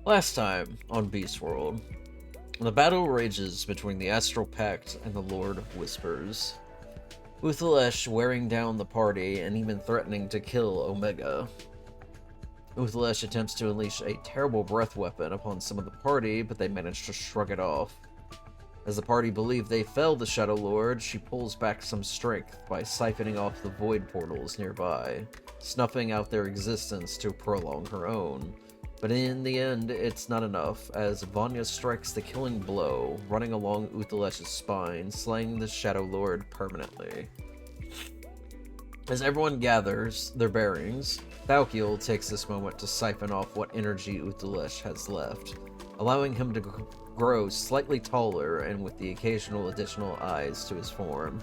Last time on Beast World, the battle rages between the Astral Pact and the Lord of Whispers. Uthalesh wearing down the party and even threatening to kill Omega. Uthalesh attempts to unleash a terrible breath weapon upon some of the party, but they manage to shrug it off. As the party believe they felled the Shadow Lord, she pulls back some strength by siphoning off the void portals nearby, snuffing out their existence to prolong her own. But in the end, it's not enough, as Vanya strikes the killing blow, running along Uthalesh's spine, slaying the Shadow Lord permanently. As everyone gathers their bearings, Thalkiel takes this moment to siphon off what energy Uthalesh has left, allowing him to grow slightly taller and with the occasional additional eyes to his form.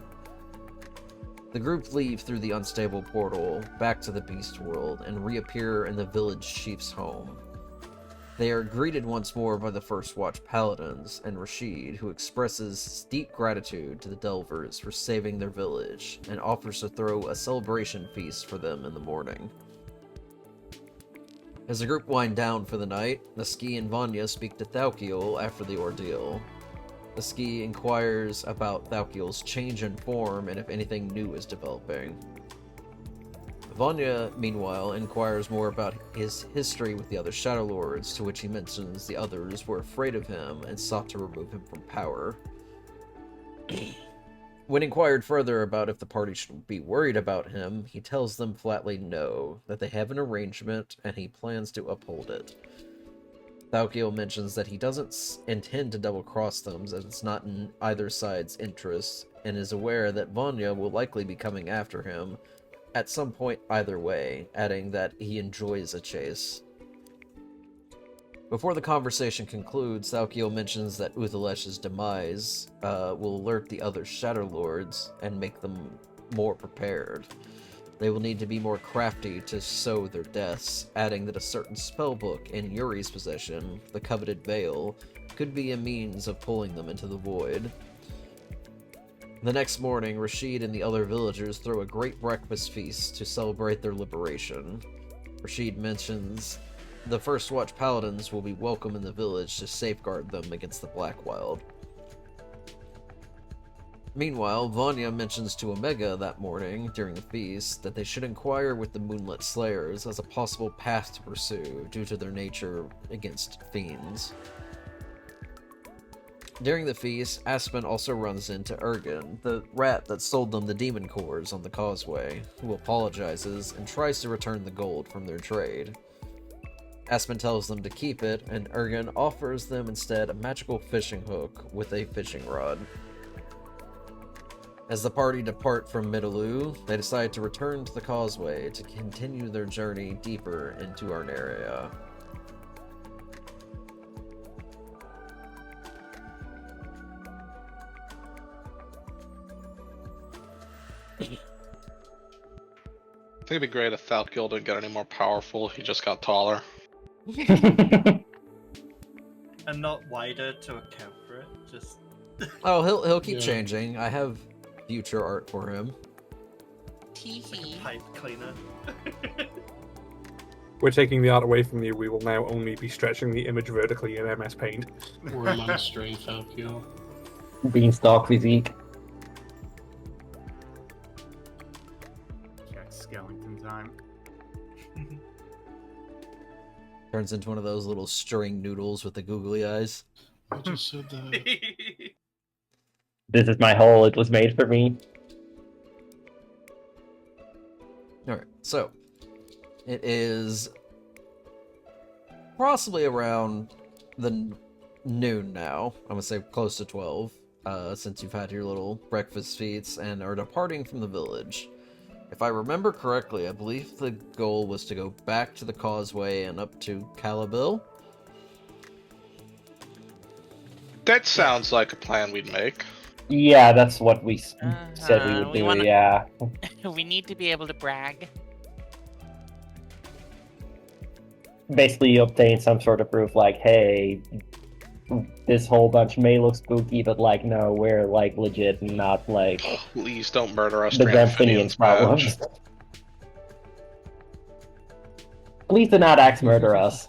The group leave through the unstable portal back to the Beast World and reappear in the village chief's home. They are greeted once more by the First Watch Paladins and Rashid, who expresses deep gratitude to the Delvers for saving their village and offers to throw a celebration feast for them in the morning. As the group wind down for the night, Naski and Vanya speak to Thalkiel after the ordeal. Naski inquires about Thalkiel's change in form and if anything new is developing. Vanya, meanwhile, inquires more about his history with the other Shadow Lords, to which he mentions the others were afraid of him and sought to remove him from power. When inquired further about if the party should be worried about him, he tells them flatly no, that they have an arrangement and he plans to uphold it. Thalkiel mentions that he doesn't intend to double-cross them, as it's not in either side's interests, and is aware that Vanya will likely be coming after him at some point either way, adding that he enjoys a chase. Before the conversation concludes, Thalkiel mentions that Uthalesh's demise will alert the other Shadow Lords and make them more prepared. They will need to be more crafty to sow their deaths, adding that a certain spellbook in Yuri's possession, the Coveted Veil, could be a means of pulling them into the void. The next morning, Rashid and the other villagers throw a great breakfast feast to celebrate their liberation. Rashid mentions the First Watch Paladins will be welcome in the village to safeguard them against the Blackwild. Meanwhile, Vanya mentions to Omega that morning, during the feast, that they should inquire with the Moonlit Slayers as a possible path to pursue due to their nature against fiends. During the feast, Aspen also runs into Ergen, the rat that sold them the demon cores on the causeway, who apologizes and tries to return the gold from their trade. Aspen tells them to keep it, and Ergen offers them instead a magical fishing hook with a fishing rod. As the party depart from Middaloo, they decide to return to the causeway to continue their journey deeper into Arnaria. I think it'd be great if Thalkiel didn't get any more powerful, he just got taller. And not wider to account for it, just... Oh, he'll keep changing. I have future art for him. like a pipe cleaner. We're taking the art away from you. We will now only be stretching the image vertically in MS Paint. We're on strength, Thalkiel. Beanstalk physique. Check skeleton time. Turns into one of those little string noodles with the googly eyes. I just said that. This is my hole. It was made for me. Alright, so it is possibly around the noon now. I'm gonna say close to 12, since you've had your little breakfast feats and are departing from the village. If I remember correctly, I believe the goal was to go back to the causeway and up to Calabil. That sounds like a plan we'd make. Yeah, that's what we said we would do, yeah. We need to be able to brag. Basically, you obtain some sort of proof, like, hey, this whole bunch may look spooky, but, like, no, we're, like, legit and not, like... Please don't murder us, the Gramphinians' problems. Please do not axe murder us.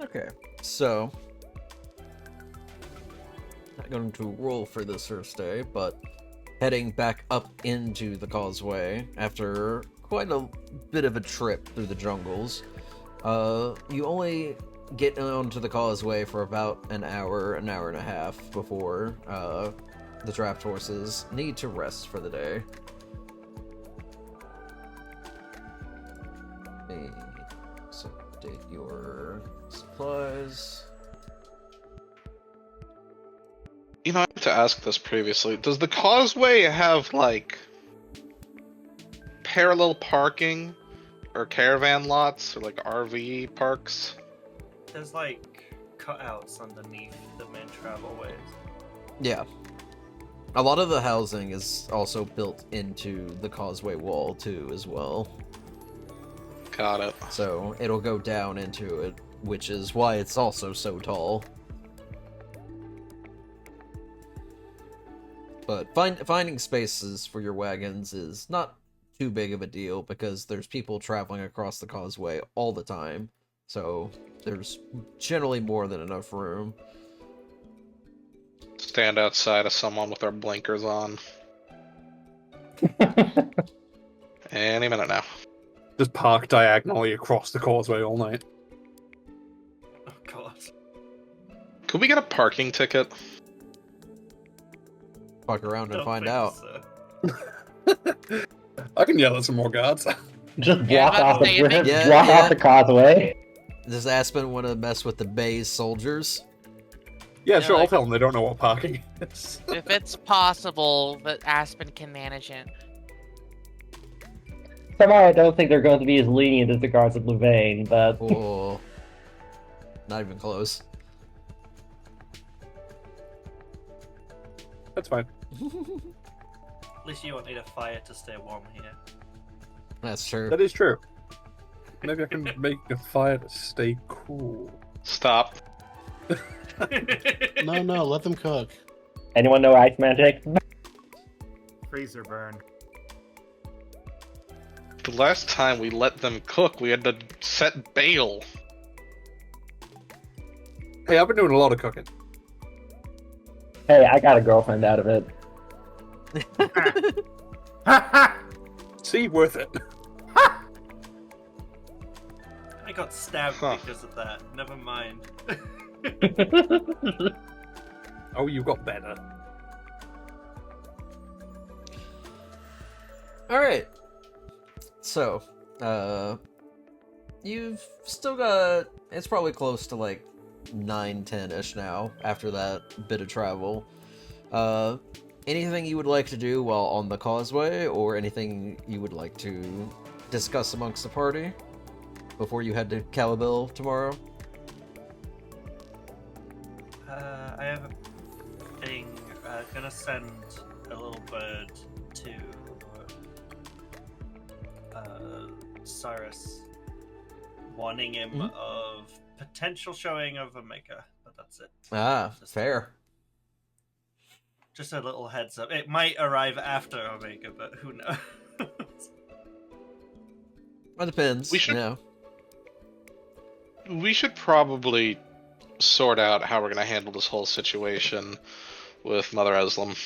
Okay, so not going to roll for this first day, but heading back up into the causeway after quite a bit of a trip through the jungles. You only get onto the causeway for about an hour and a half before the draft horses need to rest for the day. So update your supplies. You know, I have to ask this previously. Does the causeway have, like, parallel parking? Or caravan lots? Or, like, RV parks? There's like cutouts underneath the main travel ways. Yeah. A lot of the housing is also built into the causeway wall, too, as well. Got it. So it'll go down into it, which is why it's also so tall. But finding spaces for your wagons is not too big of a deal because there's people traveling across the causeway all the time. So there's generally more than enough room. Stand outside of someone with their blinkers on. Any minute now. Just park diagonally across the causeway all night. Oh god. Could we get a parking ticket? Fuck around and Don't find think out. so. I can yell at some more guards. Just Yeah, block off the you think- Yeah, block yeah. off the causeway. Does Aspen want to mess with the Bay's soldiers? Yeah, sure, I'll like- tell them they don't know what parking is. If it's possible that Aspen can manage it. Somehow I don't think they're going to be as lenient as the guards of Louvain, but Oh, not even close. That's fine. At least you won't need a fire to stay warm here. That's true. That is true. Maybe I can make a fire to stay cool. Stop. No, let them cook. anyone know ice magic? Freezer burn. The last time we let them cook, we had to set bail. Hey, I've been doing a lot of cooking. Hey, I got a girlfriend out of it. See, worth it. I got stabbed Huh. because of that. Never mind. Oh, you got better. Alright. So, you've still got... It's probably close to, like, 9, 10-ish now, after that bit of travel. Anything you would like to do while on the causeway, or anything you would like to discuss amongst the party before you head to Calibil tomorrow? I have a thing. Gonna send a little bird to Cyrus, warning him Mhm. of potential showing of Omega, but that's it. Ah, fair. Just a little heads up. It might arrive after Omega, but who knows? It depends. We should- Yeah. We should probably sort out how we're gonna handle this whole situation with Mother Eslam.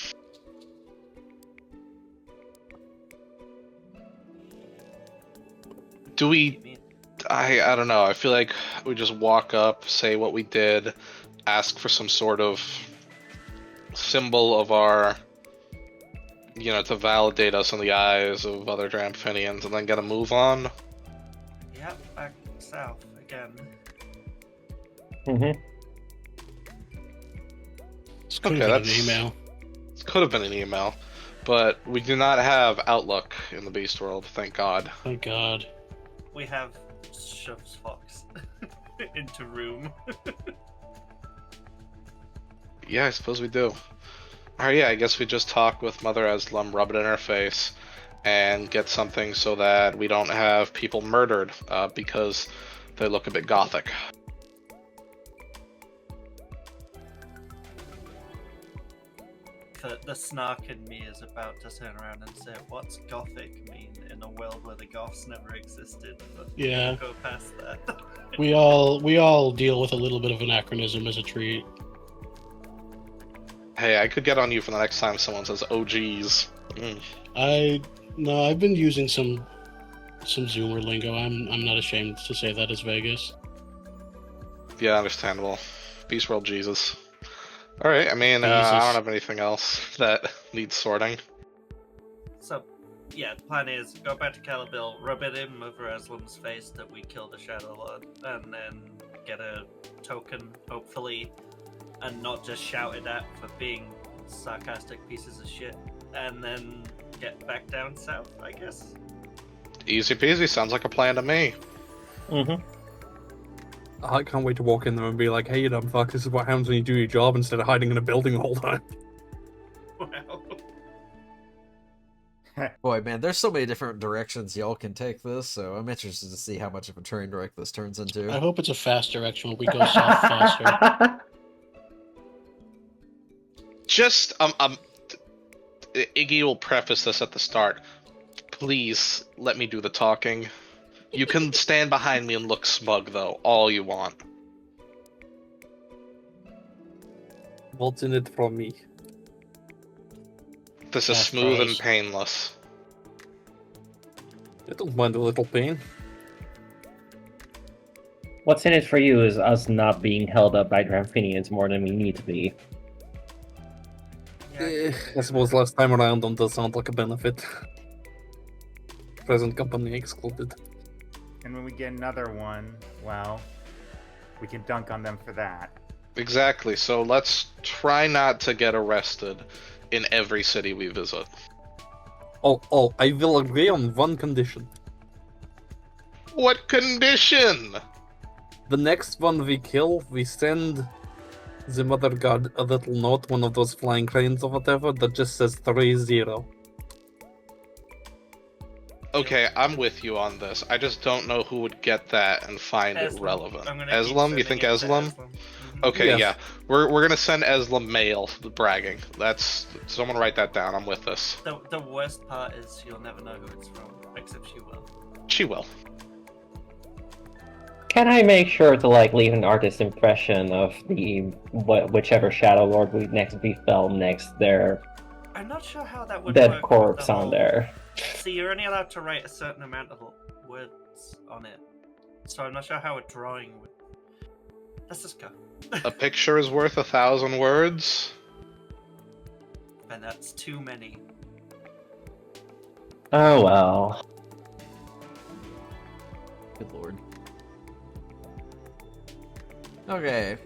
Do we... I don't know. I feel like we just walk up, say what we did, ask for some sort of symbol of our, to validate us in the eyes of other Dramphinians, and then get a move on. Yep, back south again. Mm-hmm. This could Okay, have been an that's- email. It could have been an email, but we do not have Outlook in the Beast World, thank God. Thank God. We have shoves Fox into room. Yeah, I suppose we do. Alright, yeah, I guess we just talk with Mother Eslam, rub it in her face, and get something so that we don't have people murdered because they look a bit gothic. The snark in me is about to turn around and say, "What's Gothic mean in a world where the Goths never existed?" But Yeah. we'll go past that. We all deal with a little bit of anachronism as a treat. Hey, I could get on you for the next time someone says "OGs." I've been using some Zoomer lingo. I'm not ashamed to say that as Vegas. Yeah, understandable. Beast World Jesus. All right. I mean, I Jesus. don't have anything else that needs sorting. So, yeah, the plan is go back to Calibil, rub it in over Aslam's face that we killed the Shadow Lord, and then get a token, hopefully, and not just shouted at for being sarcastic pieces of shit, and then get back down south, I guess. Easy peasy. Sounds like a plan to me. Mm-hmm. I can't wait to walk in there and be like, hey, you dumb fuck, this is what happens when you do your job instead of hiding in a building the whole time. Wow. Boy, man, there's so many different directions y'all can take this, so I'm interested to see how much of a train wreck this turns I into. hope it's a fast direction where we go south faster. Just Iggy will preface this at the start. Please let me do the talking. You can stand behind me and look smug, though, all you want. What's in it from me? This is Cash smooth and prize. painless. I don't mind a little pain. What's in it for you is us not being held up by Dramphinians more than we need to be. Yeah, I suppose last time around them does sound like a benefit. Present company excluded. And when we get another one, well, we can dunk on them for that. Exactly, so let's try not to get arrested in every city we visit. Oh, I will agree on one condition. What condition? The next one we kill, we send the mother god a little note, one of those flying cranes or whatever, that just says 3-0. Okay, I'm with you on this. I just don't know who would get that and find it Eslam. relevant. I'm gonna keep Eslam? You sending think it to Eslam? Mhm. Okay, Yes. yeah. We're gonna send Eslam mail bragging. That's someone write that down. I'm with this. The worst part is you'll never know who it's from, except she will. She will. Can I make sure to like leave an artist's impression of whichever Shadow Lord we befell next their I'm not sure how that would dead work with corpse the on whole- there? See, you're only allowed to write a certain amount of words on it, so I'm not sure how a drawing would. Let's just go. A picture is worth 1,000 words. And that's too many. Oh well. Good lord. Okay.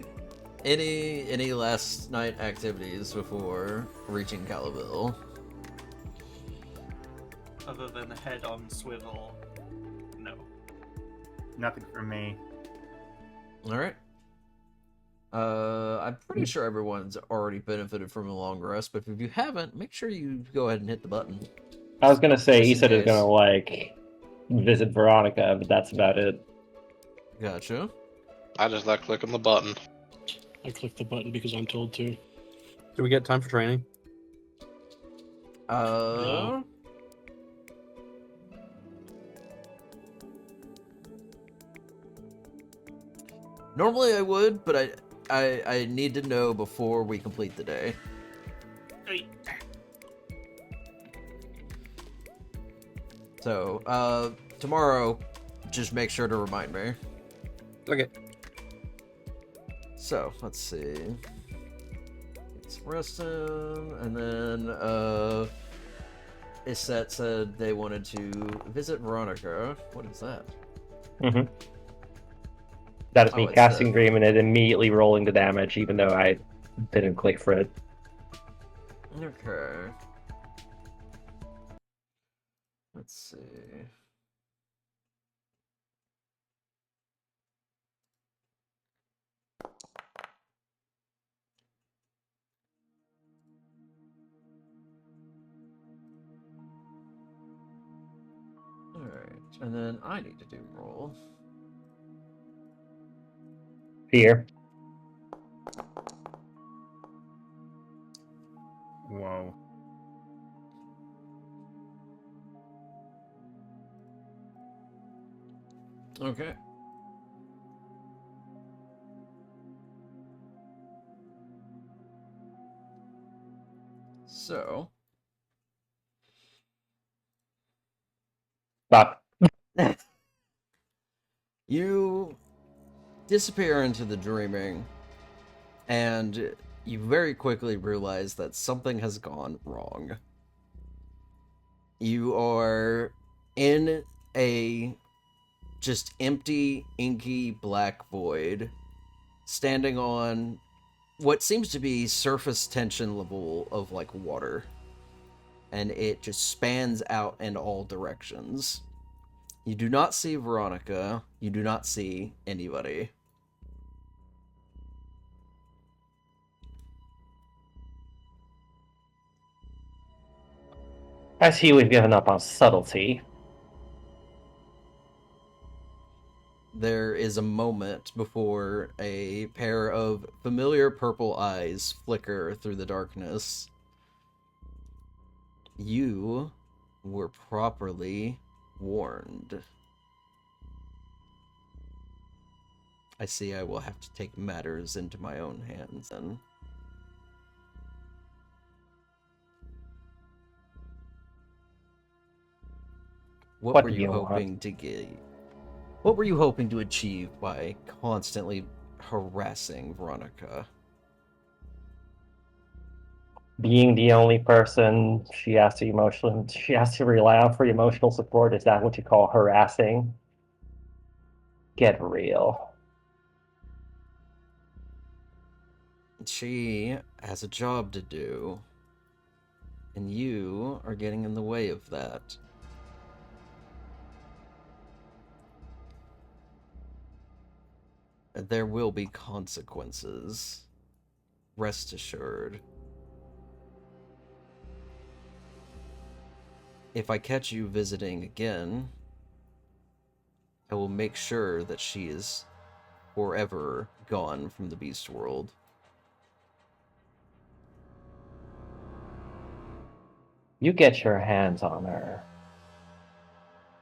Any last night activities before reaching Calibil? Other than head on swivel, no. Nothing for me. Alright. I'm pretty sure everyone's already benefited from a long rest, but if you haven't, make sure you go ahead and hit the button. I was gonna say Just in Isid is case. gonna like visit Veronica, but that's about it. Gotcha. I just like clicking the button. I clicked the button because I'm told to. Do we get time for training? No. Normally I would, but I need to know before we complete the day. Wait. So, tomorrow, just make sure to remind me. Okay. So, let's see. It's resting, and then, Iset said they wanted to visit Veronica. What is that? Mm-hmm. That is Oh, me it's casting the- Dream and it immediately rolling the damage, even though I didn't click for it. Okay. Let's see. Alright, and then I need to do roll. Fear. Whoa. Okay. So, But you disappear into the dreaming, and you very quickly realize that something has gone wrong. You are in a just empty, inky black void, standing on what seems to be surface tension level of like water, and it just spans out in all directions. You do not see Veronica. You do not see anybody. I see we've given up on subtlety. There is a moment before a pair of familiar purple eyes flicker through the darkness. You were properly warned. I see I will have to take matters into my own hands then. What were do you you want? hoping to get? What were you hoping to achieve by constantly harassing Veronica? Being the only person she has to rely on for emotional support, is that what you call harassing? Get real. She has a job to do, and you are getting in the way of that. There will be consequences. Rest assured. If I catch you visiting again, I will make sure that she is forever gone from the beast world. You get your hands on her,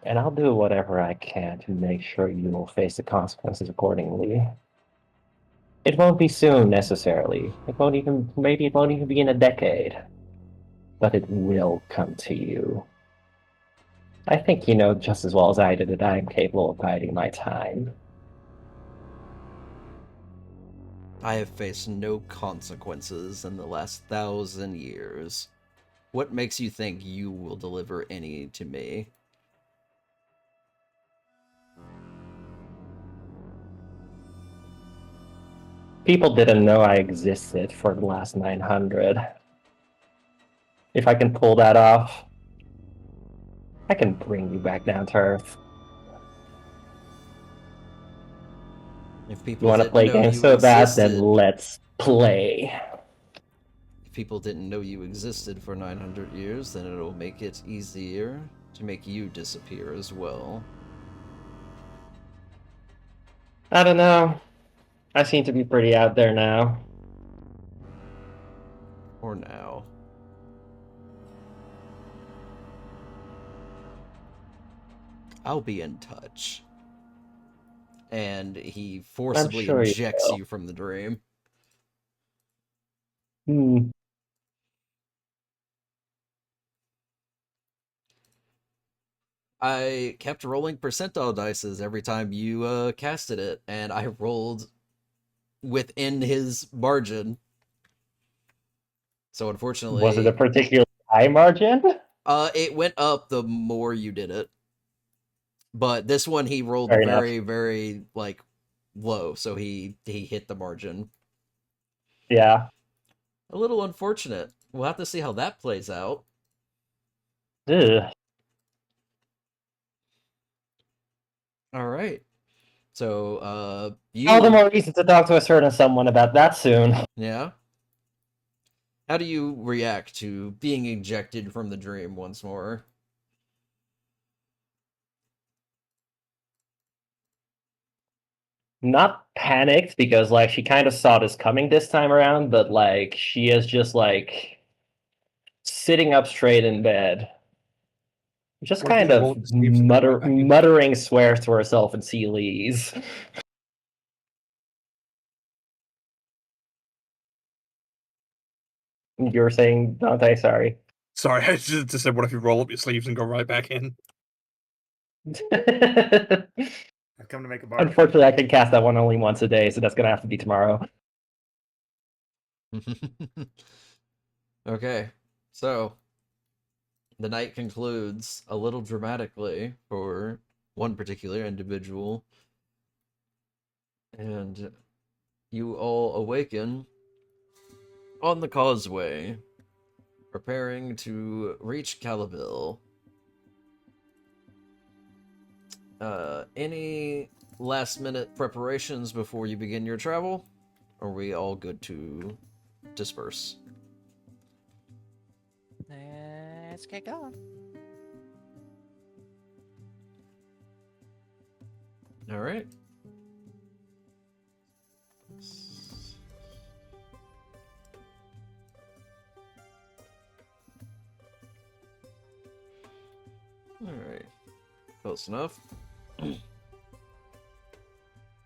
and I'll do whatever I can to make sure you will face the consequences accordingly. It won't be soon necessarily. Maybe it won't even be in a decade. But it will come to you. I think you know just as well as I did that I am capable of biding my time. I have faced no consequences in the last 1,000 years. What makes you think you will deliver any to me? People didn't know I existed for the last 900. If I can pull that off, I can bring you back down to Earth. If You people want to didn't play know games you so bad, then existed, let's play. if people didn't know you existed for 900 years, then it'll make it easier to make you disappear as well. I don't know. I seem to be pretty out there now. For now. I'll be in touch. And he forcibly sure you ejects will. you from the dream. Hmm. I kept rolling percentile dices every time you casted it, and I rolled within his margin. So Was it a unfortunately, particularly high margin? it went up the more you did it. But this one he rolled Fair enough. very, very like low, so he hit the margin. Yeah. A little unfortunate. We'll have to see how that plays out. Ugh. All right. So All the you more reason to talk to a certain someone about that soon. yeah. How do you react to being ejected from the dream once more? Not panicked because like she kind of saw this coming this time around, but like she is just like sitting up straight in bed, just What do kind you of want to see from my eyes? muttering swears to herself and Seeley's. You were saying, Dante, sorry. Sorry, I just said, what if you roll up your sleeves and go right back in? I've come to make a bargain. Unfortunately, I can cast that one only once a day, so that's gonna have to be tomorrow. Okay, so the night concludes a little dramatically for one particular individual, and you all awaken on the causeway, preparing to reach Calabil. Any last minute preparations before you begin your travel? Or are we all good to disperse? Let's get going. Alright. Alright. Close enough.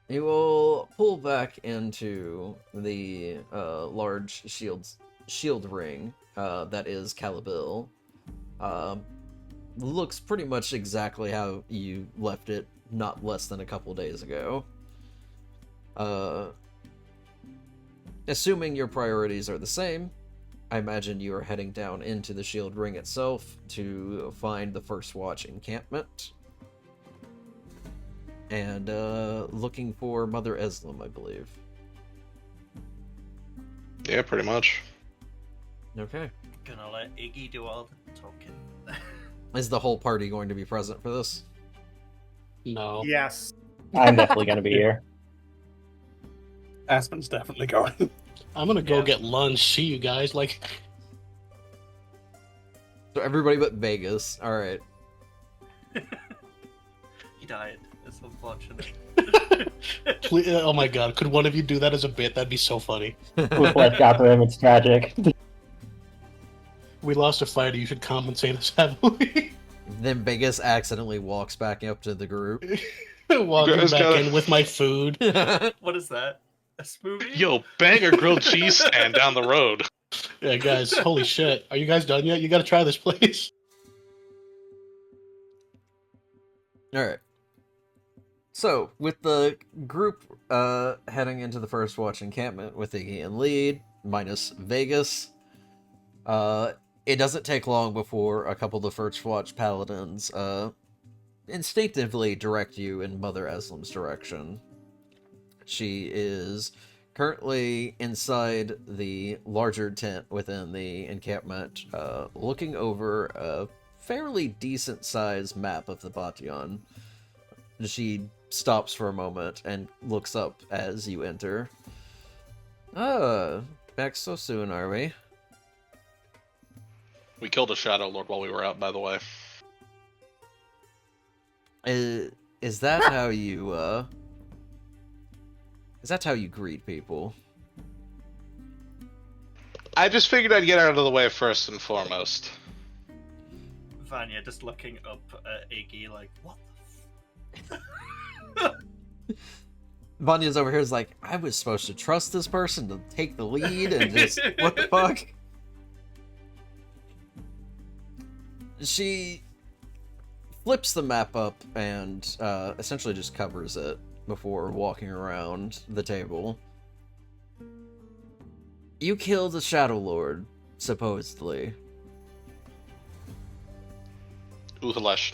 You will pull back into the large shield ring that is Calabil. Looks pretty much exactly how you left it not less than a couple days ago. Assuming your priorities are the same, I imagine you are heading down into the shield ring itself to find the First Watch encampment. And looking for Mother Eslam, I believe. Yeah, pretty much. Okay. Gonna let Iggy do all the talking. Is the whole party going to be present for this? No. Yes. I'm definitely gonna be here. Aspen's definitely going. I'm gonna go Yeah. get lunch. See you guys. Like, So everybody but Vegas. Alright. He died. It's unfortunate. please, oh my god, could one of you do that as a bit? That'd be so funny. With what got to him, it's tragic. We lost a fighter. You should compensate us heavily. Then Vegas accidentally walks back up to the group. Walking Guys back gotta- in with my food. What is that? A smoothie? Yo, banger grilled cheese stand down the road. Yeah, guys, holy shit. Are you guys done yet? You gotta try this place. Alright. So, with the group heading into the First Watch encampment with Iggy and lead, minus Vegas, it doesn't take long before a couple of the First Watch paladins instinctively direct you in Mother Eslam's direction. She is currently inside the larger tent within the encampment, looking over a fairly decent-sized map of the Bation. She stops for a moment and looks up as you enter. Ah, back so soon, are we? We killed a Shadow Lord while we were out, by the way. Is that how you, is that how you greet people? I just figured I'd get out of the way first and foremost. Vanya just looking up at Iggy like, what the Vanya's over here is like, I was supposed to trust this person to take the lead and just, what the fuck? She flips the map up and essentially just covers it before walking around the table. You killed the Shadow Lord, supposedly. Uthalesh.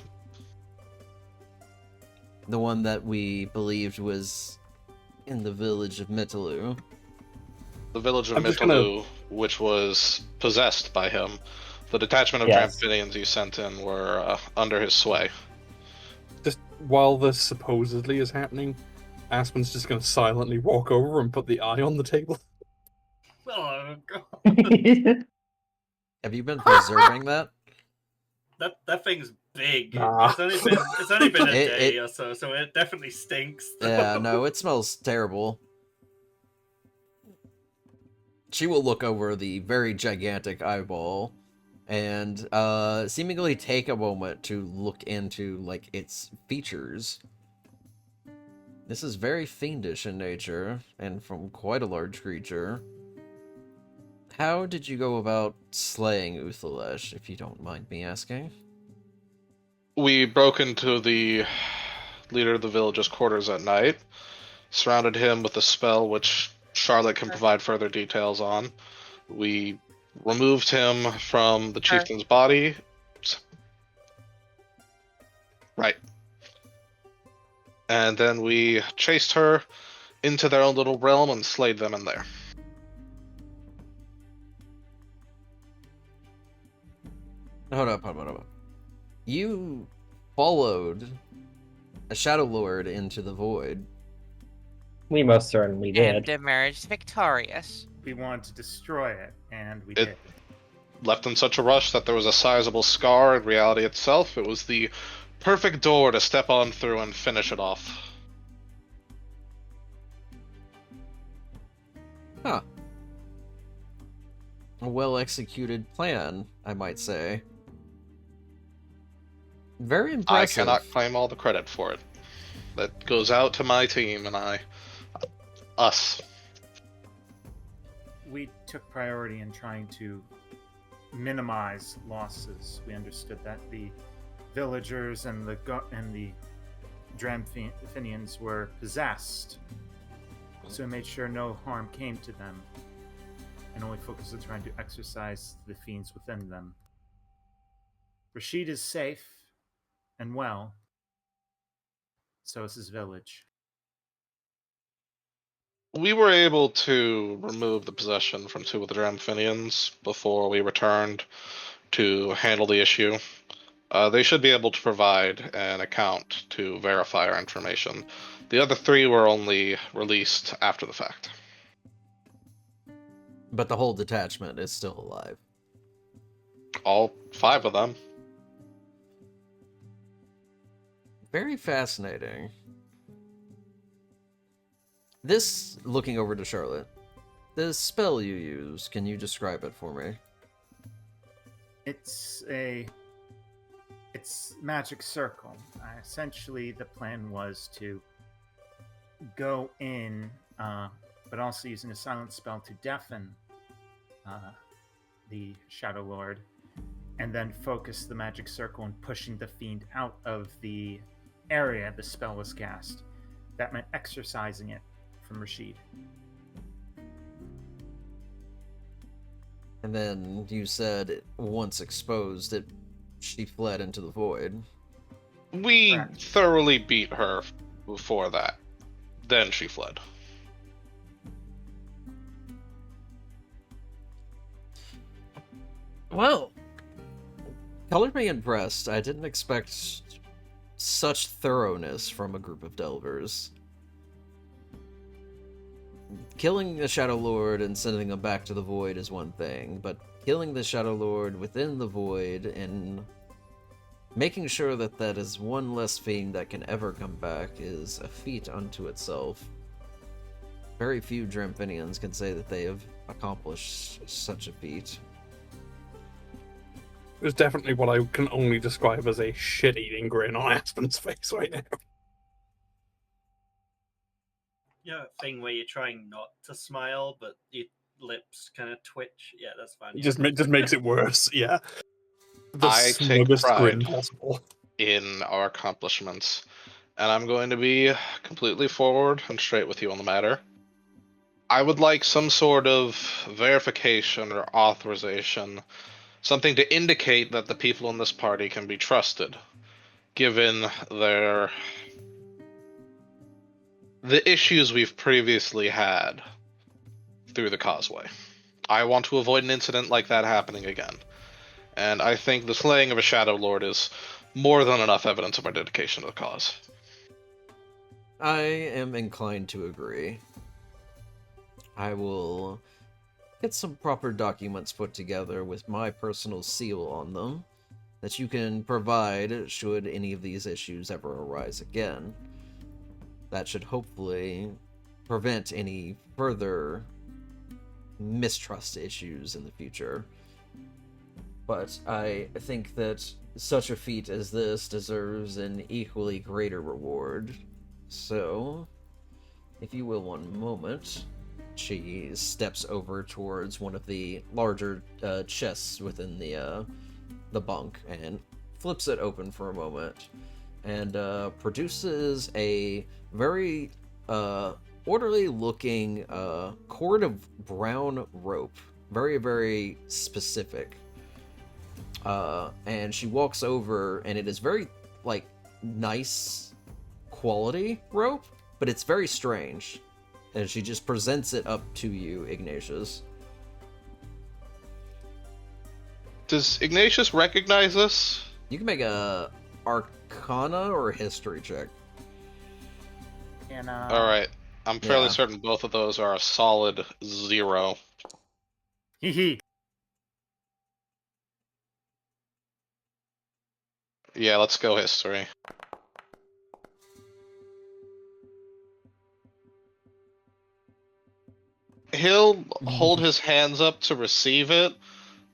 The one that we believed was in the village of Mitalu. The village of I'm just Mitalu, which was possessed by him. The detachment of Yes. Dramphidians you sent in were under his sway. Just while this supposedly is happening, Aspen's just gonna silently walk over and put the eye on the table. Oh god. Have you been preserving that? That thing's big. Nah. It's only been a It- day or so it definitely stinks. Yeah, no, it smells terrible. She will look over the very gigantic eyeball and seemingly take a moment to look into, like, its features. This is very fiendish in nature, and from quite a large creature. How did you go about slaying Uthalesh, if you don't mind me asking? We broke into the leader of the village's quarters at night, surrounded him with a spell which Charlotte can provide further details on. We removed him from the chieftain's body. Right. And then we chased her into their own little realm and slayed them in there. Hold up. You followed a Shadow Lord into the void. We most certainly And did. emerged victorious. We wanted to destroy it, and we It- did. Left in such a rush that there was a sizable scar in reality itself. It was the perfect door to step on through and finish it off. Huh. A well-executed plan, I might say. Very I impressive. cannot claim all the credit for it. That goes out to my team and us. We took priority in trying to minimize losses. We understood that the villagers and the Dramphinians were possessed, so we made sure no harm came to them, and only focused on trying to exorcise the fiends within them. Rashid is safe and well. So is his village. We were able to remove the possession from two of the Dramphinians before we returned to handle the issue. They should be able to provide an account to verify our information. The other three were only released after the fact. But the whole detachment is still alive. All 5 of them. Very fascinating. This, looking over to Charlotte, this spell you use, can you describe it for me? It's magic circle. Essentially, the plan was to go in, but also using a silent spell to deafen the Shadow Lord, and then focus the magic circle on pushing the fiend out of the area the spell was cast. That meant exorcising it from Rashid. And then you said once exposed, she fled into the void. We Correct. thoroughly beat her before that. Then she fled. Well, color me impressed. I didn't expect such thoroughness from a group of delvers. Killing the Shadow Lord and sending them back to the void is one thing, but killing the Shadow Lord within the void and making sure that that is one less fiend that can ever come back is a feat unto itself. Very few Dramphinians can say that they have accomplished such a feat. There's definitely what I can only describe as a shit-eating grin on Aspen's face right now. Yeah, thing where you're trying not to smile, but your lips kind of twitch. Yeah, that's fine. It just makes it worse, yeah. The I take smuggest grin pride possible. in our accomplishments, and I'm going to be completely forward and straight with you on the matter. I would like some sort of verification or authorization, something to indicate that the people in this party can be trusted, given the issues we've previously had through the causeway. I want to avoid an incident like that happening again. And I think the slaying of a Shadow Lord is more than enough evidence of our dedication to the cause. I am inclined to agree. I will get some proper documents put together with my personal seal on them that you can provide should any of these issues ever arise again. That should hopefully prevent any further mistrust issues in the future. But I think that such a feat as this deserves an equally greater reward. So, if you will, one moment. she steps over towards one of the larger chests within the bunk and flips it open for a moment and produces a very orderly looking cord of brown rope, very, very specific. And she walks over, and it is very, like, nice quality rope, but it's very strange. And she just presents it up to you, Ignatius. Does Ignatius recognize this? You can make a Arcana or a History check. And Alright. I'm fairly Yeah. certain both of those are a solid 0. hee hee. Yeah, let's go history. He'll hold his hands up to receive it,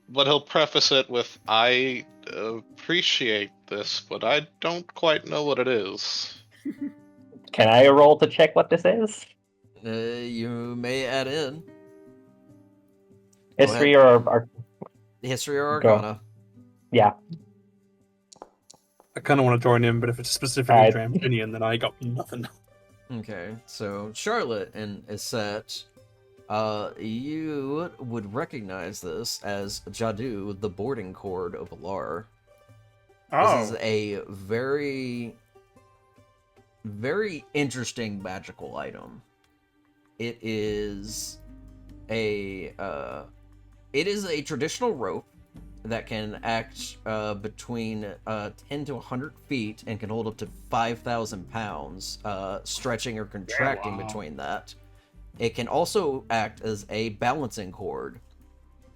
but he'll preface it with, I appreciate this, but I don't quite know what it is. Can I roll to check what this is? You may add in History or History or Go. Arcana. yeah. I kind of want to join in, but if it's specifically I- Drampinian, then I got nothing. Okay, so Charlotte and Iset, you would recognize this as Jadu, the boarding cord of Alar. This is Oh, a very, very interesting magical item. It is a traditional rope that can act between 10 to 100 feet and can hold up to 5,000 pounds, stretching or contracting wow. between that. It can also act as a balancing cord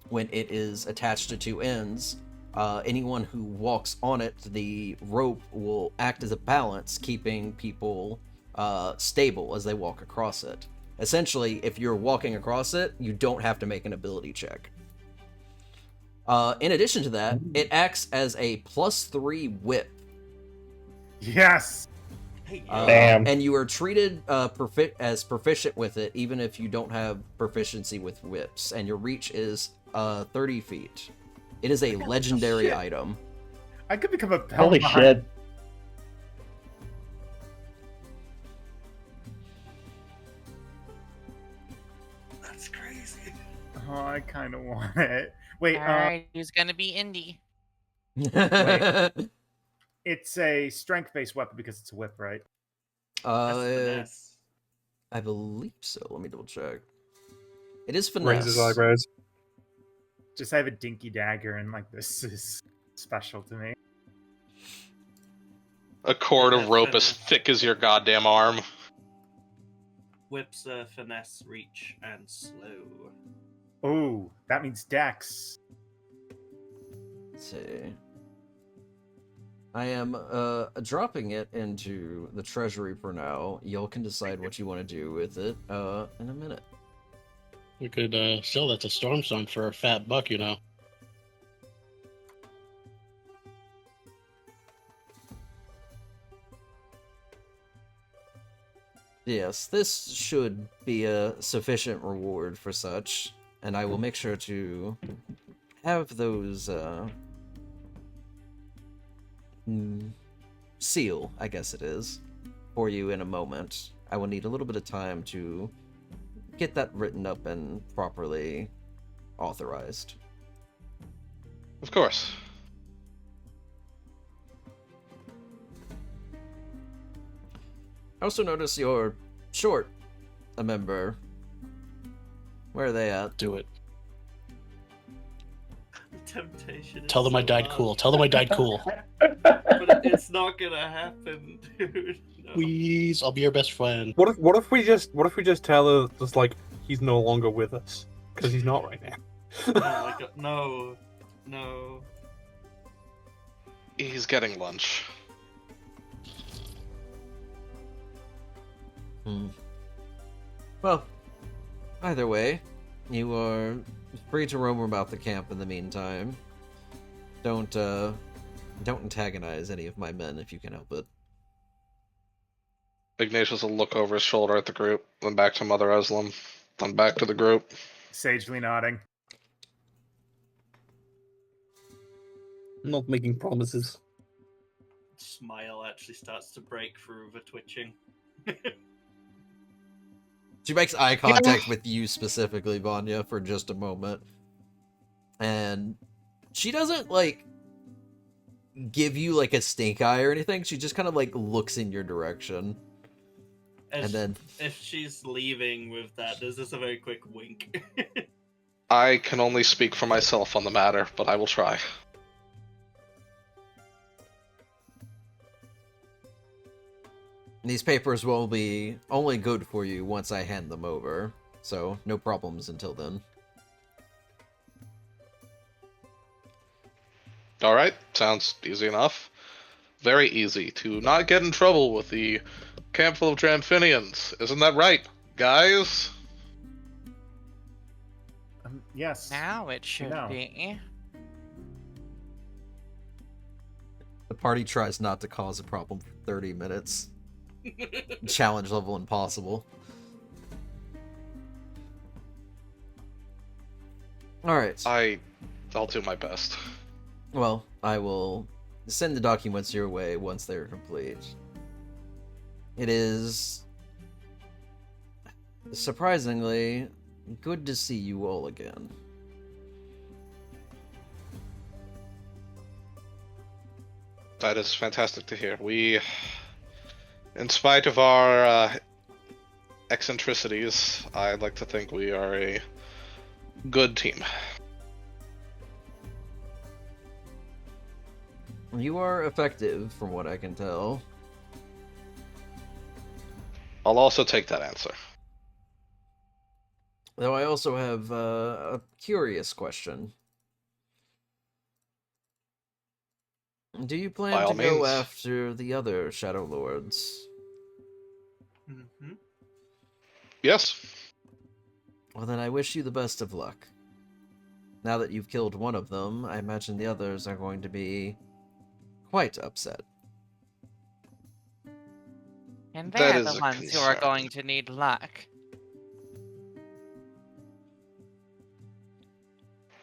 when it is attached to two ends. Anyone who walks on it, the rope will act as a balance, keeping people stable as they walk across it. Essentially, if you're walking across it, you don't have to make an ability check. In addition to that, it acts as a +3 whip. yes. Damn. And you are treated as proficient with it, even if you don't have proficiency with whips, and your reach is 30 feet. It is a legendary shit. item. I could become a Holy Belmont. shit. That's crazy. Oh, I kind of want it. Wait, Alright, who's gonna be Indy? it's a strength-based weapon because it's a whip, right? That's uh, finesse. I believe so. Let me double check. It is Raises finesse. eyebrows. Just I have a dinky dagger, and like this is special to me. A cord of That's rope as finesse. thick as your goddamn arm. Whips, finesse, reach, and slow. Oh, that means Dex. Let's see. I am dropping it into the treasury for now. Y'all can decide what you want to do with it in a minute. We could sell that to Storm Sun for a fat buck, you know. Yes, this should be a sufficient reward for such, and I will make sure to have those seal, I guess it is, for you in a moment. I will need a little bit of time to get that written up and properly authorized. Of course. I also notice you're short a member. Where are they at? Do it. The temptation. Is Tell them I so died high. cool. Tell them I died cool. But it's not gonna happen, dude. No. Please, I'll be your best friend. What if we just tell her just like he's no longer with us because he's not right now. Oh my god, no. He's getting lunch. Well, either way, you are free to roam about the camp in the meantime. Don't antagonize any of my men if you can help it. Ignatius will look over his shoulder at the group, then back to Mother Eslam. I'm back to the group. Sagely nodding. Not making promises. Smile actually starts to break through the twitching. She makes eye contact with you specifically, Vanya, for just a moment. And she doesn't, like, give you, like, a stink eye or anything. She just kind of, like, looks in your direction. And then... If she's leaving with that, there's just a very quick wink. I can only speak for myself on the matter, but I will try. These papers will be only good for you once I hand them over, so no problems until then. Alright, sounds easy enough. Very easy to not get in trouble with the camp full of Dramphinians. Isn't that right, guys? Yes. Now it should No. be. The party tries not to cause a problem for 30 minutes. Challenge level impossible. Alright. I'll do my best. Well, I will send the documents your way once they are complete. It is surprisingly good to see you all again. That is fantastic to hear. We, in spite of our eccentricities, I'd like to think we are a good team. You are effective, from what I can tell. I'll also take that answer. Though I also have a curious question. Do you By plan all to go means. after the other Shadow Lords? Mm-hmm. Yes. Well, then I wish you the best of luck. Now that you've killed one of them, I imagine the others are going to be quite upset. And That they're is the a ones who are concern. going to need luck.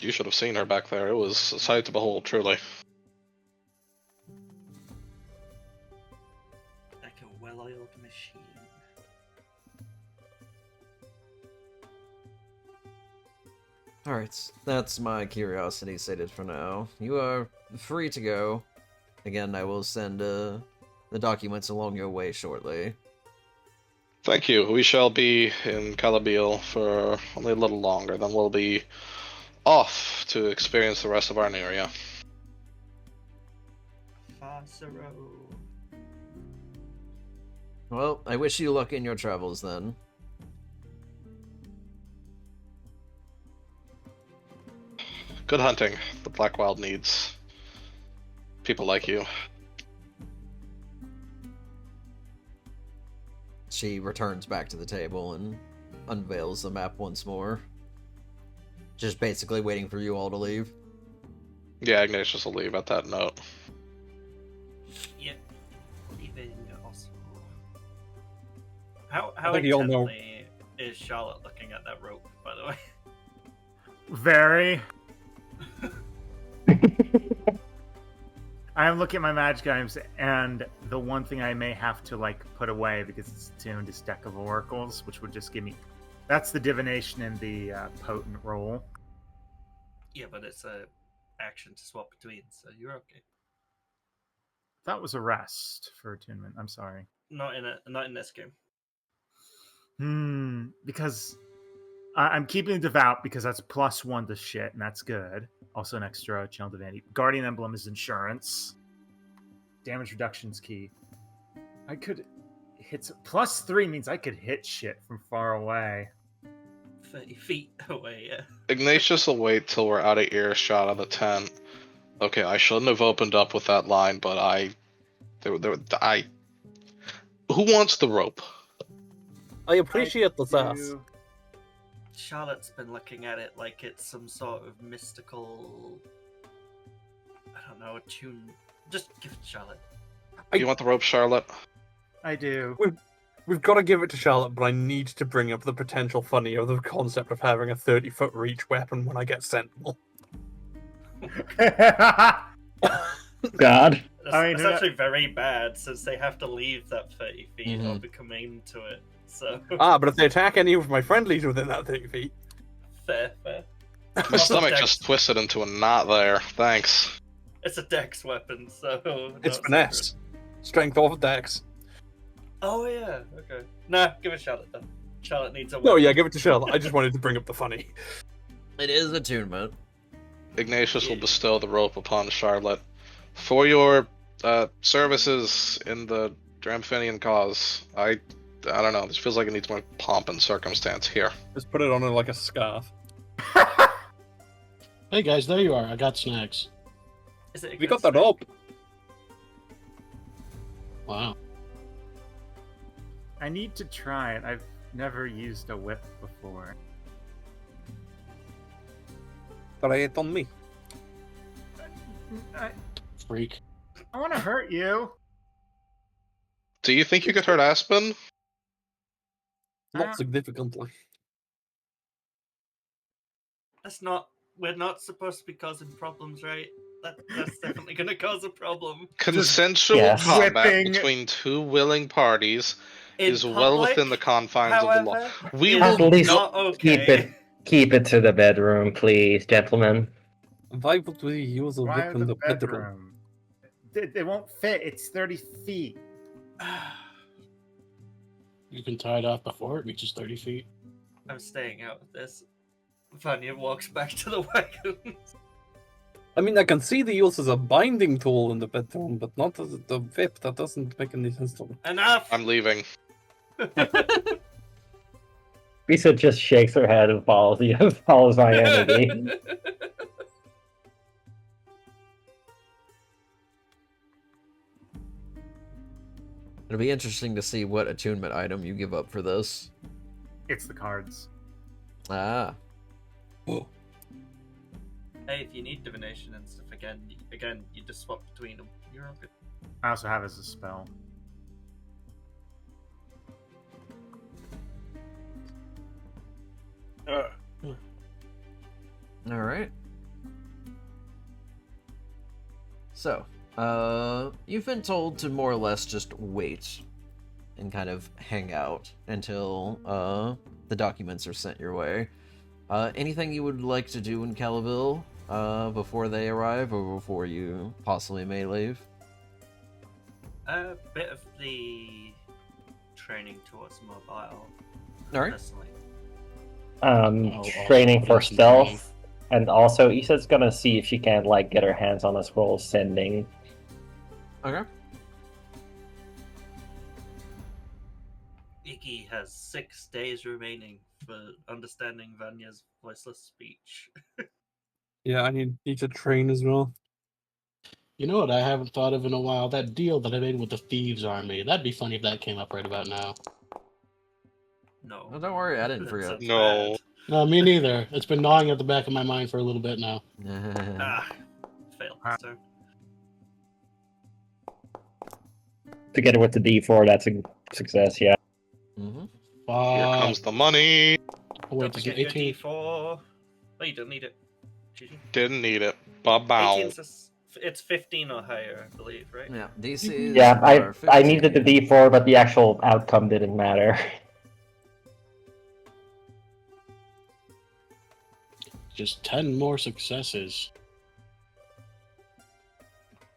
You should have seen her back there. It was a sight to behold, truly. Like a well-oiled machine. Alright, that's my curiosity sated for now. You are free to go. Again, I will send the documents along your way shortly. Thank you. We shall be in Calabil for only a little longer, then we'll be off to experience the rest of our area. Farcero. Well, I wish you luck in your travels then. Good hunting. The Blackwild needs people like you. She returns back to the table and unveils the map once more. Just basically waiting for you all to leave. Yeah, Ignatius will leave at that note. Yep. Leaving also. How think you all know. intently is Charlotte looking at that rope, by the way? Very. I am looking at my magic items, and the one thing I may have to like put away because it's tuned is Deck of Oracles, which would just give me. That's the divination and the potent roll. Yeah, but it's a action to swap between, so you're okay. That was a rest for attunement. I'm sorry. Not in this game. Because I'm keeping devout because that's +1 to shit, and that's good. Also, an extra channel divinity. Guardian emblem is insurance. Damage reduction's key. I could hit +3 means I could hit shit from far away. 30 feet away, yeah. Ignatius will wait till we're out of earshot of the tent. Okay, I shouldn't have opened up with that line, but who wants the rope? I appreciate the sass. Do- Charlotte's been looking at it like it's some sort of mystical. I don't know, tune. Just give it to Charlotte. You want the rope, Charlotte? I do. We've got to give it to Charlotte, but I need to bring up the potential funny of the concept of having a 30-foot reach weapon when I get Sentinel. God. That's actually very bad, since they have to leave that 30 feet or become aimed to it. So But if they attack any of my friendlies within that 30 feet... fair. My stomach just twisted into a knot there. Thanks. It's a dex weapon, so It's not so finesse. Strength over dex. Oh yeah, okay. Nah, give it Charlotte then. Charlotte needs a weapon. No, yeah, give it to Charlotte. I just wanted to bring up the funny. It is attunement. Ignatius will bestow the rope upon Charlotte. For your services in the Dramphinian cause, I don't know, this feels like it needs more pomp and circumstance here. Just put it on like a scarf. Hey guys, there you are. I got snacks. Is it a We good got that snack? up. Wow. I need to try it. I've never used a whip before. Try it on me. I Freak. want to hurt you. Do you think you could hurt Aspen? Not significantly. We're not supposed to be causing problems, right? That's definitely gonna cause a problem. Consensual Yes. combat Whipping. between two willing parties In is well public, within the confines of the law. however, We is At will least not okay. keep it to the bedroom, please, gentlemen. Why would we use a Why whip in the bedroom? They won't fit. It's 30 feet. You can tie it off before it reaches 30 feet. I'm staying out of this. Vanya walks back to the wagon. I mean, I can see the use as a binding tool in the bedroom, but not as the whip. That doesn't make any sense to me. Enough! I'm leaving. Risa just shakes her head and follows my enemy. It'll be interesting to see what attunement item you give up for this. It's the cards. Ah. Hey, if you need divination and stuff again, you just swap between them. You're all good. I also have as a spell. Alright. So, you've been told to more or less just wait and kind of hang out until, the documents are sent your way. Anything you would like to do in Calaville, before they arrive or before you possibly may leave? A bit of the training towards mobile. Alright. Personally. Training for do some stealth. training. And also, Issa's gonna see if she can, like, get her hands on a scroll sending. Okay. Iggy has 6 days remaining for understanding Vanya's voiceless speech. Yeah, I need to train as well. You know what I haven't thought of in a while? That deal that I made with the Thieves Army. That'd be funny if that came up right about now. No. Oh, don't worry, I didn't That forget. sounds No. bad. No, me neither. It's been gnawing at the back of my mind for a little bit now. Failed this turn. Together with the D4, that's a success, yeah. Mm-hmm. Here comes the money. Oh, wait, Don't there's an forget your 18. D4. Oh, you don't need it. GG. Didn't need it. Ba-bow. 18's it's 15 or higher, I believe, right? Yeah, DC. Yeah, I needed the D4, but the actual outcome didn't matter. Just 10 more successes.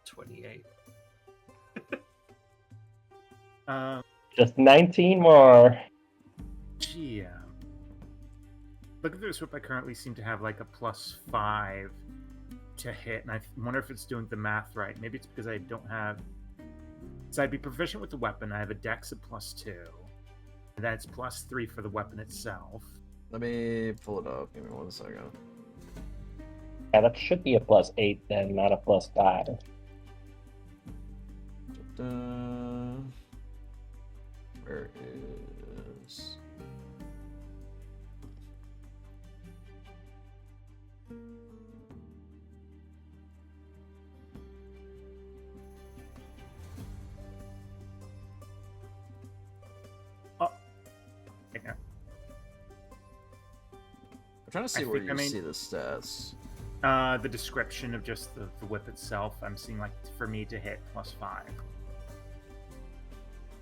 28. Just 19 more. Gee, looking through this whip, I currently seem to have like a +5 to hit, and I wonder if it's doing the math right. Maybe it's because I don't have. So I'd be proficient with the weapon. I have a dex of +2, and that's +3 for the weapon itself. Let me pull it up. Give me 1 second. Yeah, that should be a +8 then, not a +5. Where is... Yeah. I'm trying to see I where think you I mean- see the stats. The description of just the whip itself, I'm seeing like for me to hit +5.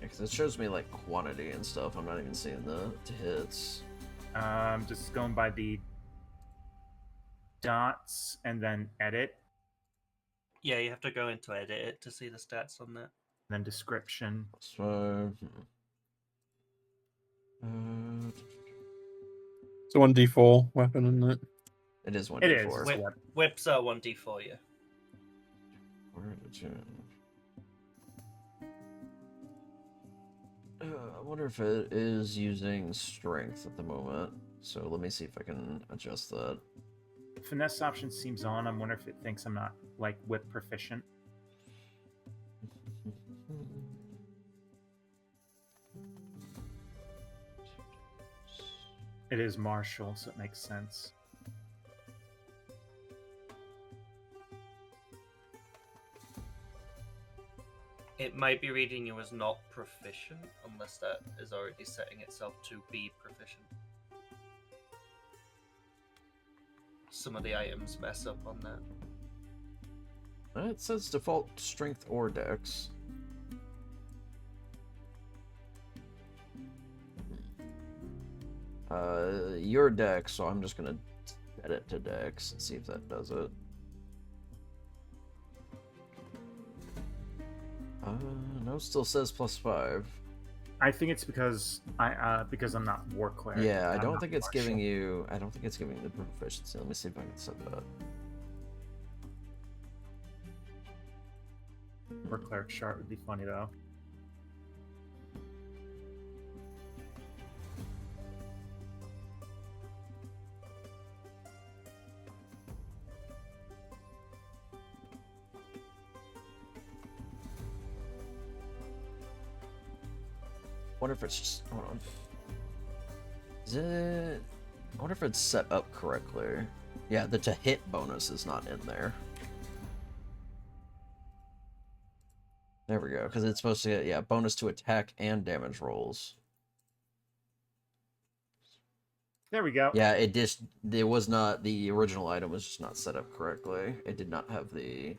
Because it shows me like quantity and stuff. I'm not even seeing the hits. Just going by the dots and then edit, Yeah, you have to go into edit it to see the stats on that. then description. So, It's a 1d4 weapon, isn't it? it is 1d4. It is. It's a Whip, weapon. whips are 1d4, yeah. Where did you... I wonder if it is using strength at the moment. So let me see if I can adjust that. Finesse option seems on. I wonder if it thinks I'm not like whip proficient. It is martial, so it makes sense. It might be reading you as not proficient, unless that is already setting itself to be proficient. Some of the items mess up on that. It says default strength or dex. Your dex, so I'm just gonna set it to dex and see if that does it. No, still says +5. I think it's because I'm not war cleric. Yeah, I I'm don't not think it's martial. giving you. I don't think it's giving you the proficiency. Let me see if I can set that. War cleric chart would be funny though. Wonder if it's just. Hold on. Is it? I wonder if it's set up correctly. Yeah, the to hit bonus is not in there. There we go, because it's supposed to get, yeah, bonus to attack and damage rolls. There we go. Yeah, it was not, the original item was just not set up correctly. It did not have the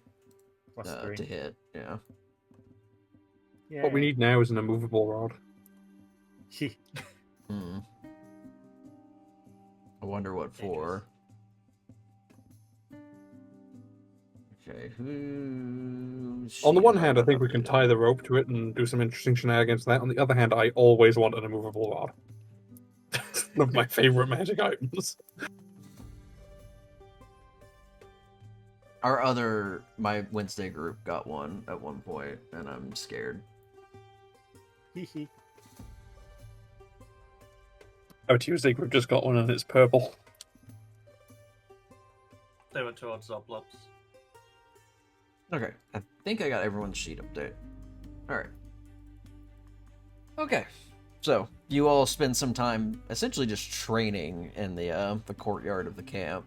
+3. to hit, yeah. Yeah. What we need now is an immovable rod. Hmm. I wonder what for. Okay, who's... On the one hand, I think we can tie the rope to it and do some interesting shenanigans with that. On the other hand, I always want an immovable rod. It's one of my favorite magic items. My Wednesday group got one at one point, and I'm scared. Our Tuesday group just got one and it's purple. They went towards Zoblobs. Okay, I think I got everyone's sheet update. Alright. Okay, so you all spend some time essentially just training in the courtyard of the camp.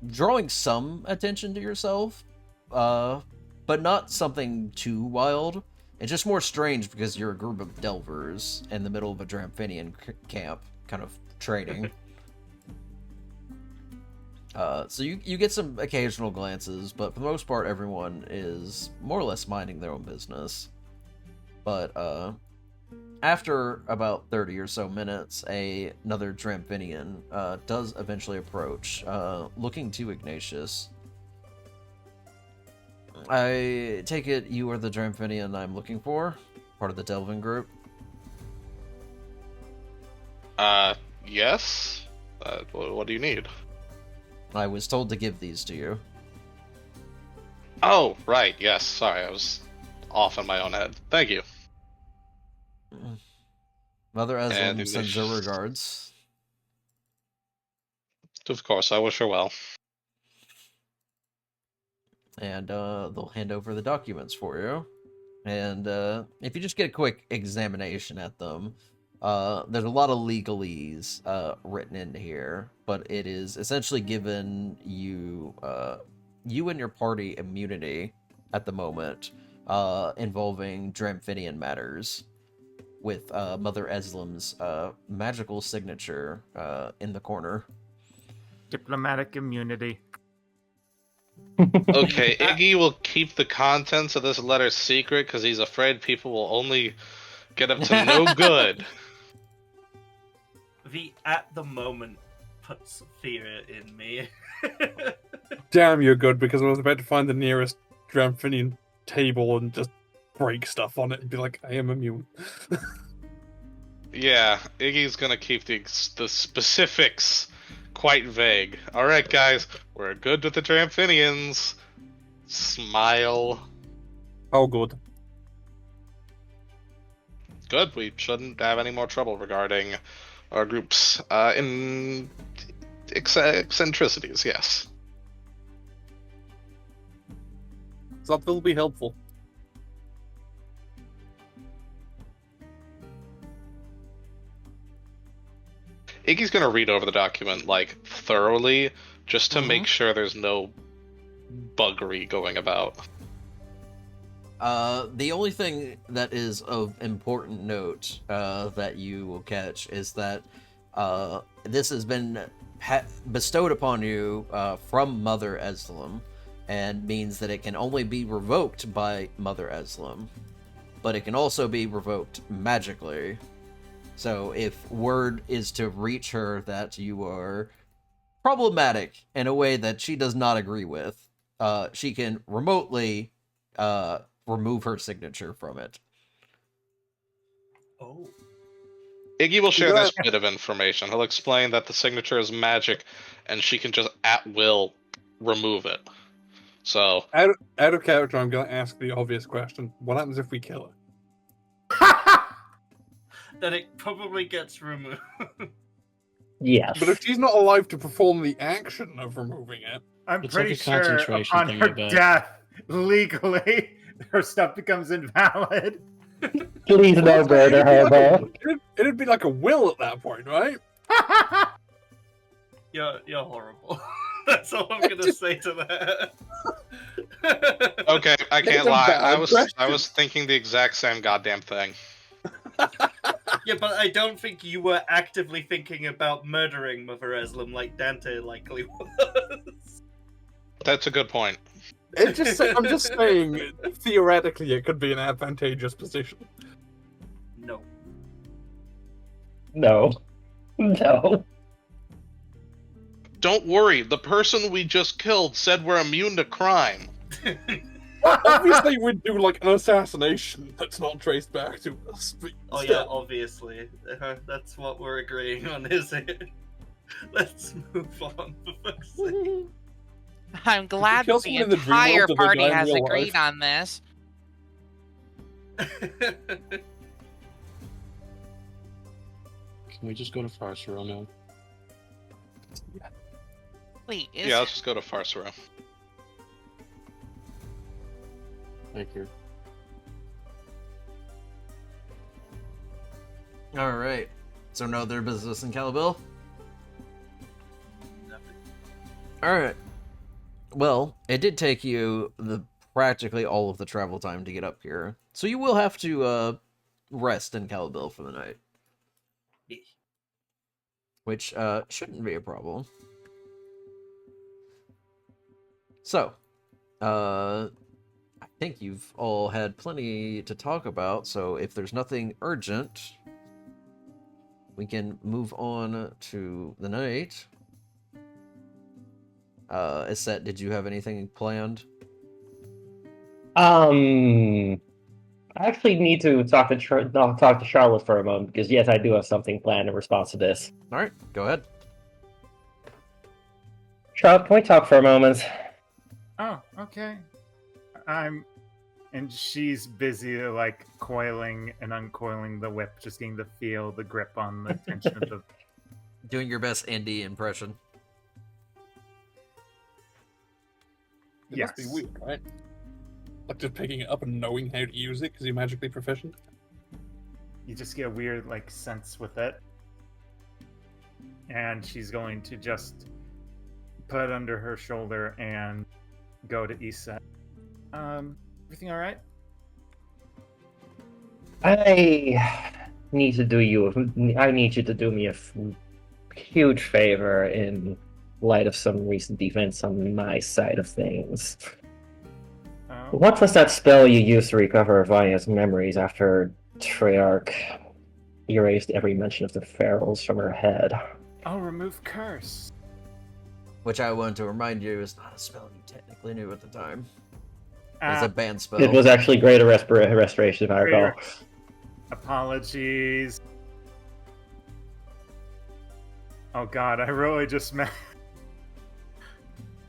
Drawing some attention to yourself, but not something too wild. It's just more strange because you're a group of delvers in the middle of a Dramphinian camp, kind of training. So you get some occasional glances, but for the most part, everyone is more or less minding their own business. But after about 30 or so minutes, another Dramphinian does eventually approach, looking to Ignatius. I take it you are the Dramphinian I'm looking for? Part of the Delvin group? Yes. What do you need? I was told to give these to you. Oh, right. Yes. Sorry, I was off in my own head. Thank you. Mother Aslan And sends her Ignatius. regards. Of course, I wish her well. And they'll hand over the documents for you. And if you just get a quick examination at them, there's a lot of legalese written into here, but it is essentially given you you and your party immunity at the moment involving Dramphinian matters, with Mother Eslim's magical signature in the corner. Diplomatic immunity. Okay, Iggy will keep the contents of this letter secret because he's afraid people will only get up to no good. The at the moment puts fear in me. Damn, you're good, because I was about to find the nearest Dramphinian table and just break stuff on it and be like, I am immune. Yeah, Iggy's gonna keep the specifics quite vague. Alright, guys, we're good with the Dramphinians. Smile. Oh, good. Good, we shouldn't have any more trouble regarding our group's in eccentricities, yes. So that will be helpful. Iggy's gonna read over the document, like, thoroughly, just to make sure there's no buggery going about. The only thing that is of important note that you will catch is that this has been bestowed upon you from Mother Eslim, and means that it can only be revoked by Mother Eslim, but it can also be revoked magically. So if word is to reach her that you are problematic in a way that she does not agree with, she can remotely remove her signature from it. Oh. Iggy will share this bit of information. He'll explain that the signature is magic, and she can just at will remove it. So Out of character, I'm going to ask the obvious question. What happens if we kill her? Then it probably gets removed. Yes. But if she's not alive to perform the action of removing it... I'm It's pretty like a sure concentration upon thing, her I bet. death, legally, her stuff becomes invalid. Please no murder her, though. It'd be like a will at that point, right? You're horrible. That's all I'm gonna say to that. okay, I It's can't a lie. bad I was question. thinking the exact same goddamn thing. Yeah, but I don't think you were actively thinking about murdering Mother Eslim like Dante likely was. That's a good point. I'm just saying, theoretically, it could be an advantageous position. No. No. No. Don't worry, the person we just killed said we're immune to crime. Obviously, we'd do like an assassination that's not traced back to us. But Oh still. yeah, obviously. That's what we're agreeing on, is it? Let's move on, for fuck's sake. I'm glad kill that the someone in the dream entire world, did they party die in has real agreed life? on this. Can we just go to Farcero now? Wait, is Yeah, let's just go to Farcero. Thank you. Alright. So no other business in Calabil? Nothing. Alright. Well, it did take you practically all of the travel time to get up here. So you will have to rest in Calabil for the night. Yeah. Which shouldn't be a problem. So, I think you've all had plenty to talk about, so if there's nothing urgent, we can move on to the night. Aset, did you have anything planned? I actually need to talk to Charlotte for a moment, because yes, I do have something planned in response to this. Alright, go ahead. Charlotte, can we talk for a moment? Oh, okay. And she's busy, like, coiling and uncoiling the whip, just getting the feel, the grip on the tension of the... Doing your best Andy impression. It must be Yes. weird, right? Like just picking it up and knowing how to use it because you're magically proficient. You just get a weird, like, sense with it. And she's going to just put it under her shoulder and go to Iset. Everything alright? need to do you. I need you to do me a huge favor in light of some recent events on my side of things. Oh, What was that spell you used to recover Vaya's memories after Treyarch erased every mention of the Ferals from her head? oh, remove curse. Which I want to remind you is not a spell you technically knew at the time. It's Ah, a banned spell. It was actually greater restoration, if I recall. apologies. Oh god, I really just meant.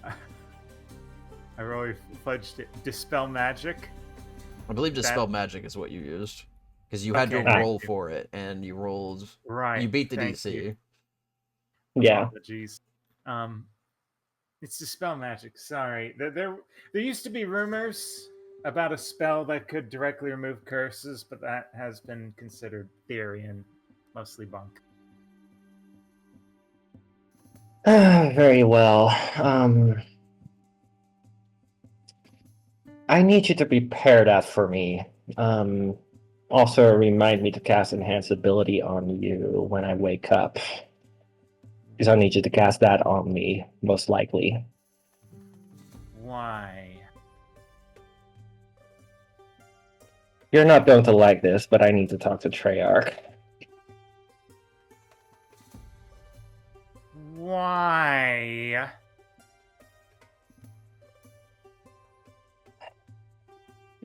I really fudged it. Dispel magic. I believe Dispel That- Magic is what you used. Because you had to Okay, roll for it, and you rolled. Right. You beat the thank DC. you. Yeah. Apologies. It's Dispel magic. Sorry. There used to be rumors about a spell that could directly remove curses, but that has been considered theory and mostly bunk. Very well. I need you to prepare that for me. Also remind me to cast Enhance Ability on you when I wake up. Because I need you to cast that on me, most likely. Why? You're not going to like this, but I need to talk to Treyarch. Why?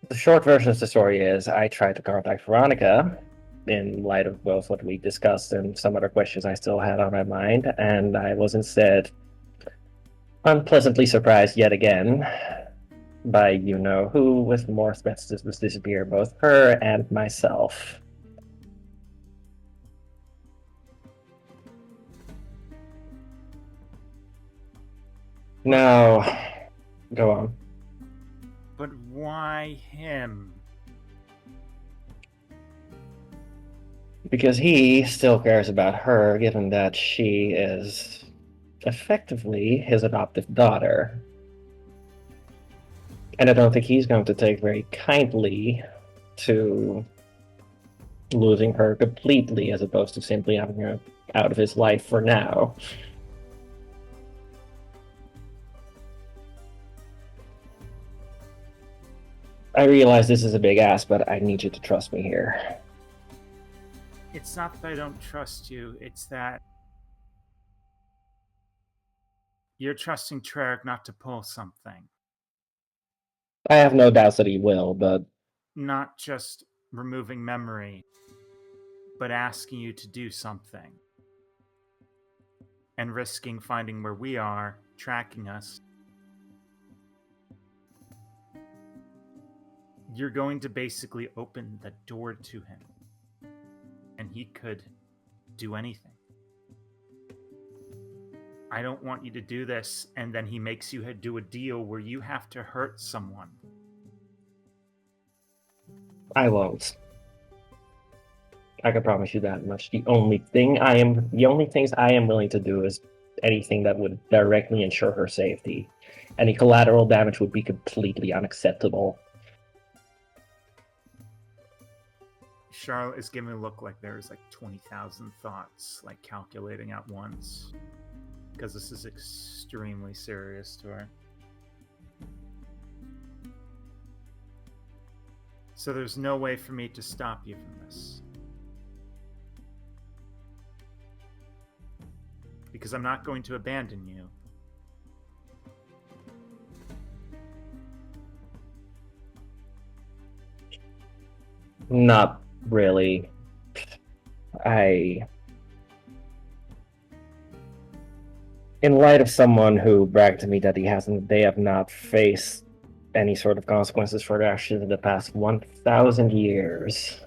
The short version of the story is I tried to contact Veronica in light of both what we discussed and some other questions I still had on my mind, and I was instead unpleasantly surprised yet again by you know who with more messages was disappear, both her and myself. Now, go on. But why him? Because he still cares about her, given that she is effectively his adoptive daughter. And I don't think he's going to take very kindly to losing her completely, as opposed to simply having her out of his life for now. I realize this is a big ask, but I need you to trust me here. It's not that I don't trust you, it's that you're trusting Treyarch not to pull something. I have no doubts that he will, but Not just removing memory, but asking you to do something. And risking finding where we are, tracking us. You're going to basically open the door to him. And he could do anything. I don't want you to do this, and then he makes you do a deal where you have to hurt someone. I won't. I can promise you that much. The only things I am willing to do is anything that would directly ensure her safety. Any collateral damage would be completely unacceptable. Charlotte is giving a look like there's like 20,000 thoughts, like calculating at once. Because this is extremely serious to her. So there's no way for me to stop you from this. Because I'm not going to abandon you. Not really. In light of someone who bragged to me that they have not faced any sort of consequences for their actions in the past 1,000 years,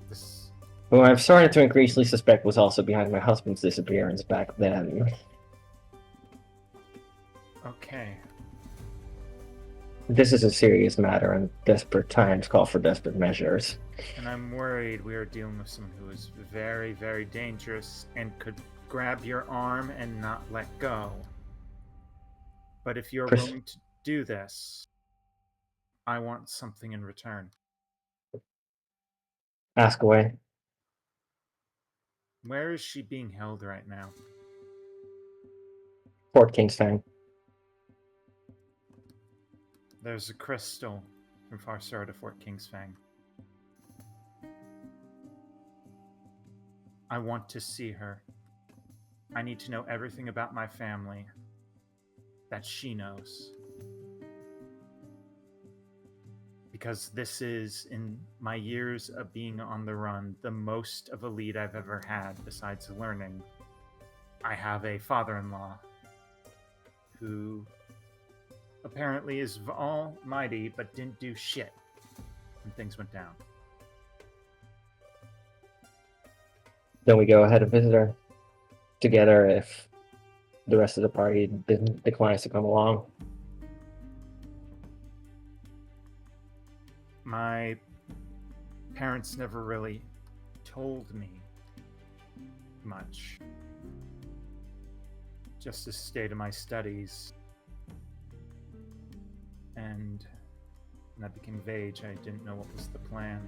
This, who I'm starting to increasingly suspect was also behind my husband's disappearance back then. okay. This is a serious matter, and desperate times call for desperate measures. And I'm worried we are dealing with someone who is very, very dangerous and could grab your arm and not let go. But if you're willing to do this, I want something in return. Ask away. Where is she being held right now? Fort Kingston. There's a crystal from Farsura to Fort Kingsfang. I want to see her. I need to know everything about my family that she knows. Because this is, in my years of being on the run, the most of a lead I've ever had besides learning. I have a father-in-law who apparently is almighty but didn't do shit when things went down. Then we go ahead and visit her together if the rest of the party declines to come along. My parents never really told me much. Just the state of my studies. And when I became of age, I didn't know what was the plan.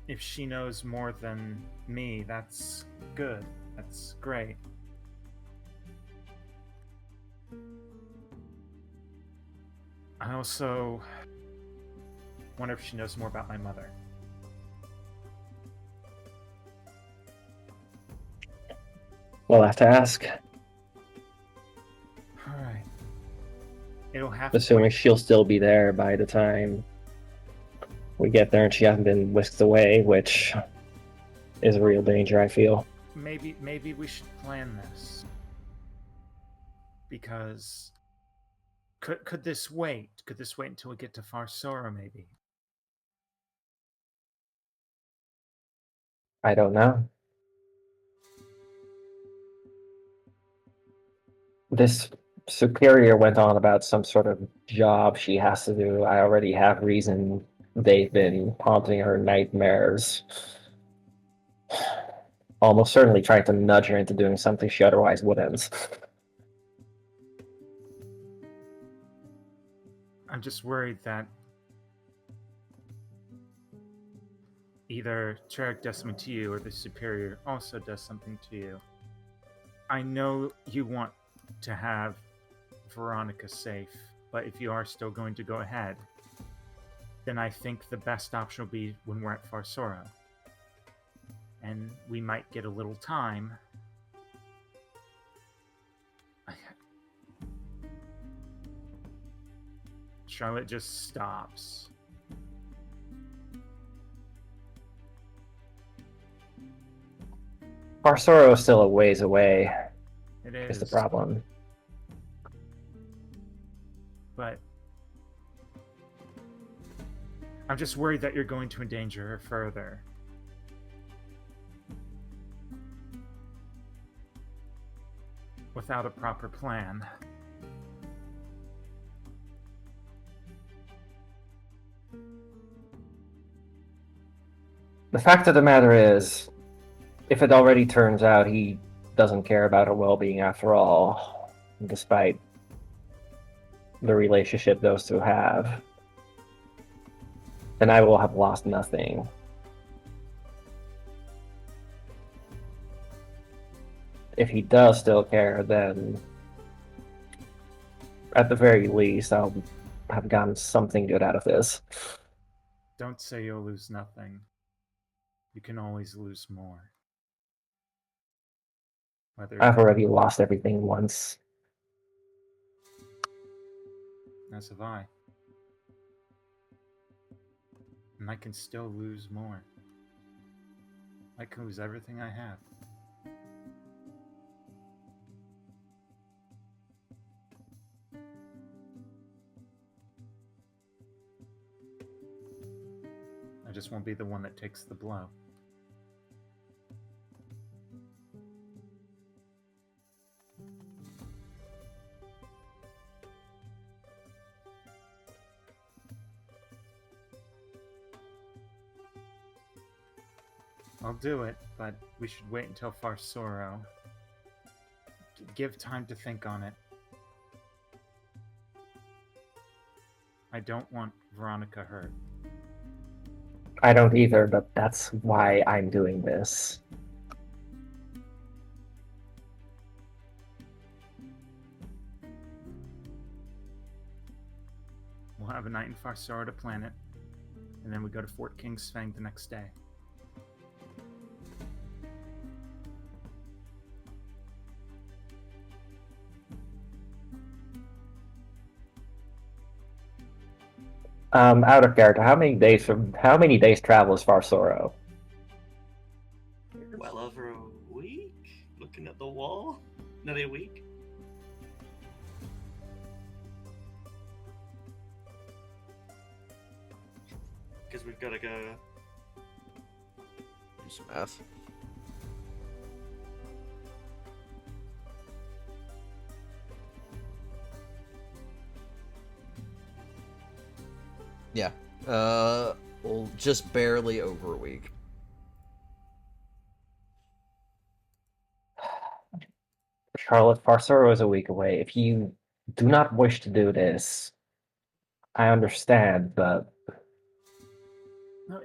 If she knows more than me, that's good. That's great. I also wonder if she knows more about my mother. We'll have to ask, Alright. It'll have to assuming wait. she'll still be there by the time we get there and she hasn't been whisked away, which is a real danger, I feel. Maybe we should plan this. Because could this wait? Could this wait until we get to Farsora, maybe? I don't know. This superior went on about some sort of job she has to do. I already have reason they've been haunting her nightmares. Almost certainly trying to nudge her into doing something she otherwise wouldn't. I'm just worried that either Trek does something to you or the superior also does something to you. I know you want to have Veronica safe, but if you are still going to go ahead, then I think the best option will be when we're at Farsora. And we might get a little time. Charlotte just stops. Farsoro is still a ways away, It is the is, problem. but I'm just worried that you're going to endanger her further. Without a proper plan. The fact of the matter is, if it already turns out he doesn't care about her well-being after all, despite the relationship those two have, then I will have lost nothing. If he does still care, then at the very least, I'll have gotten something good out of this. Don't say you'll lose nothing. You can always lose more. Whether I've already lost everything once. as have I. And I can still lose more. I can lose everything I have. I just won't be the one that takes the blow. I'll do it, but we should wait until Farsoro. Give time to think on it. I don't want Veronica hurt. I don't either, but that's why I'm doing this. We'll have a night in Farsara to plan it, and then we go to Fort King's Fang the next day. Out of character, how many days travel is Farsoro? Well over a week? Looking at the wall? Nearly a week? Because we've got to go. Do some math. Yeah. Well, just barely over a week. Charlotte, Farsoro is a week away. If you do not wish to do this, I understand, but No,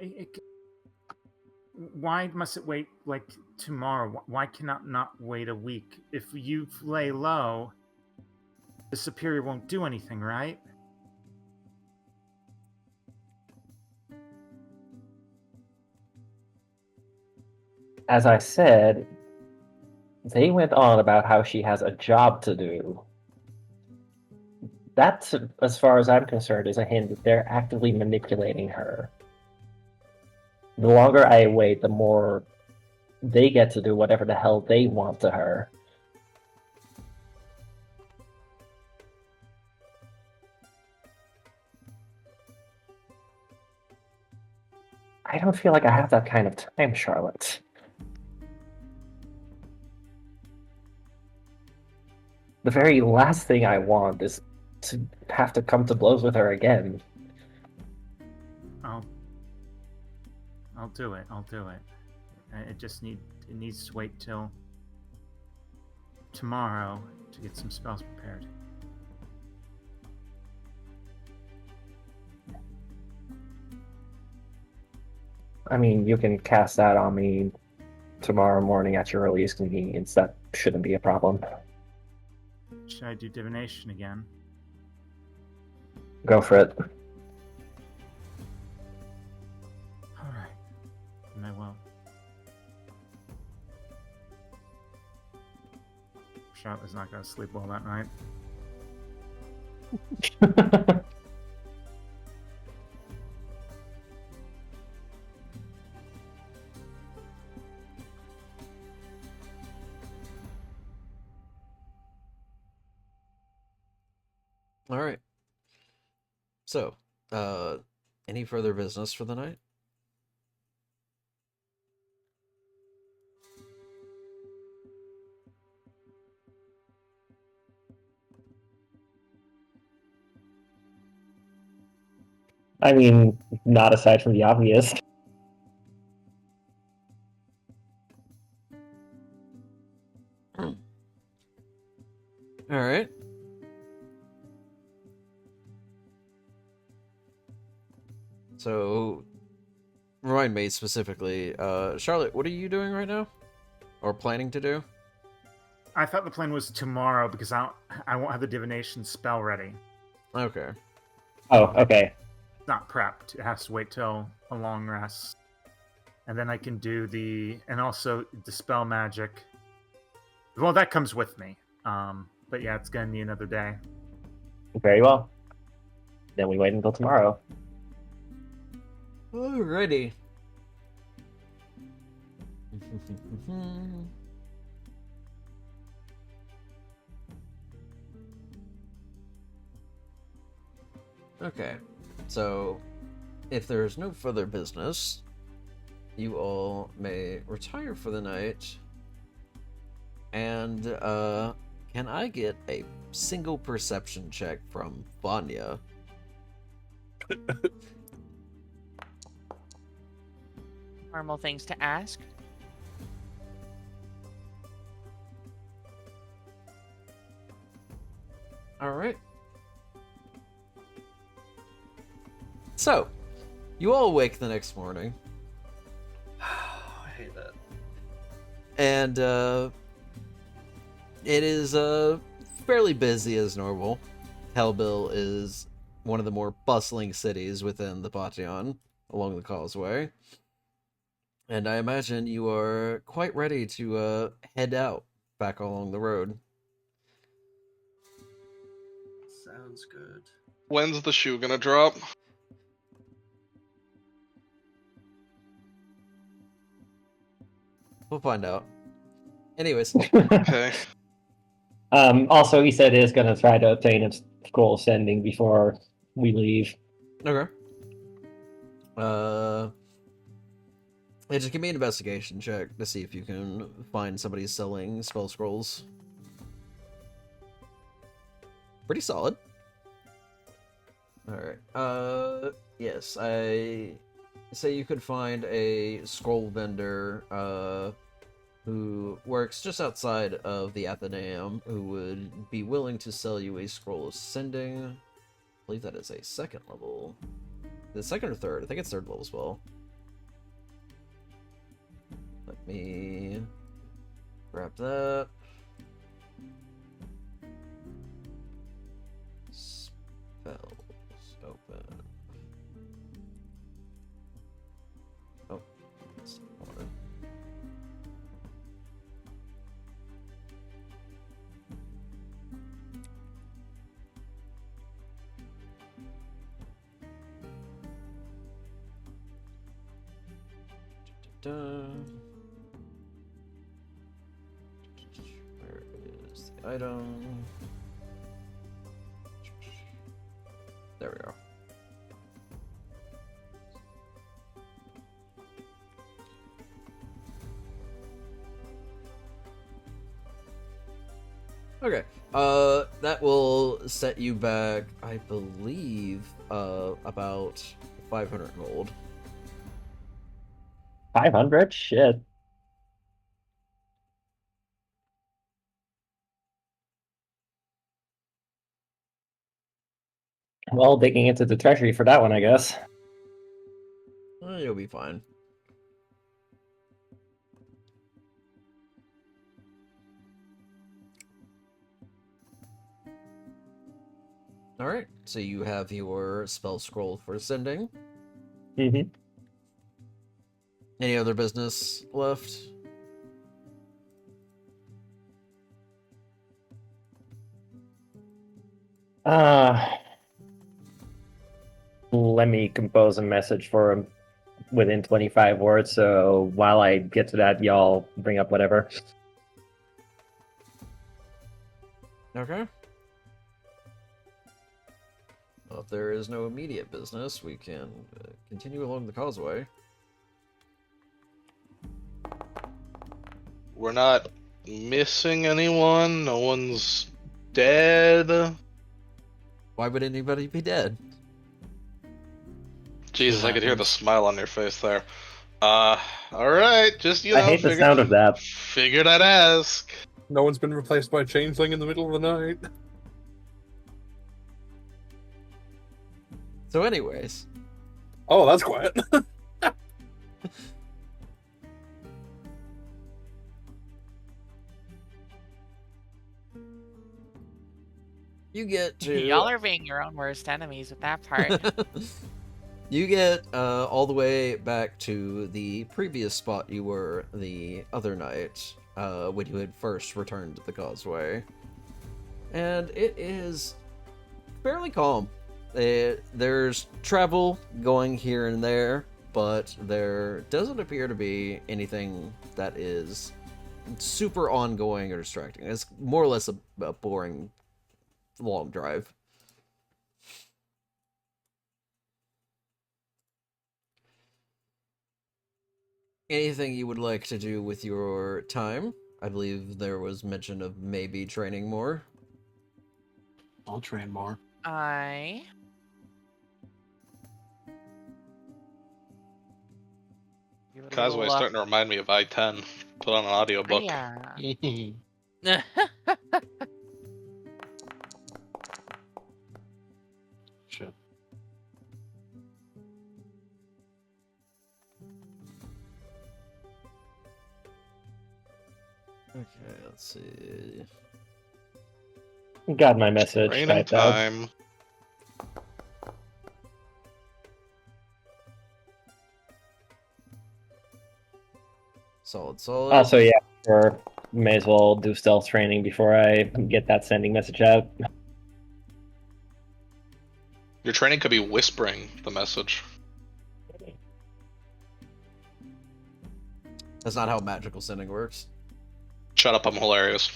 why must it wait like tomorrow? Why cannot not wait a week? If you lay low, the Superior won't do anything, right? as I said, they went on about how she has a job to do. That, as far as I'm concerned, is a hint that they're actively manipulating her. The longer I wait, the more they get to do whatever the hell they want to her. I don't feel like I have that kind of time, Charlotte. The very last thing I want is to have to come to blows with her again. I'll do it. I'll do it. It needs to wait till tomorrow to get some spells prepared. I mean, you can cast that on me tomorrow morning at your earliest convenience. That shouldn't be a problem. Should I do divination again? Go for it. Alright. And I will. Charlotte's not going to sleep well that night. All right. So, any further business for the night? I mean, not aside from the obvious. All right. So, remind me specifically, Charlotte, what are you doing right now? Or planning to do? I thought the plan was tomorrow because I won't have the divination spell ready. Okay. Oh, okay. It's not prepped. It has to wait till a long rest. And then I can do and also dispel magic. Well, that comes with me. But yeah, it's gonna need another day. Very well. Then we wait until tomorrow. Alrighty. Okay, so if there's no further business, you all may retire for the night. And can I get a single perception check from Vanya? Normal things to ask. All right. So, you all awake the next morning, I hate that. and it is fairly busy as normal. Hellbill is one of the more bustling cities within the Bation along the causeway. And I imagine you are quite ready to head out back along the road. Sounds good. When's the shoe gonna drop? We'll find out. Anyways, Okay. Also, he said he's going to try to obtain a scroll of sending before we leave. okay. Just give me an investigation check to see if you can find somebody selling spell scrolls. Pretty solid. Alright. Yes, I say you could find a scroll vendor, who works just outside of the Athenaeum, who would be willing to sell you a scroll of sending. I believe that is a second level. The second or third? I think it's third level as well. Let me grab that. Spells open. Oh, that's one. Where is the item? There we go. Okay. That will set you back, I believe, about 500 gold. 500? Shit. Well, digging into the treasury for that one, I guess. You'll be fine. Alright, so you have your spell scroll for sending. Mm-hmm. Any other business left? Let me compose a message for him within 25 words, so while I get to that, y'all bring up whatever. Okay. Well, if there is no immediate business, we can continue along the causeway. We're not missing anyone. No one's dead. Why would anybody be dead? Jesus, Shit I could hear the happens. smile on your face there. Alright, just, I hate the sound of that. Figured I'd ask. No one's been replaced by a changeling in the middle of the night. So anyways, Oh, that's quiet. you get to... Y'all are being your own worst enemies with that part. You get all the way back to the previous spot you were the other night, when you had first returned to the causeway. And it is fairly calm. There's travel going here and there, but there doesn't appear to be anything that is super ongoing or distracting. It's more or less a boring long drive. Anything you would like to do with your time? I believe there was mention of maybe training more. I'll train more. I give it a Causeway's little, starting to remind me of I-10. Put on an audiobook. yeah. Shit. Okay, let's see. Got my message. Training Typed out. time. Solid, solid. Also, yeah, may as well do stealth training before I get that sending message out. Your training could be whispering the message. That's not how magical sending works. Shut up, I'm hilarious.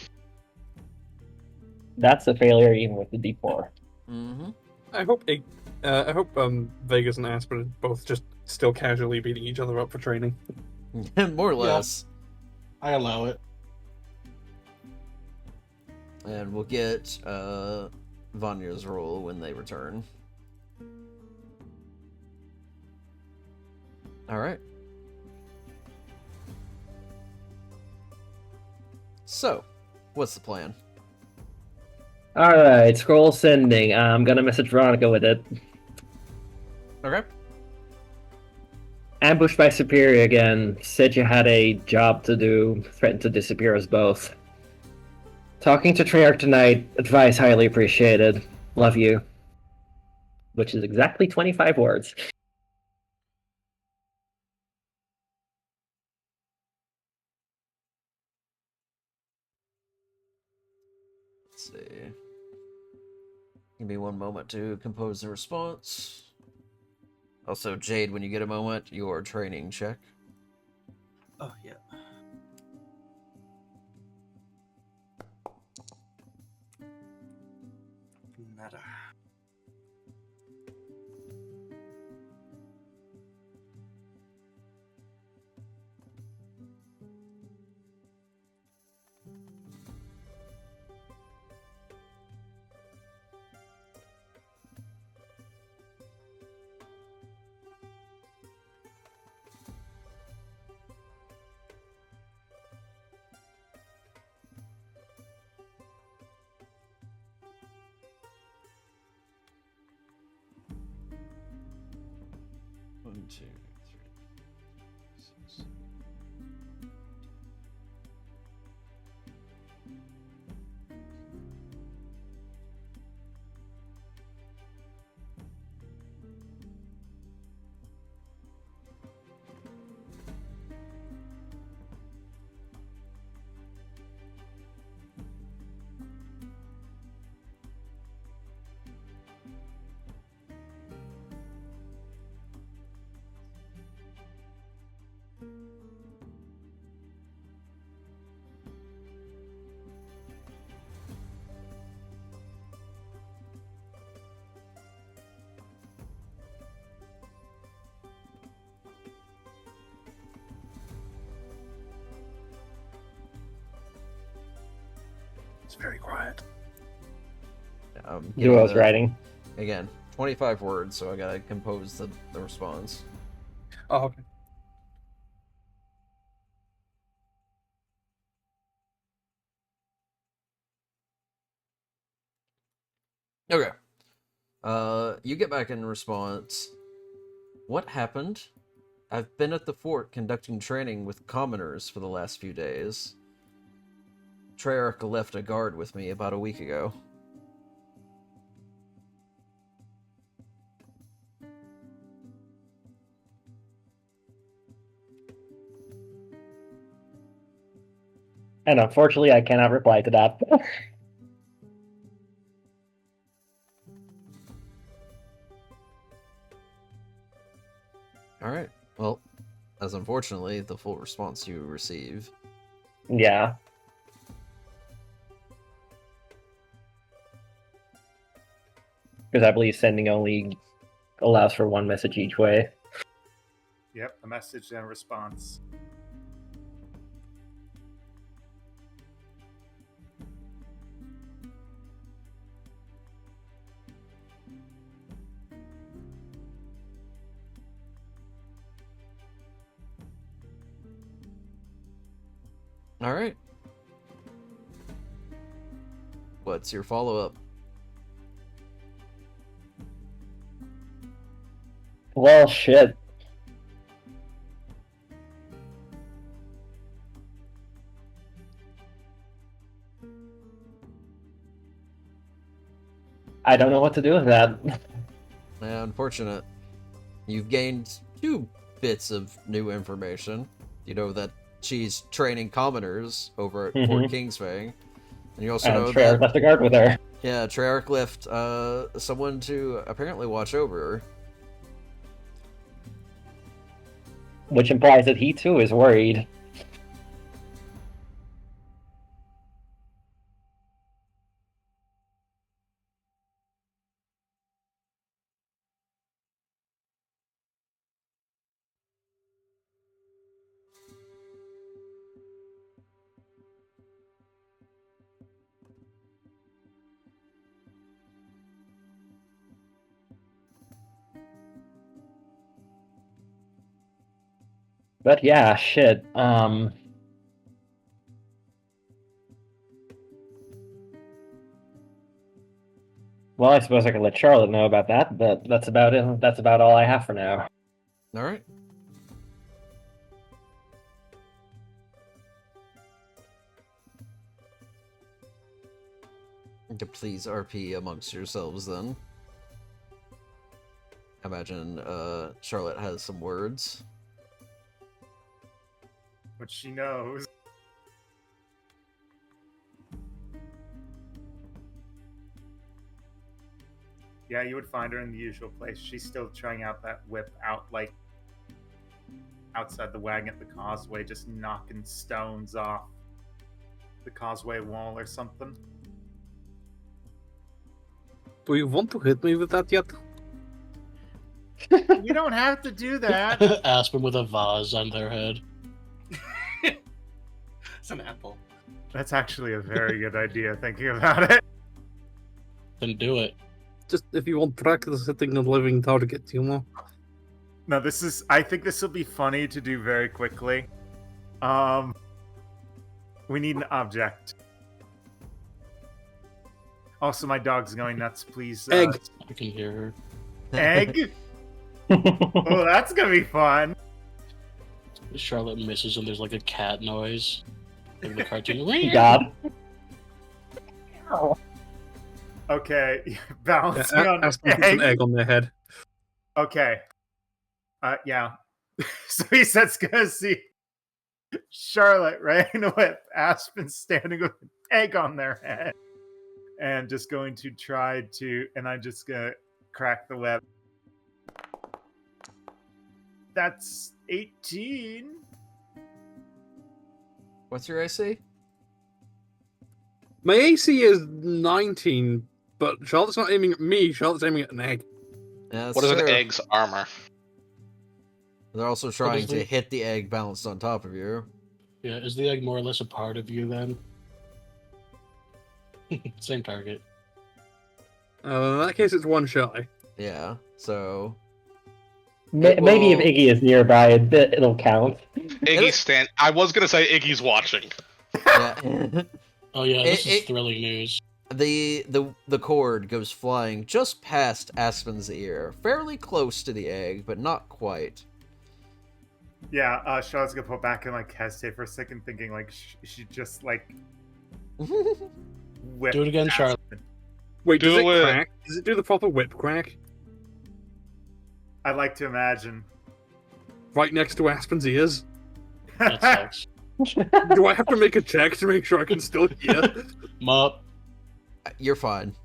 That's a failure even with the D4. Mm-hmm. I hope Vegas and Aspen both just still casually beating each other up for training. More or Yeah. less. I allow it. And we'll get Vanya's roll when they return. Alright. So, what's the plan? Alright, scroll sending. I'm gonna message Veronica with it. Okay. Ambushed by Superior again. Said you had a job to do. Threatened to disappear us both. Talking to Treyarch tonight. Advice highly appreciated. Love you. Which is exactly 25 words. Let's see. Give me one moment to compose the response. Also, Jade, when you get a moment, your training check. Oh, yeah. Nada. One, two, three, six. It's very quiet. Duo's writing. Again, 25 words, so I gotta compose the response. Oh, okay. Okay. You get back in response. What happened? I've been at the fort conducting training with commoners for the last few days. Treyarch left a guard with me about a week ago. And unfortunately, I cannot reply to that. Alright, well, as unfortunately, the full response you receive. Yeah. Because I believe sending only allows for one message each way. Yep, a message and a response. Alright. What's your follow-up? Well, shit. I don't know what to do with that. Yeah, unfortunate. You've gained 2 bits of new information. You know that she's training commoners over at Fort Mhm. Kingsfang. And you also And know Treyarch that, left a guard with her. yeah, Treyarch left someone to apparently watch over her. Which implies that he too is worried. But yeah, shit. Well, I suppose I could let Charlotte know about that, but that's about it. That's about all I have for now. Alright. Please RP amongst yourselves then. I imagine Charlotte has some words. Which she knows. Yeah, you would find her in the usual place. She's still trying out that whip out, like, outside the wagon at the causeway, just knocking stones off the causeway wall or something. Do you want to hit me with that yet? You don't have to do that. Aspen with a vase on their head. It's an apple. That's actually a very good idea, thinking about it. Then do it. Just if you want practice hitting a living target, you know? No, I think this will be funny to do very quickly. We need an object. Also, my dog's going nuts, please. Egg. I can hear her. Egg? Oh, that's gonna be fun. Charlotte misses and there's like a cat noise. Like the cartoon. God. Okay, balancing Yeah, on Aspen puts an egg on their head. Okay. Yeah. So he says, "Gonna see Charlotte riding with Aspen standing with an egg on their head, and just going to try to." And I'm just gonna crack the web. That's 18. What's your AC? My AC is 19, but Charlotte's not aiming at me, Charlotte's aiming at an egg. Yeah, that's What is true. an egg's armor? They're also trying is to the- hit the egg balanced on top of you. Yeah, is the egg more or less a part of you then? Same target. In that case, it's one shy. Yeah, so... Maybe if Well- Iggy is nearby, it'll count. I was gonna say Iggy's watching. Yeah. Oh yeah, this is It- thrilling news. The cord goes flying just past Aspen's ear, fairly close to the egg, but not quite. Yeah, Charlotte's gonna pull back and like hesitate for a second, thinking like she just like whipped Do it again, Charlotte. Aspen. Wait, does Do it it. crack? Does it do the proper whip crack? I'd like to imagine. Right next to Aspen's ears? That sucks. Do I have to make a check to make sure I can still hear? Mup. You're fine.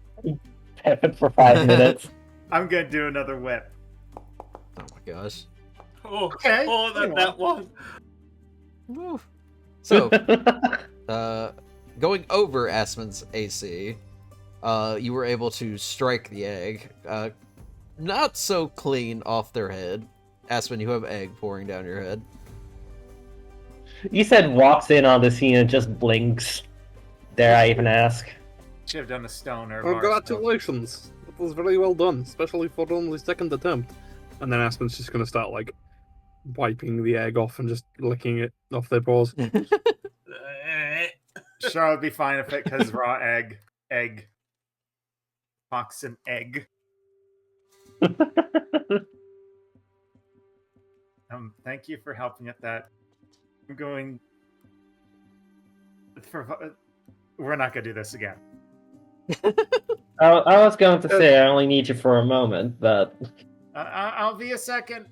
Peppered for 5 minutes. I'm gonna do another whip. Oh my gosh. Oh, Okay. oh, that one. Woo. So, going over Aspen's AC, you were able to strike the egg. Not so clean off their head. Aspen, you have egg pouring down your head. You said walks in on the scene and just blinks. Dare I even ask? Should have done a stone or a Oh, bar stone. congratulations. That was very well done, especially for only second attempt. And then Aspen's just gonna start, like, wiping the egg off and just licking it off their paws. Charlotte would be fine if it because raw egg. Fox and egg. Thank you for helping at that. I'm going. We're not gonna do this again. I was going to say I only need you for a moment, but I'll be a second.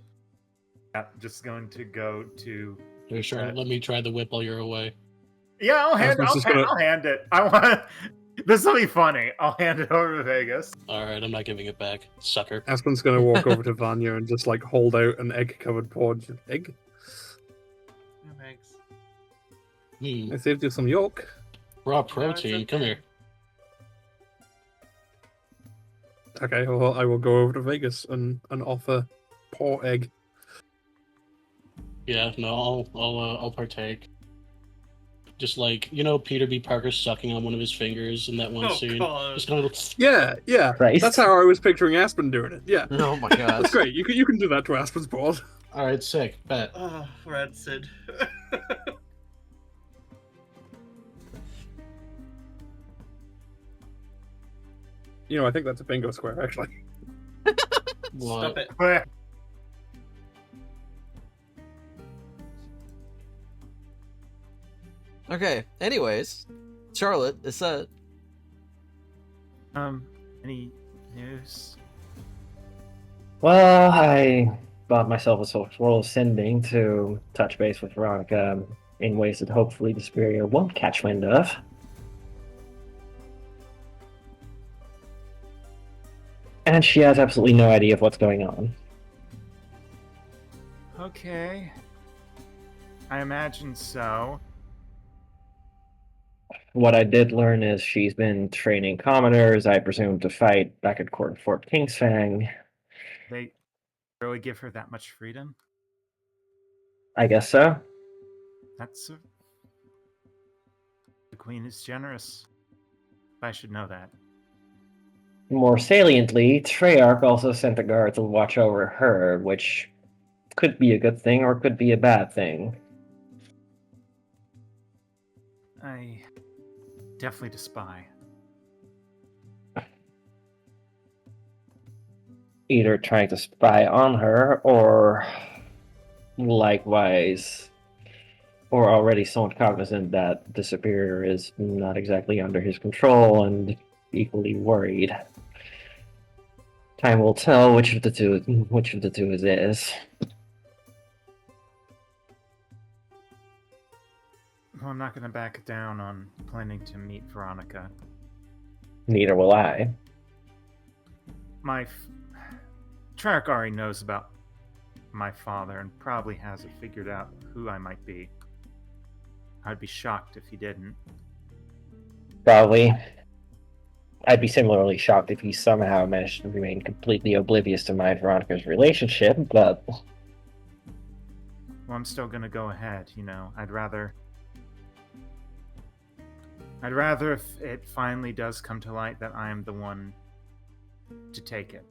Yeah, just going to go to. Here, Charlotte, let me try the whip while you're away. Yeah, I'll hand. Aspen's just gonna- I'll hand it. I want. This will be funny. I'll hand it over to Vegas. All right, I'm not giving it back, sucker. Aspen's gonna walk over to Vanya and just like hold out an egg-covered pod. Egg? No thanks. Hmm. I saved you some yolk. Raw protein. Come here. Okay, well, I will go over to Vegas and offer paw egg. Yeah, no, I'll partake. Just like Peter B. Parker sucking on one of his fingers in that one Oh, scene. God. Just kind of. Yeah. Christ. That's how I was picturing Aspen doing it. Yeah, Oh my god. that's great. You can do that to Aspen's paw. All right, sick. Bet. Oh, rancid. You know, I think that's a bingo square, actually. Stop it. Okay, anyways, Charlotte is set. Any news? well, I bought myself a social sending to touch base with Veronica in ways that hopefully the Superior won't catch wind of. And she has absolutely no idea of what's going on. Okay. I imagine so. What I did learn is she's been training commoners, I presume, to fight back at court in Fort Kingsfang. They really give her that much freedom? I guess so. The Queen is generous. I should know that. More saliently, Treyarch also sent a guard to watch over her, which could be a good thing or could be a bad thing. I definitely to spy. Either trying to spy on her or likewise, or already somewhat cognizant that the Superior is not exactly under his control and equally worried. Time will tell which of the two it is. Well, I'm not going to back down on planning to meet Veronica. Neither will I. Treyarch already knows about my father and probably has it figured out who I might be. I'd be shocked if he didn't. Probably. I'd be similarly shocked if he somehow managed to remain completely oblivious to my and Veronica's relationship, but Well, I'm still gonna go ahead, I'd rather if it finally does come to light that I am the one to take it.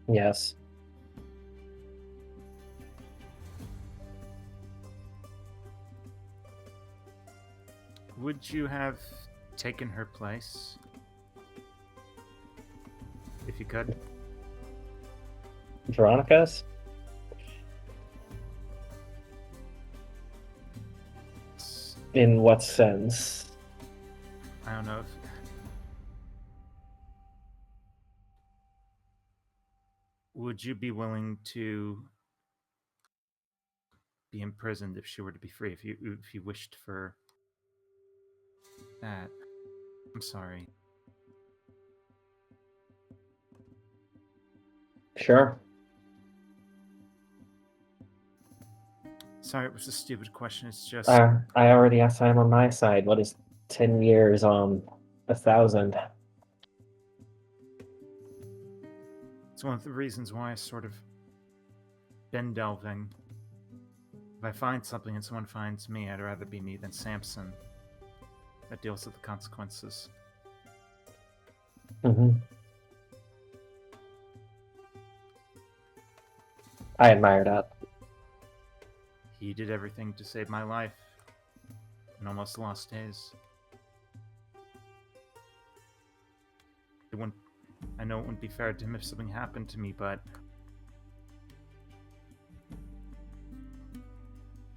yes. Would you have taken her place? If you could? Veronica's? In what sense? I don't know if... Would you be willing to be imprisoned if she were to be free? If you wished for that? I'm sorry. Sure. Sorry, it was a stupid question. It's just... I already asked time on my side. What is 10 years on 1,000? It's one of the reasons why I sort of been delving. If I find something and someone finds me, I'd rather be me than Samson. That deals with the consequences. Mm-hmm. I admire that. He did everything to save my life and almost lost his. I know it wouldn't be fair to him if something happened to me, but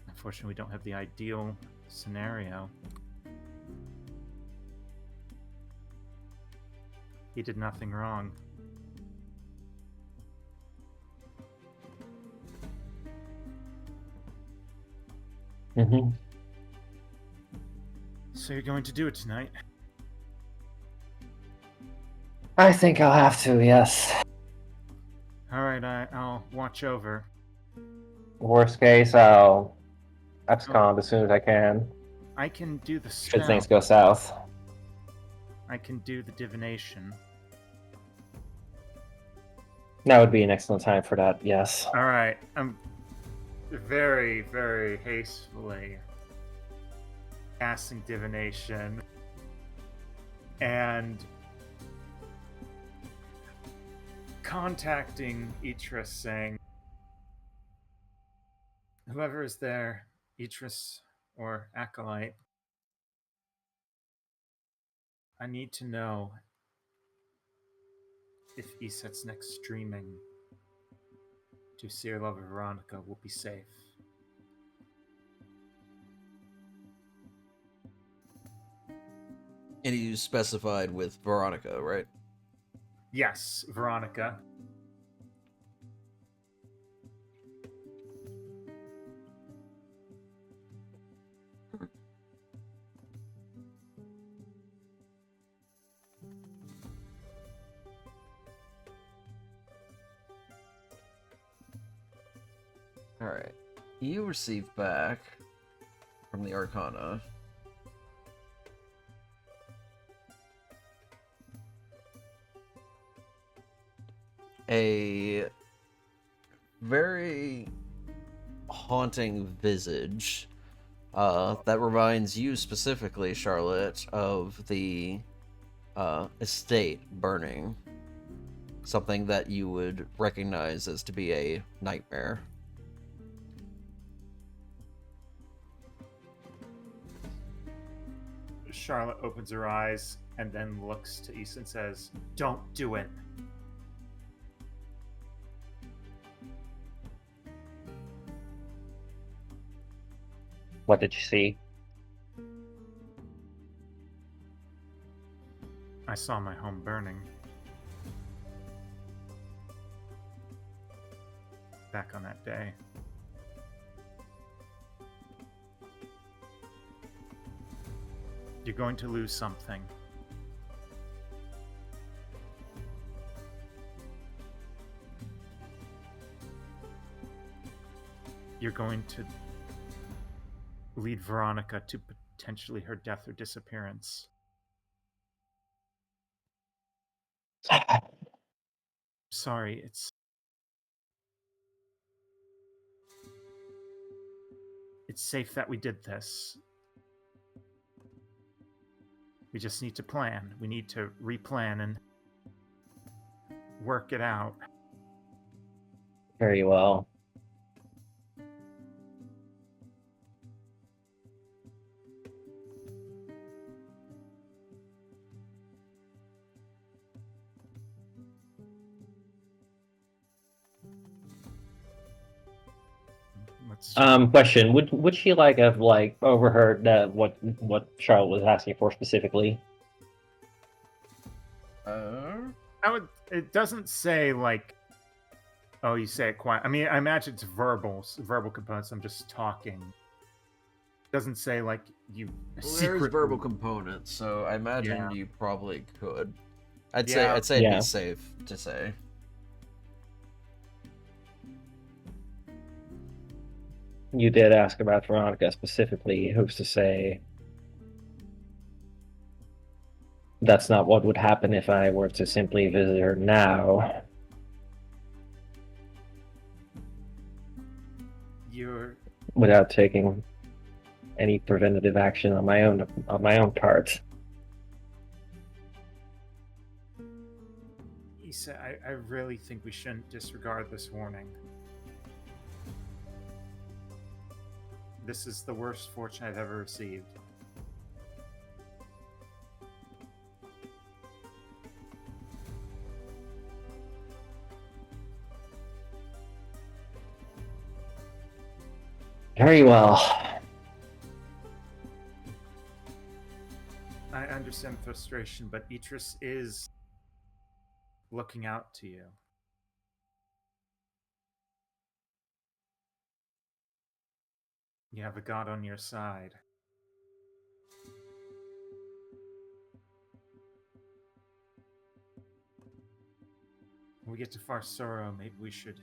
unfortunately we don't have the ideal scenario. He did nothing wrong. Mm-hmm. So you're going to do it tonight? I think I'll have to, yes. Alright, I'll watch over. Worst case, I'll abscond as soon as I can. I can do the Should spell. things go south. I can do the divination. That would be an excellent time for that, yes. Alright, I'm very, very hastily casting divination and contacting Etris saying, whoever is there, Etris or Acolyte, I need to know if Iset's next streaming to Seer Lover Veronica will be safe. And you specified with Veronica, right? Yes, Veronica. Alright. You receive back from the Arcana a very haunting visage that reminds you specifically, Charlotte, of the estate burning. Something that you would recognize as to be a nightmare. Charlotte opens her eyes and then looks to Issa and says, "Don't do it." What did you see? I saw my home burning. Back on that day. You're going to lose something. You're going to lead Veronica to potentially her death or disappearance. Sorry, it's safe that we did this. We just need to plan. We need to replan and work it out. Very well. Question: Would she have overheard what Charlotte was asking for specifically? It doesn't say oh, you say it quiet. I mean, I imagine it's verbal components. I'm just talking. It doesn't say you. Well, there's verbal components, so I imagine you probably could. I'd say it'd be safe to say. You did ask about Veronica specifically. Who's to say that's not what would happen if I were to simply visit her now? Without taking any preventative action on my own part. Issa, I really think we shouldn't disregard this warning. This is the worst fortune I've ever received. Very well. I understand frustration, but Etris is looking out to you. You have a god on your side. When we get to Farsuro, maybe we should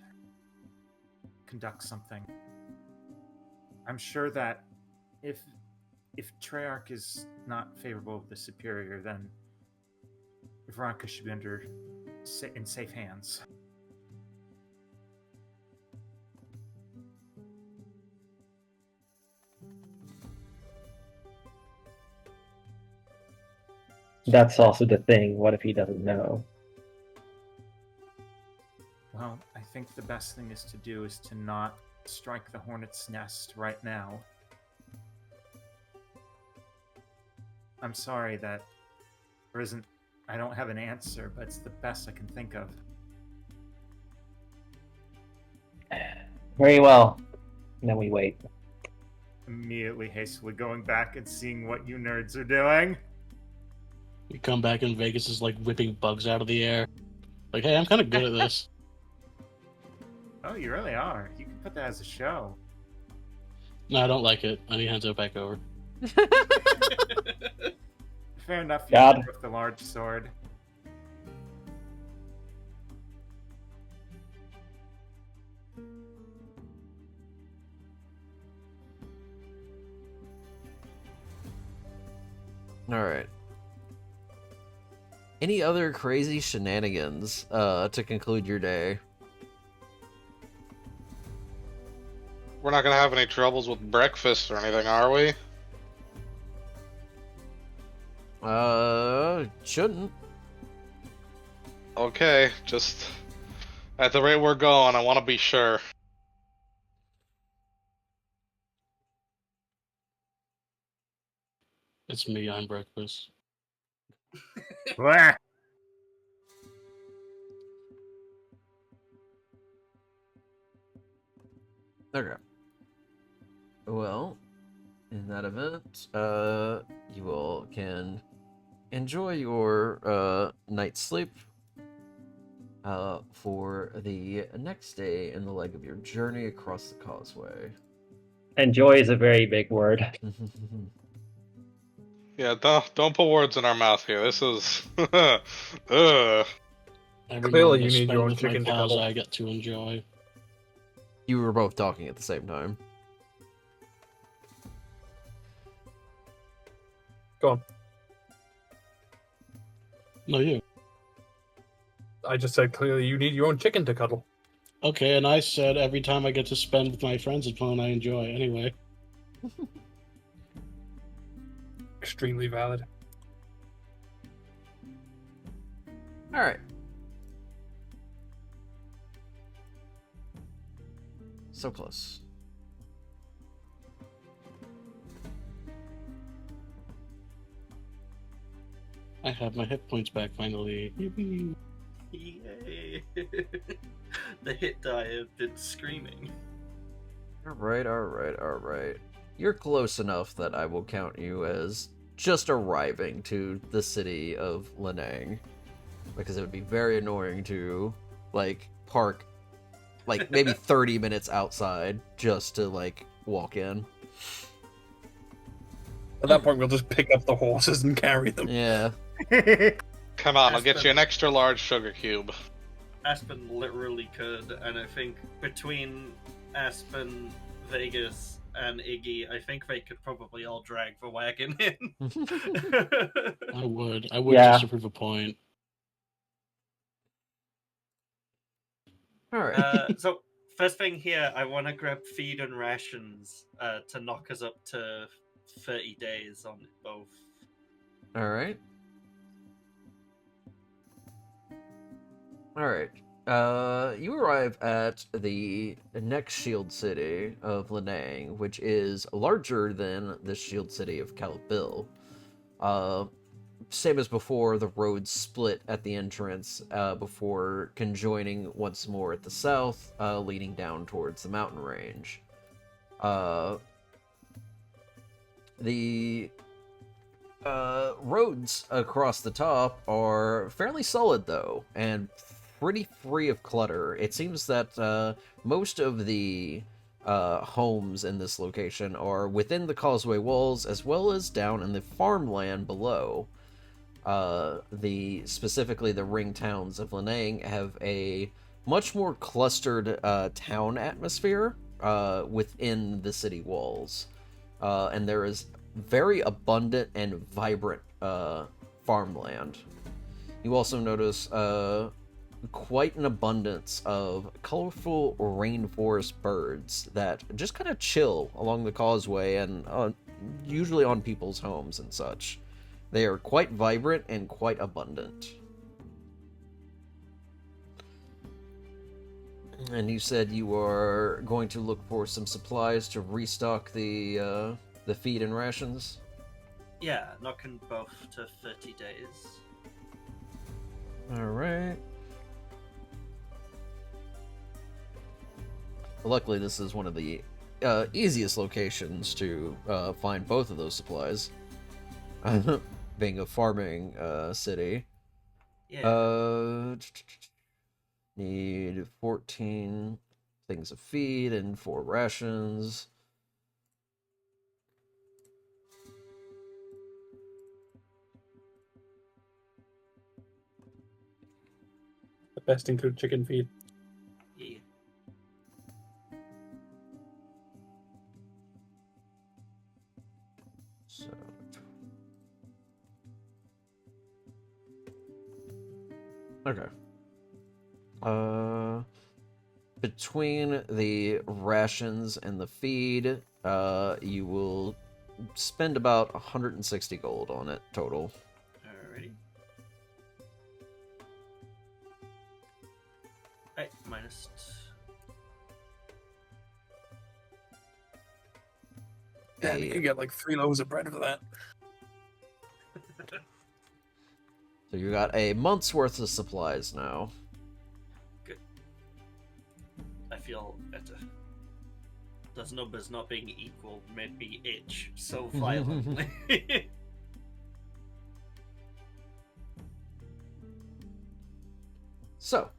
conduct something. I'm sure that if Treyarch is not favorable of the Superior, then Veronica should be in safe hands. That's also the thing. What if he doesn't know? Well, I think the best thing is to do is to not strike the hornet's nest right now. I'm sorry that I don't have an answer, but it's the best I can think of. Very well. And then we wait. Immediately, hastily going back and seeing what you nerds are doing. We come back and Vegas is like whipping bugs out of the air. Like, hey, I'm kind of good at this. Oh, you really are. You can put that as a show. No, I don't like it. I need to hand it back over. Fair enough. You God. with the large sword. Alright. Any other crazy shenanigans to conclude your day? We're not gonna have any troubles with breakfast or anything, are we? Shouldn't. Okay, just at the rate we're going, I want to be sure. It's me on breakfast. Blah. Okay. Well, in that event, you all can enjoy your night's sleep for the next day in the leg of your journey across the causeway. Enjoy is a very big word. Yeah, don't put words in our mouth here. This is, Every Clearly moment I you need spend your own with my chicken to pals, cuddle. I get to enjoy. You were both talking at the same time. Go on. No, you. I just said clearly you need your own chicken to cuddle. Okay, and I said every time I get to spend with my friends is fun, I enjoy. Anyway. Extremely valid. Alright. So close. I have my hit points back finally. Yippee. Yay! The hit die have been screaming. Alright. You're close enough that I will count you as just arriving to the city of Linang. Because it would be very annoying to, like, park, like, maybe 30 minutes outside just to, like, walk in. At that point, we'll just pick up the horses and carry them. Yeah. come on, I'll get Aspen. you an extra large sugar cube. Aspen literally could, and I think between Aspen, Vegas, and Iggy, I think they could probably all drag the wagon in. I would Yeah. just to prove a point. Alright. So, first thing here, I want to grab feed and rations to knock us up to 30 days on both. Alright. Alright. You arrive at the next shield city of Linang, which is larger than the shield city of Calabil. Same as before, the roads split at the entrance before conjoining once more at the south, leading down towards the mountain range. The Roads across the top are fairly solid, though, and pretty free of clutter. It seems that most of the homes in this location are within the causeway walls, as well as down in the farmland below. Specifically the ring towns of Linang have a much more clustered town atmosphere within the city walls, and there is very abundant and vibrant farmland. You also notice quite an abundance of colorful rainforest birds that just kind of chill along the causeway and usually on people's homes and such. They are quite vibrant and quite abundant. And you said you are going to look for some supplies to restock the feed and rations? Yeah, knocking both to 30 days. Alright. Luckily, this is one of the easiest locations to find both of those supplies. Being a farming city. Yeah. Need 14 things of feed and 4 rations. The best include chicken feed. Yeah. So, okay. Between the rations and the feed, you will spend about 160 gold on it total. Alrighty. Right, minus. Yeah, you could get like 3 loaves of bread for that. So you got a month's worth of supplies now. Good. I feel better. Those numbers not being equal made me itch so violently. So,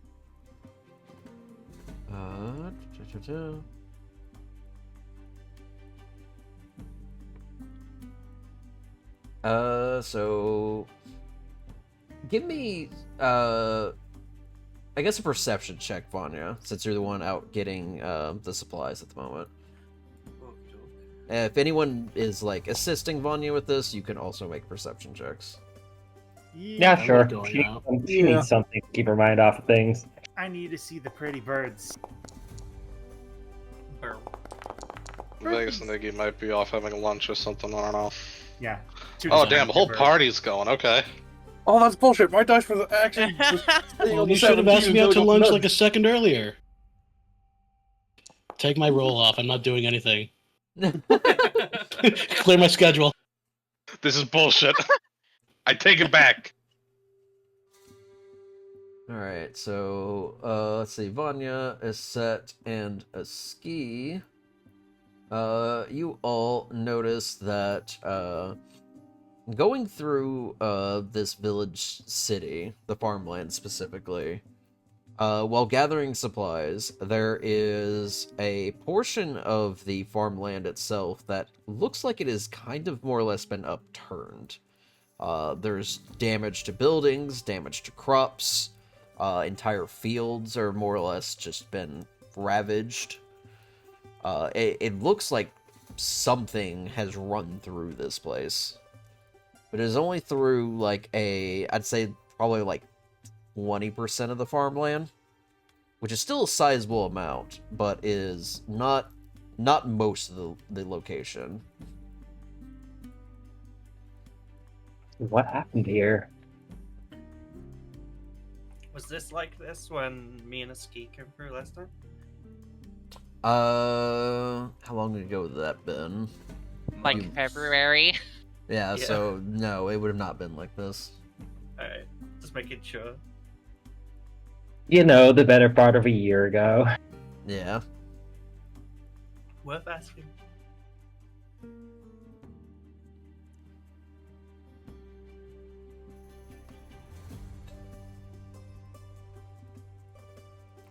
so give me I guess a perception check, Vanya, since you're the one out getting the supplies at the moment. If anyone is like assisting Vanya with this, you can also make perception checks. Yeah, I'm sure. going She, out. she needs something to keep her mind off of things. I need to see the pretty birds. Burr. Vegas and Iggy might be off having lunch or something. I don't know. Yeah. Oh damn, the whole party's going. Okay. Oh, that's bullshit. My dice was actually just sitting Well, on the you should have asked me out to going lunch nuts. like a second earlier. Take my roll off. I'm not doing anything. Clear my schedule. This is bullshit. I take it back. Alright, so let's see, Vanya, Aset, and Aski. You all notice that going through this village city, the farmland specifically, while gathering supplies, there is a portion of the farmland itself that looks like it has kind of more or less been upturned. There's damage to buildings, damage to crops, entire fields are more or less just been ravaged. It looks like something has run through this place. But it is only through, like, I'd say probably like 20% of the farmland, which is still a sizable amount, but is not most of the location. What happened here? Was this like this when me and Aski came through last time? How long ago would that been? Like You- February. Yeah, Yeah. so no, it would have not been like this. Alright, just making sure. You know, the better part of a year ago. Yeah. Worth asking.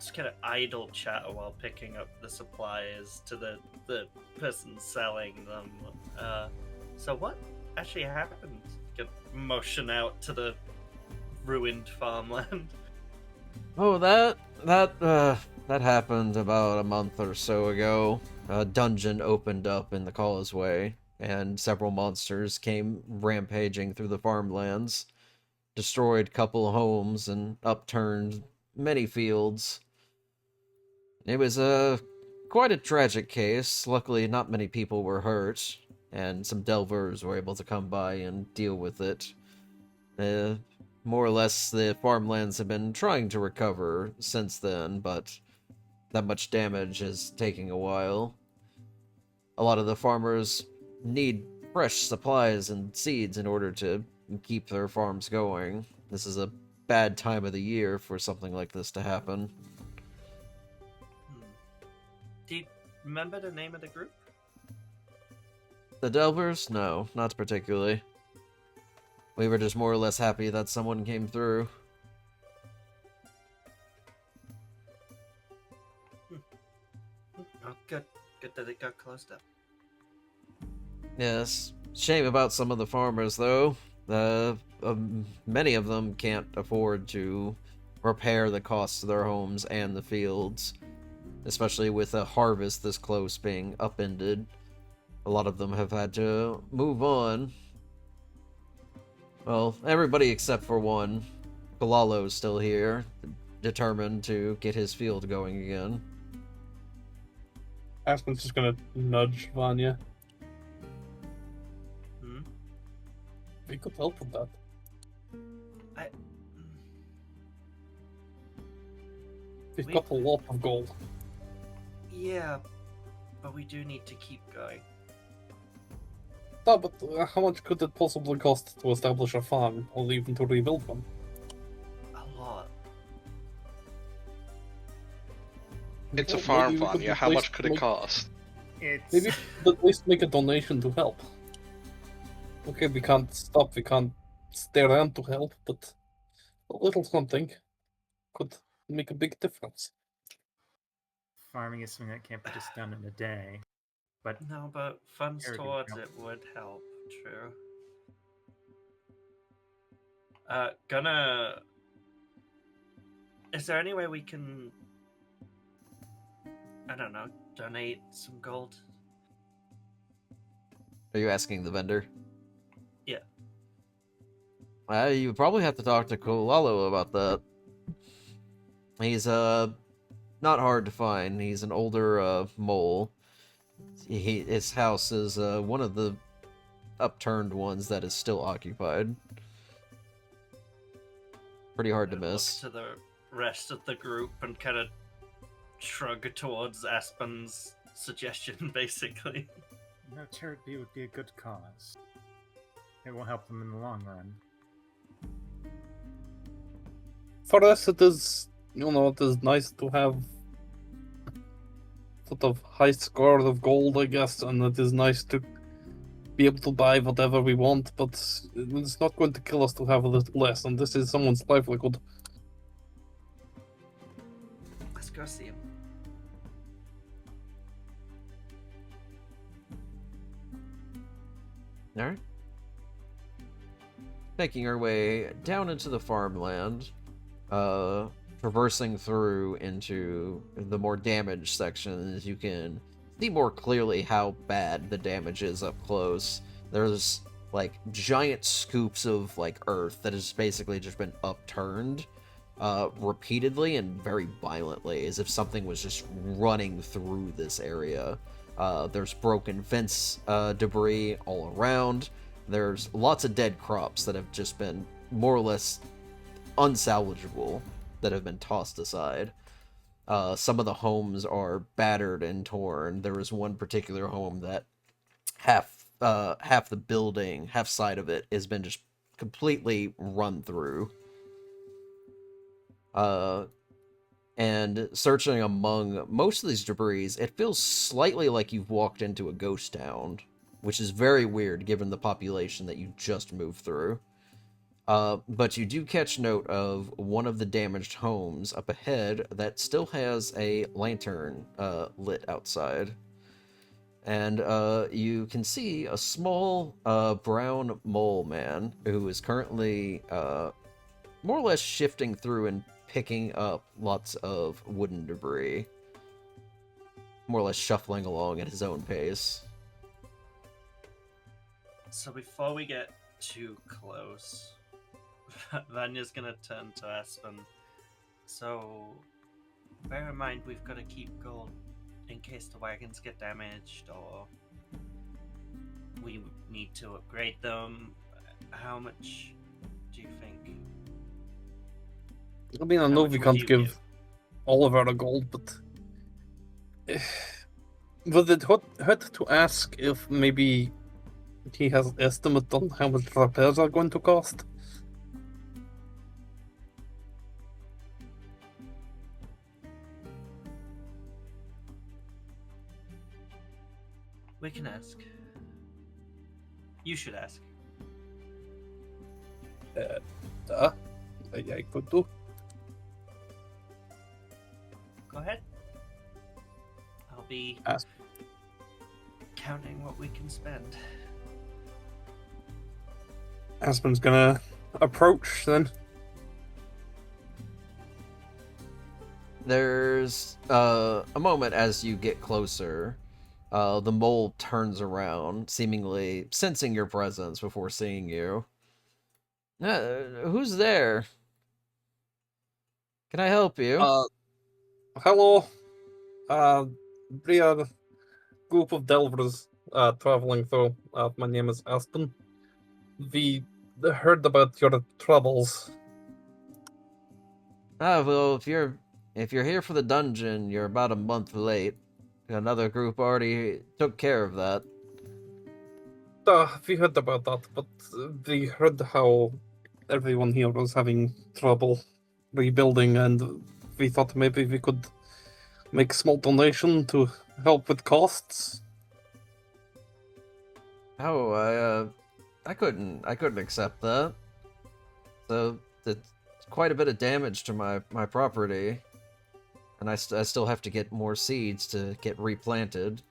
just kind of idle chatter while picking up the supplies to the person selling them. So what actually happened? Get motion out to the ruined farmland. Oh, that happened about a month or so ago. A dungeon opened up in the causeway, and several monsters came rampaging through the farmlands, destroyed couple homes, and upturned many fields. It was quite a tragic case. Luckily, not many people were hurt, and some delvers were able to come by and deal with it. More or less, the farmlands have been trying to recover since then, but that much damage is taking a while. A lot of the farmers need fresh supplies and seeds in order to keep their farms going. This is a bad time of the year for something like this to happen. Do you remember the name of the group? The Delvers? No, not particularly. We were just more or less happy that someone came through. Oh, good. Good that it got closed up. Yes. Shame about some of the farmers, though. Many of them can't afford to repair the costs of their homes and the fields, especially with a harvest this close being upended. A lot of them have had to move on. Well, everybody except for one. Kalalo's still here, determined to get his field going again. Aspen's just gonna nudge Vanya. We could help with that. We've got a lot of gold. Yeah, but we do need to keep going. No, but how much could it possibly cost to establish a farm, or even to rebuild one? A lot. It's a Well, farm, maybe we could Vanya. at How least much could it make- cost? It's Maybe we could at least make a donation to help. Okay, we can't stop, we can't stay around to help, but a little something could make a big difference. farming is something that can't be just done in a day. But No, but funds Here we go. towards it would help. True. Is there any way we can, I don't know, donate some gold? Are you asking the vendor? Yeah. You probably have to talk to Kolalo about that. He's not hard to find. He's an older mole. His house is one of the upturned ones that is still occupied. Pretty hard to Look miss. to the rest of the group and kind of shrug towards Aspen's suggestion, basically. no, charity would be a good cause. It will help them in the long run. For us, it is, it is nice to have sort of high score of gold, I guess, and it is nice to be able to buy whatever we want, but it's not going to kill us to have a little less, and this is someone's livelihood. Let's go see him. Alright. Making our way down into the farmland, traversing through into the more damaged sections, you can see more clearly how bad the damage is up close. There's like giant scoops of like earth that has basically just been upturned repeatedly and very violently, as if something was just running through this area. There's broken fence debris all around. There's lots of dead crops that have just been more or less unsalvageable, that have been tossed aside. Some of the homes are battered and torn. There was one particular home that half the building, half side of it, has been just completely run through. And searching among most of these debris, it feels slightly like you've walked into a ghost town, which is very weird given the population that you just moved through. But you do catch note of one of the damaged homes up ahead that still has a lantern lit outside. And you can see a small brown mole man who is currently more or less shifting through and picking up lots of wooden debris. More or less shuffling along at his own pace. So before we get too close, Vanya's gonna turn to Aspen. So, bear in mind we've got to keep gold in case the wagons get damaged or we need to upgrade them. How much do you think? I mean, I How know much we would can't you give all of our gold, but would it hurt to ask if maybe he has an estimate on how much repairs are going to cost? We can ask. You should ask. I could do. Go ahead. I'll be Ask. counting what we can spend. Aspen's gonna approach then. There's a moment as you get closer. The mole turns around, seemingly sensing your presence before seeing you. Who's there? Can I help you? Hello. We are a group of delvers traveling through. My name is Aspen. We heard about your troubles. Well, if you're here for the dungeon, you're about a month late. Another group already took care of that. We heard about that, but we heard how everyone here was having trouble rebuilding, and we thought maybe we could make a small donation to help with costs. Oh, I couldn't accept that. So it's quite a bit of damage to my property, and I still have to get more seeds to get replanted.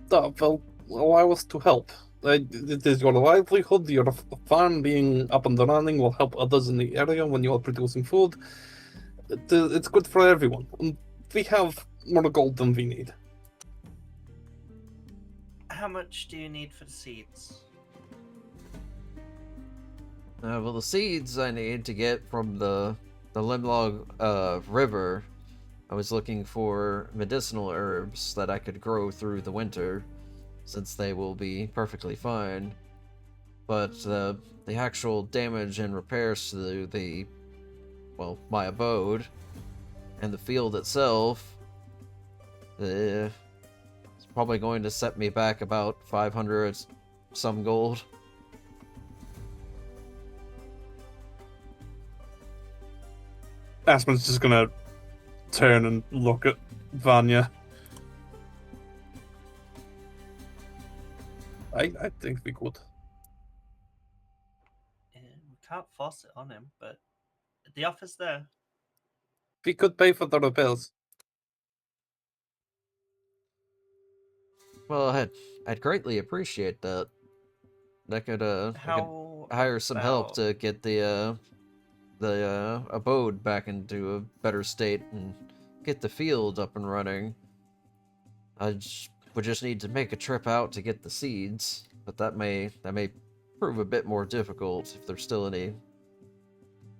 Well, allow us to help. It is your livelihood. Your farm being up and running will help others in the area when you are producing food. It's good for everyone. And we have more gold than we need. How much do you need for the seeds? Well, the seeds I need to get from the Limlog River. I was looking for medicinal herbs that I could grow through the winter, since they will be perfectly fine. But the actual damage and repairs to my abode and the field itself, it's probably going to set me back about 500 some gold. Aspen's just gonna turn and look at Vanya. I think we could. We can't force it on him, but the offer's there. We could pay for the repairs. Well, I'd greatly appreciate that. I could hire some help to get the abode back into a better state and get the field up and running. Would just need to make a trip out to get the seeds, but that may prove a bit more difficult if there's still any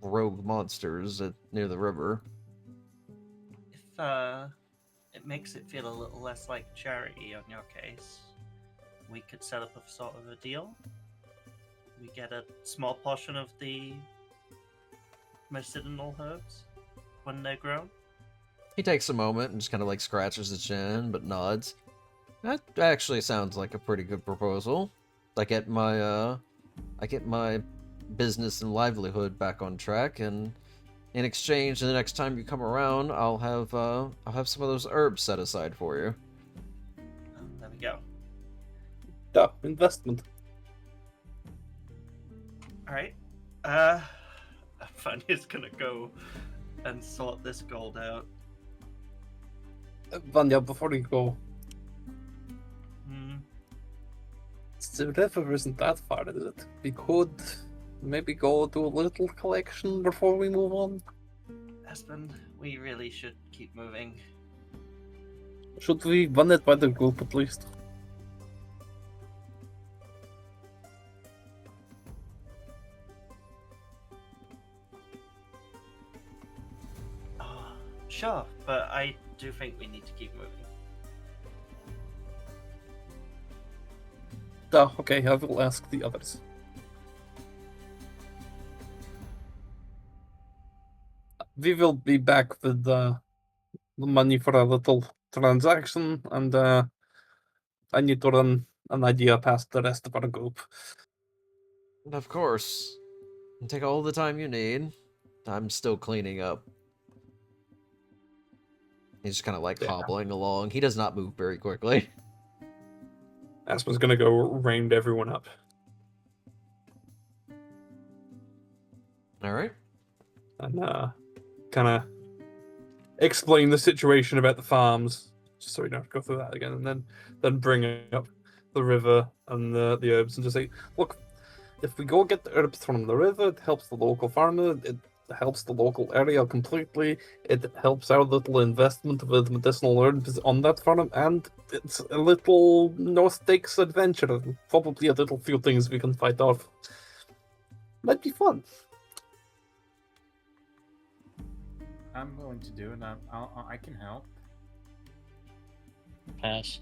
rogue monsters near the river. If it makes it feel a little less like charity on your case, we could set up a sort of a deal. We get a small portion of the medicinal herbs when they're grown. He takes a moment and just kind of like scratches his chin, but nods. That actually sounds like a pretty good proposal. I get my business and livelihood back on track, and in exchange, the next time you come around, I'll have some of those herbs set aside for you. There we go. Yeah, investment. Alright. Vanya's gonna go and sort this gold out. Vanya, before you go, Hmm. the river isn't that far, is it? We could maybe go do a little collection before we move on. Aspen, we really should keep moving. Should we run it by the group at least? Sure, but I do think we need to keep moving. Okay, I will ask the others. We will be back with the money for a little transaction, and I need to run an idea past the rest of our group. Of course. Take all the time you need. I'm still cleaning up. He's just kind of like Yeah. hobbling along. He does not move very quickly. Aspen's gonna go round everyone up. Alright. And kind of explain the situation about the farms, just so we don't have to go through that again, and then bring up the river and the herbs, and just say, look, if we go get the herbs from the river, it helps the local farmer, it helps the local area completely, it helps our little investment with medicinal herbs on that farm, and it's a little no-stakes adventure, probably a little few things we can fight off. Might be fun. I'm willing to do it. I can help. Pass.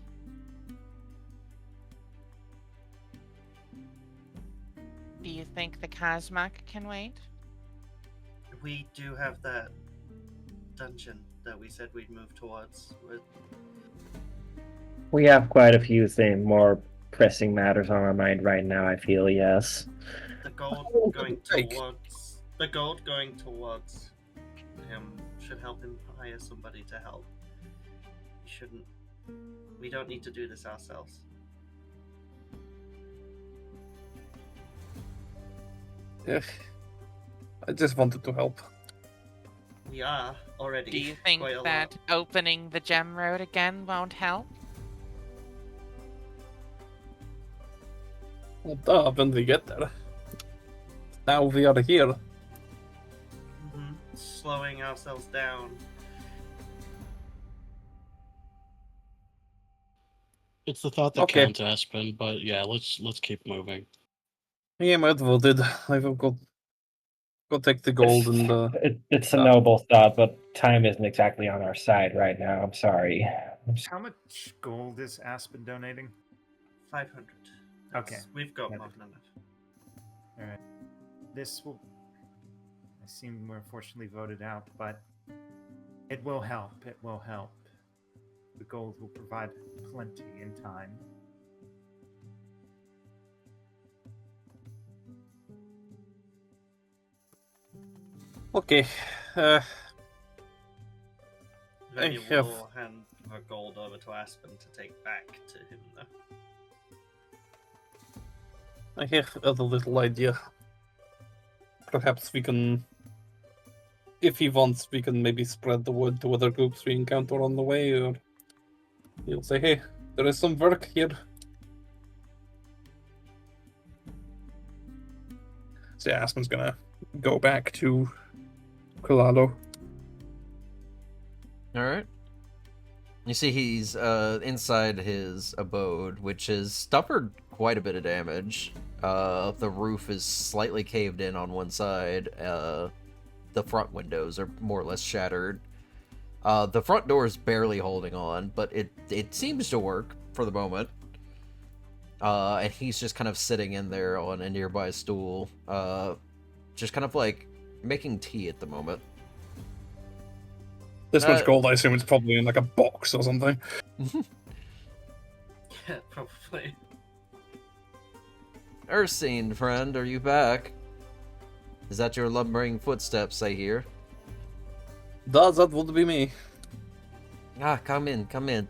Do you think the Cosmog can wait? We do have that dungeon that we said we'd move towards. We have quite a few more pressing matters on our mind right now, I feel, yes. The gold going towards him should help him hire somebody to help. We don't need to do this ourselves. Yeah. I just wanted to help. We are already. Do you think quite a that lot. opening the gem road again won't help? Well, duh, when we get there. Now we are here. Slowing ourselves down. It's the thought that Okay. counts, Aspen. But yeah, let's keep moving. Yeah, I'm outvoted. I will go take the gold and It's a noble thought, but time isn't exactly on our side right now. I'm sorry. How much gold is Aspen donating? 500. Okay. We've got Yeah. more than enough. All right. This will. I seem we're unfortunately voted out, but it will help. It will help. The gold will provide plenty in time. okay. Then you have- will hand the gold over to Aspen to take back to him, though. I have a little idea. Perhaps we can, if he wants, we can maybe spread the word to other groups we encounter on the way, or he'll say, hey, there is some work here. So yeah, Aspen's gonna go back to Colado. Alright. You see he's inside his abode, which has suffered quite a bit of damage. The roof is slightly caved in on one side. The front windows are more or less shattered. The front door is barely holding on, but it seems to work for the moment. And he's just kind of sitting in there on a nearby stool, just kind of like making tea at the moment. This much gold, I assume it's probably in like a box or something. Yeah, probably. Ursine, friend, are you back? Is that your lumbering footsteps, I hear? That would be me. Ah, come in, come in.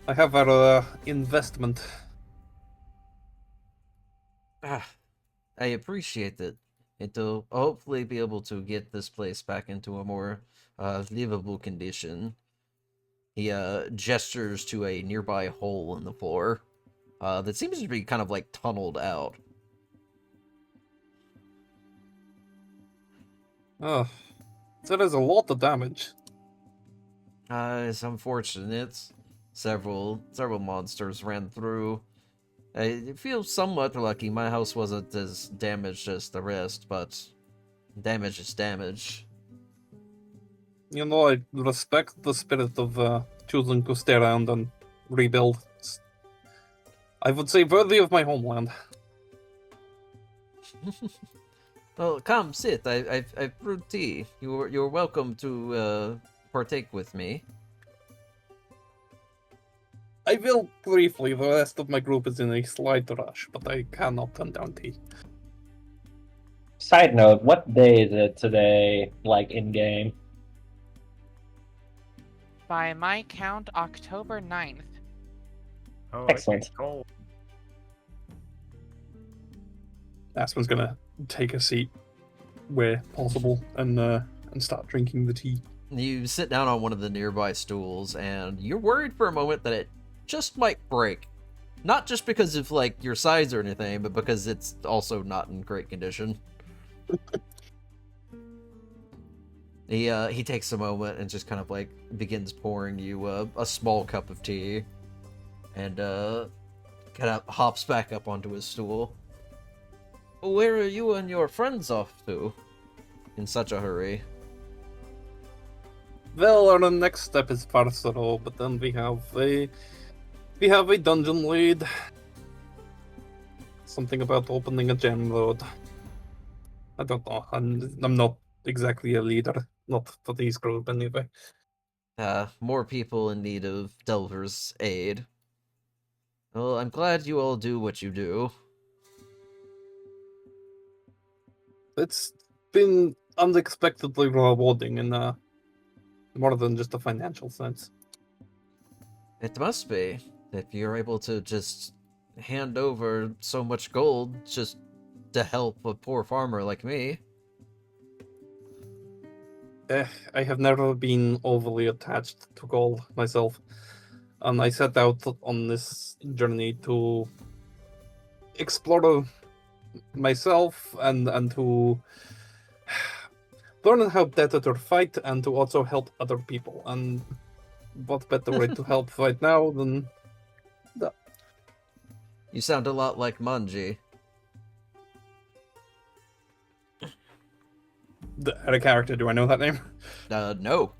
I have our investment. Ah, I appreciate it. It'll hopefully be able to get this place back into a more livable condition. He gestures to a nearby hole in the floor that seems to be kind of like tunneled out. Oh, that is a lot of damage. It's unfortunate. Several monsters ran through. I feel somewhat lucky my house wasn't as damaged as the rest, but damage is damage. You know, I respect the spirit of choosing to stay around and rebuild. I would say worthy of my homeland. Well, come sit. I've brewed tea. You're welcome to partake with me. I will briefly. The rest of my group is in a slight rush, but I cannot turn down tea. Side note, what day is it today, like in game? By my count, October 9th. Oh, Excellent. it's cold. Aspen's gonna take a seat where possible and start drinking the tea. You sit down on one of the nearby stools, and you're worried for a moment that it just might break. Not just because of, like, your size or anything, but because it's also not in great condition. He takes a moment and just kind of, like, begins pouring you a small cup of tea. And, kind of hops back up onto his stool. Where are you and your friends off to? In such a hurry. Well, our next step is Farsaro, but then we have a dungeon lead. Something about opening a gem road. I don't know. I'm not exactly a leader, not for this group anyway. More people in need of Delver's aid. Well, I'm glad you all do what you do. It's been unexpectedly rewarding in more than just a financial sense. It must be. If you're able to just hand over so much gold just to help a poor farmer like me. I have never been overly attached to gold myself, and I set out on this journey to explore myself and to learn how better to fight and to also help other people. And what better way to help right now than that? You sound a lot like Manji. The character, do I know that name? No.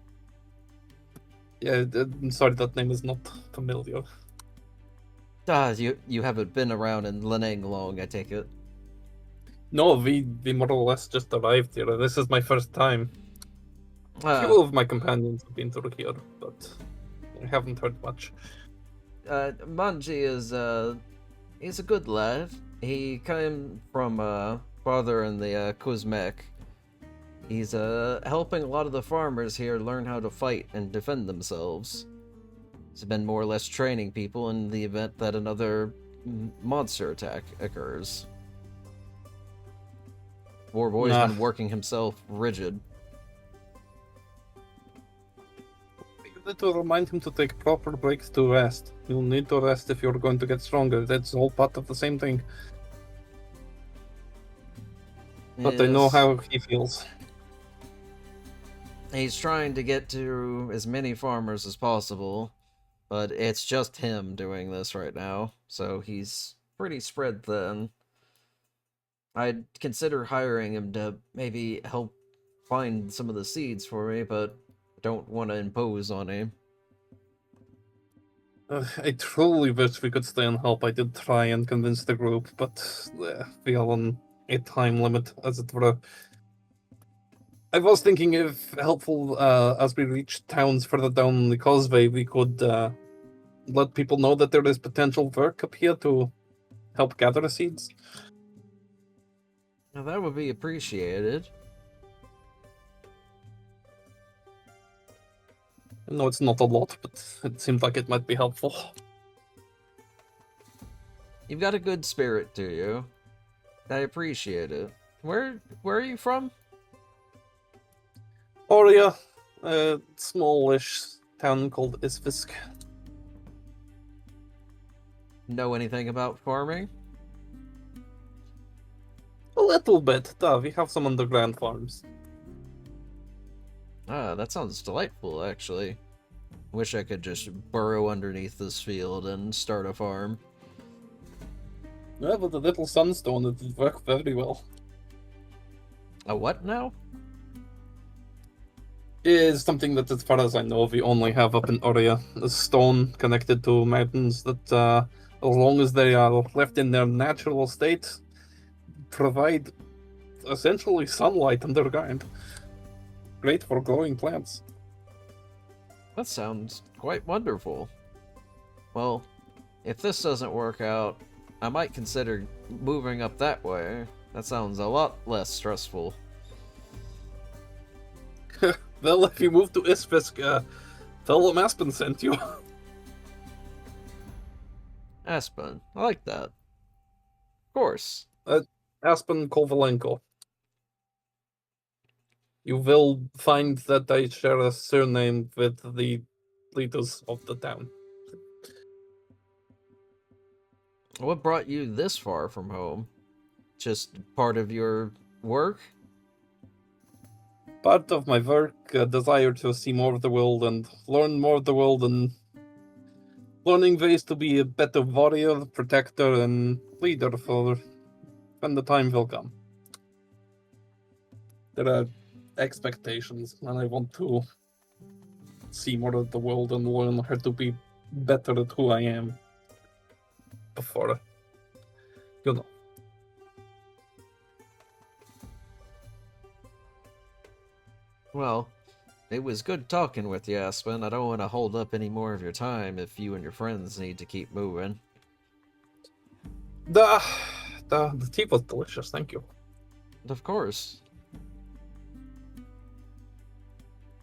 Yeah, I'm sorry, that name is not familiar. You haven't been around in Linang long, I take it. No, we more or less just arrived here. This is my first time. Few of my companions have been through here, but I haven't heard much. Manji is, he's a good lad. He came from, farther in the, Kuzmek. He's, helping a lot of the farmers here learn how to fight and defend themselves. He's been more or less training people in the event that another monster attack occurs. Warboy's been working himself rigid. You need to remind him to take proper breaks to rest. You'll need to rest if you're going to get stronger. That's all part of the same thing. But I know Yes. how he feels. He's trying to get to as many farmers as possible, but it's just him doing this right now, so he's pretty spread thin. I'd consider hiring him to maybe help find some of the seeds for me, but don't want to impose on him. I truly wish we could stay and help. I did try and convince the group, but we are on a time limit, as it were. I was thinking if helpful, as we reach towns further down the causeway, we could let people know that there is potential work up here to help gather seeds. Now that would be appreciated. I know it's not a lot, but it seems like it might be helpful. You've got a good spirit to you. I appreciate it. Where are you from? Oria, a smallish town called Isfisk. Know anything about farming? A little bit, we have some underground farms. Ah, that sounds delightful, actually. Wish I could just burrow underneath this field and start a farm. Yeah, with a little sunstone, it would work very well. A what now? Is something that, as far as I know, we only have up in Oria. A stone connected to mountains that, as long as they are left in their natural state, provide essentially sunlight underground. Great for growing plants. That sounds quite wonderful. Well, if this doesn't work out, I might consider moving up that way. That sounds a lot less stressful. Well, if you move to Isfisk, tell them Aspen sent you. Aspen, I like that. Of course. Aspen Kovalenko. You will find that I share a surname with the leaders of the town. What brought you this far from home? Just part of your work? Part of my work, a desire to see more of the world and learn more of the world, and learning ways to be a better warrior, protector, and leader for when the time will come. There are expectations, and I want to see more of the world and learn how to be better at who I am before, you know. Well, it was good talking with you, Aspen. I don't want to hold up any more of your time if you and your friends need to keep moving. The tea was delicious, thank you. Of course.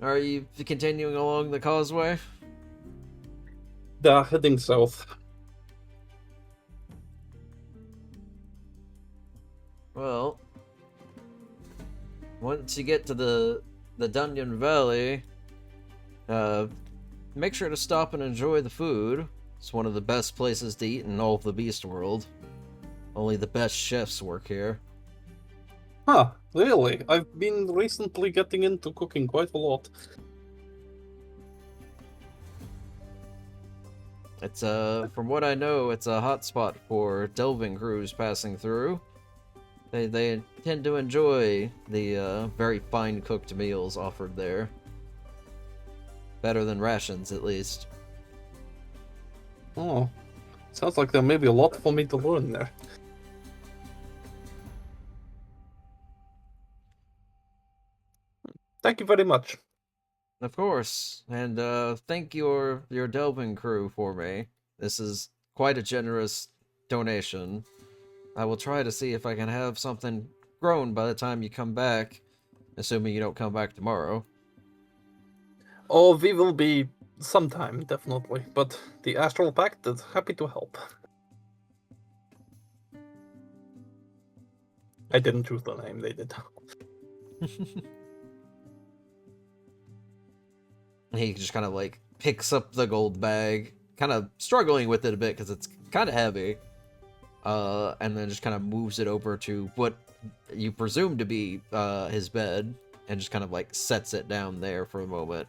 Are you continuing along the causeway? Heading south. Well, once you get to the Dungeon Valley, make sure to stop and enjoy the food. It's one of the best places to eat in all of the Beast World. Only the best chefs work here. Huh, really? I've been recently getting into cooking quite a lot. It's from what I know, it's a hotspot for delving crews passing through. They tend to enjoy the very fine cooked meals offered there. Better than rations, at least. Oh, sounds like there may be a lot for me to learn there. Thank you very much. Of course, and thank your delving crew for me. This is quite a generous donation. I will try to see if I can have something grown by the time you come back, assuming you don't come back tomorrow. Oh, we will be sometime, definitely, but the Astral Pact is happy to help. I didn't choose the name, they did. He just kind of like picks up the gold bag, kind of struggling with it a bit because it's kind of heavy, and then just kind of moves it over to what you presume to be his bed, and just kind of like sets it down there for a moment.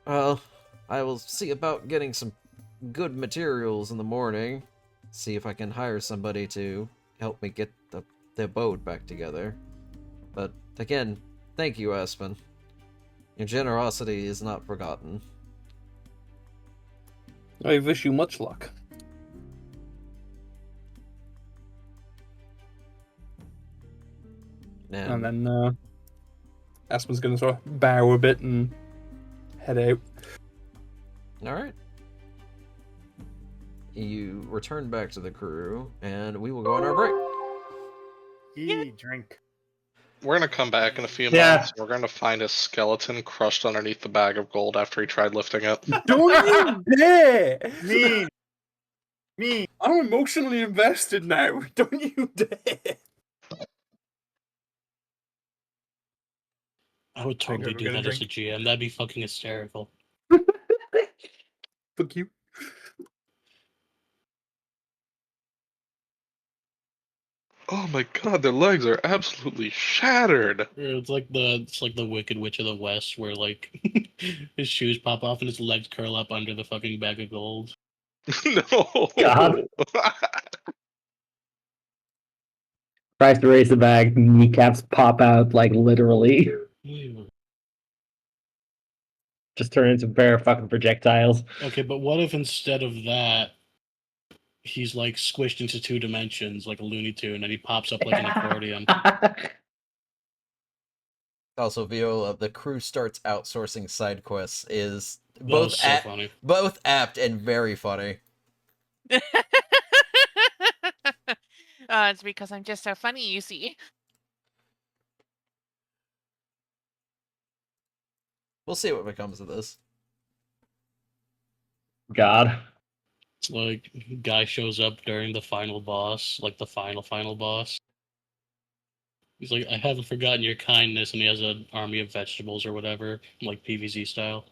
Well, I will see about getting some good materials in the morning. See if I can hire somebody to help me get the boat back together. But again, thank you, Aspen. Your generosity is not forgotten. I wish you much luck. And then Aspen's gonna sort of bow a bit and head out. Alright. You return back to the crew, and we will go on our break. Drink. We're gonna come back in a few Yeah. moments. We're gonna find a skeleton crushed underneath the bag of gold after he tried lifting it. Don't you dare! Mean. Me. I'm emotionally invested now. Don't you dare. I would totally never do get a that as a drink. GM. That'd be fucking hysterical. Fuck you. Oh my god, their legs are absolutely shattered. It's like the Wicked Witch of the West, where like his shoes pop off and his legs curl up under the fucking bag of gold. No. God. Tries to raise the bag, kneecaps pop out, like, literally. Just turn into bare fucking projectiles. Okay, but what if instead of that, he's like squished into 2 dimensions like a Looney Tune, and he pops up like an accordion? Also, Viola, the crew starts outsourcing side quests is That was so funny. both apt and very funny. It's because I'm just so funny, you see. We'll see what becomes of this. God. It's like guy shows up during the final boss, like the final boss. He's like, I haven't forgotten your kindness, and he has an army of vegetables or whatever, like PVZ style.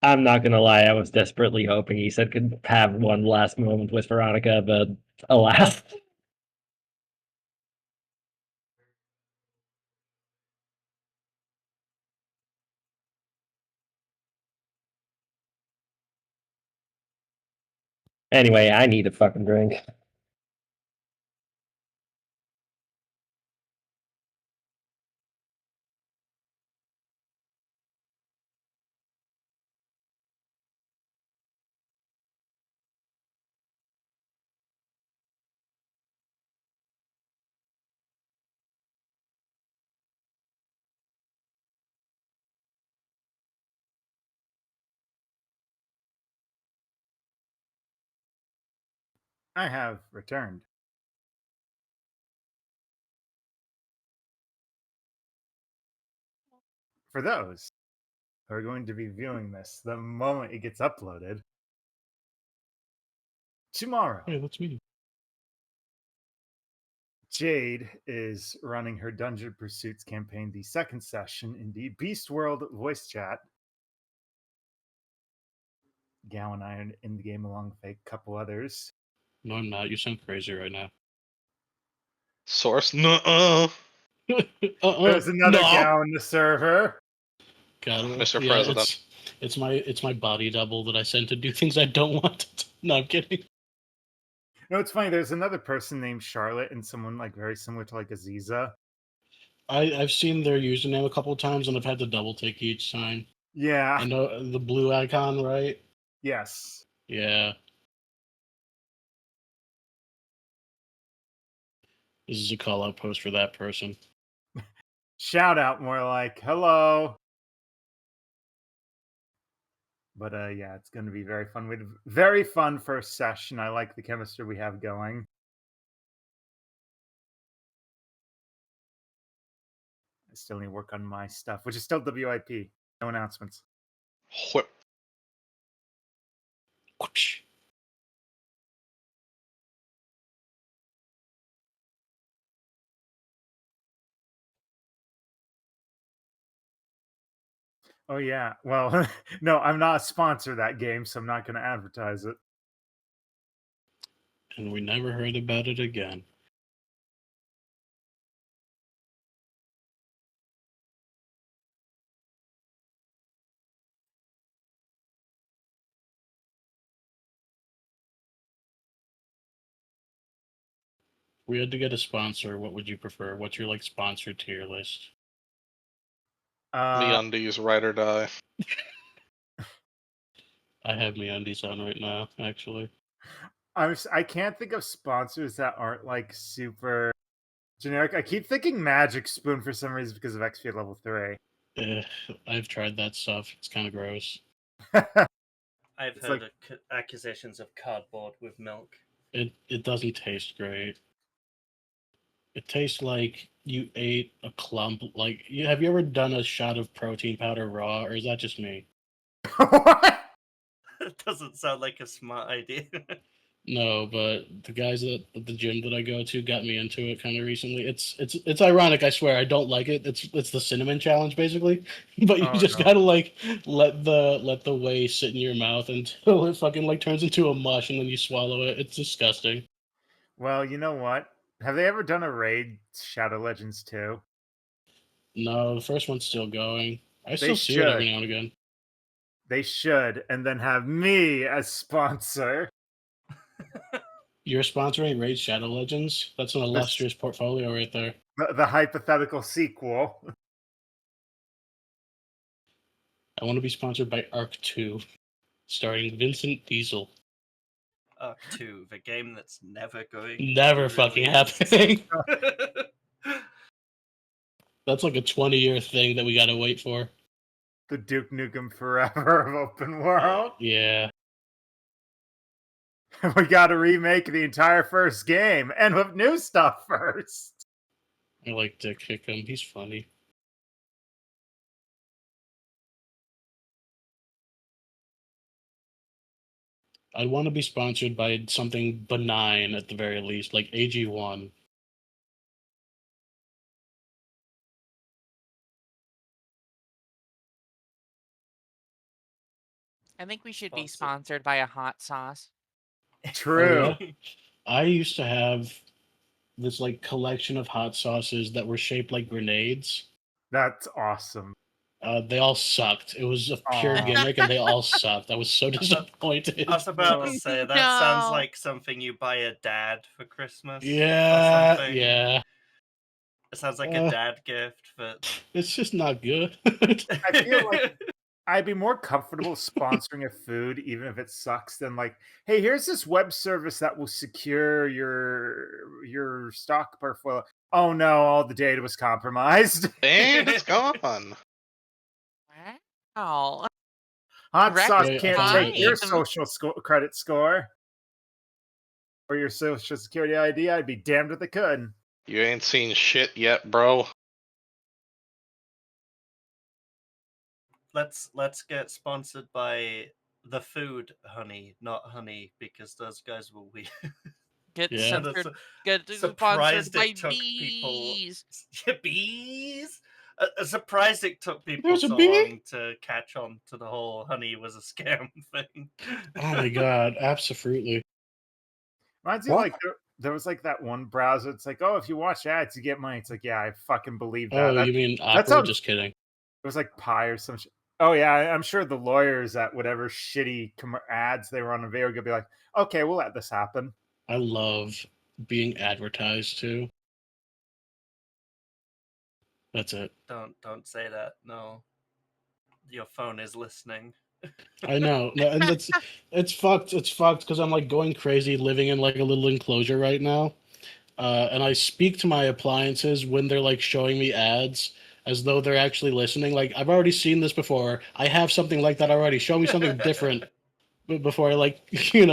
I'm not gonna lie, I was desperately hoping he said could have one last moment with Veronica, but alas. Anyway, I need a fucking drink. I have returned. For those who are going to be viewing this the moment it gets uploaded, tomorrow, Hey, that's me. Jade is running her Dungeon Pursuits campaign, the second session in the Beast World voice chat. Gao and I are in the game along with a couple others. No, I'm not. You sound crazy right now. Source? Nuh-uh. There's another no! Gao in the server. God, Mr. yeah, President. it's my body double that I send to do things I don't want to. No, I'm kidding. No, it's funny. There's another person named Charlotte and someone like very similar to like Aziza. I've seen their username a couple of times, and I've had to double take each time. Yeah. I know the blue icon, right? Yes. Yeah. This is a call out post for that person. Shout out, more like hello. But yeah, it's going to be very fun. We had a very fun first session. I like the chemistry we have going. I still need to work on my stuff, which is still WIP. No announcements. Whip. Whoosh. Oh yeah. Well, no, I'm not a sponsor of that game, so I'm not going to advertise it. And we never heard about it again. If we had to get a sponsor, what would you prefer? What's your like sponsor tier list? MeUndies, ride or die. I have MeUndies on right now, actually. I can't think of sponsors that aren't like super generic. I keep thinking Magic Spoon for some reason because of XP at level 3. I've tried that stuff. It's kind of gross. I've It's heard like- accusations of cardboard with milk. It doesn't taste great. It tastes like you ate a clump. Like, have you ever done a shot of protein powder raw, or is that just me? What? It doesn't sound like a smart idea. No, but the guys at the gym that I go to got me into it kind of recently. It's ironic, I swear. I don't like it. It's the cinnamon challenge basically, but you Oh, just no. gotta like let the whey sit in your mouth until it fucking like turns into a mush and then you swallow it. It's disgusting. Well, you know what? Have they ever done a raid Shadow Legends 2? No, the first one's still going. I They still see it every should. now and again. They should, and then have me as sponsor. You're sponsoring Raid Shadow Legends? That's an illustrious portfolio right there. The hypothetical sequel. I want to be sponsored by Arc 2, starring Vincent Diesel. Arc 2, the game that's never going to Never be fucking released. happening. That's like a 20-year thing that we gotta wait for. The Duke Nukem Forever of open world. Yeah. We got to remake the entire first game and with new stuff first. I like Dick Hickam. He's funny. I want to be sponsored by something benign at the very least, like AG1. I think we should be Sponsored. sponsored by a hot sauce. True. Oh, yeah? I used to have this like collection of hot sauces that were shaped like grenades. That's awesome. They all sucked. It was a pure Aw. gimmick, and they all sucked. I was so disappointed. I was about to say, that sounds No. like something you buy a dad for Christmas. Yeah, or something. yeah. It sounds like a dad gift, but It's just not good. I feel like I'd be more comfortable sponsoring a food, even if it sucks, than like, hey, here's this web service that will secure your stock portfolio. Oh no, all the data was compromised. And it's gone. Wow. Hot Correct sauce Wait, I can't found take it. your social credit score or your social security ID. I'd be damned if they could. You ain't seen shit yet, bro. let's get sponsored by the food honey, not honey, because those guys were weird. Get Yeah. And censored. it's Get surprised sponsored by it took people bees. bees. Surprised it took people There's a so bee? long to catch on to the whole honey was a scam thing. Oh my god, absolutely. Reminds me What? like there was like that one browser. It's like, oh, if you watch ads, you get money. It's like, yeah, I fucking believe that. Oh, you mean Opera? sounds- Just kidding. It was like Pi or some shit. Oh yeah, I'm sure the lawyers at whatever shitty ads they were on a video could be like, okay, we'll let this happen. I love being advertised to. That's it. Don't say that. No, your phone is listening. I know. No, and it's fucked. It's fucked because I'm like going crazy living in like a little enclosure right now. And I speak to my appliances when they're like showing me ads as though they're actually listening. Like, I've already seen this before. I have something like that already. Show me something different before I like,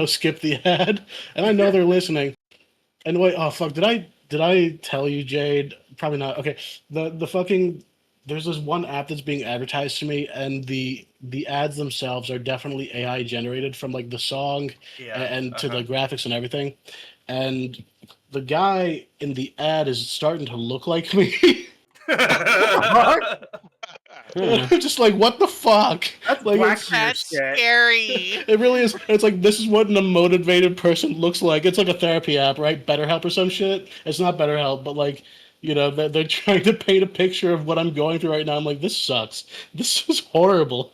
skip the ad. And I know they're listening. And wait, oh fuck, did I tell you, Jade? Probably not. Okay. The fucking there's this one app that's being advertised to me, and the ads themselves are definitely AI generated from like the song Yeah, and to the graphics and everything. And the guy in the ad is starting to look like me. I'm just like, what the fuck? That's Like, Blackbeard That's shit. scary. it really is. It's like, this is what a motivated person looks like. It's like a therapy app, right? BetterHelp or some shit. It's not BetterHelp, but like, they're trying to paint a picture of what I'm going through right now. I'm like, this sucks. This is horrible.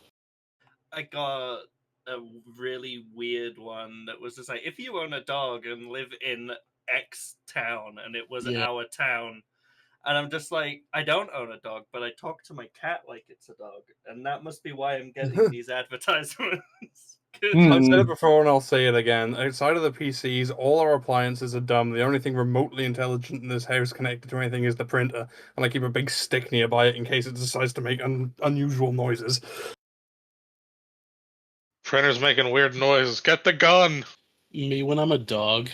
I got a really weird one that was just like, if you own a dog and live in X town, and it was Yeah. our town. And I'm just like, I don't own a dog, but I talk to my cat like it's a dog. And that must be why I'm getting these advertisements. I've said it before and I'll say it again. Outside of the PCs, all our appliances are dumb. The only thing remotely intelligent in this house connected to anything is the printer. And I keep a big stick nearby it in case it decides to make unusual noises. Printer's making weird noises. Get the gun. Me when I'm a dog.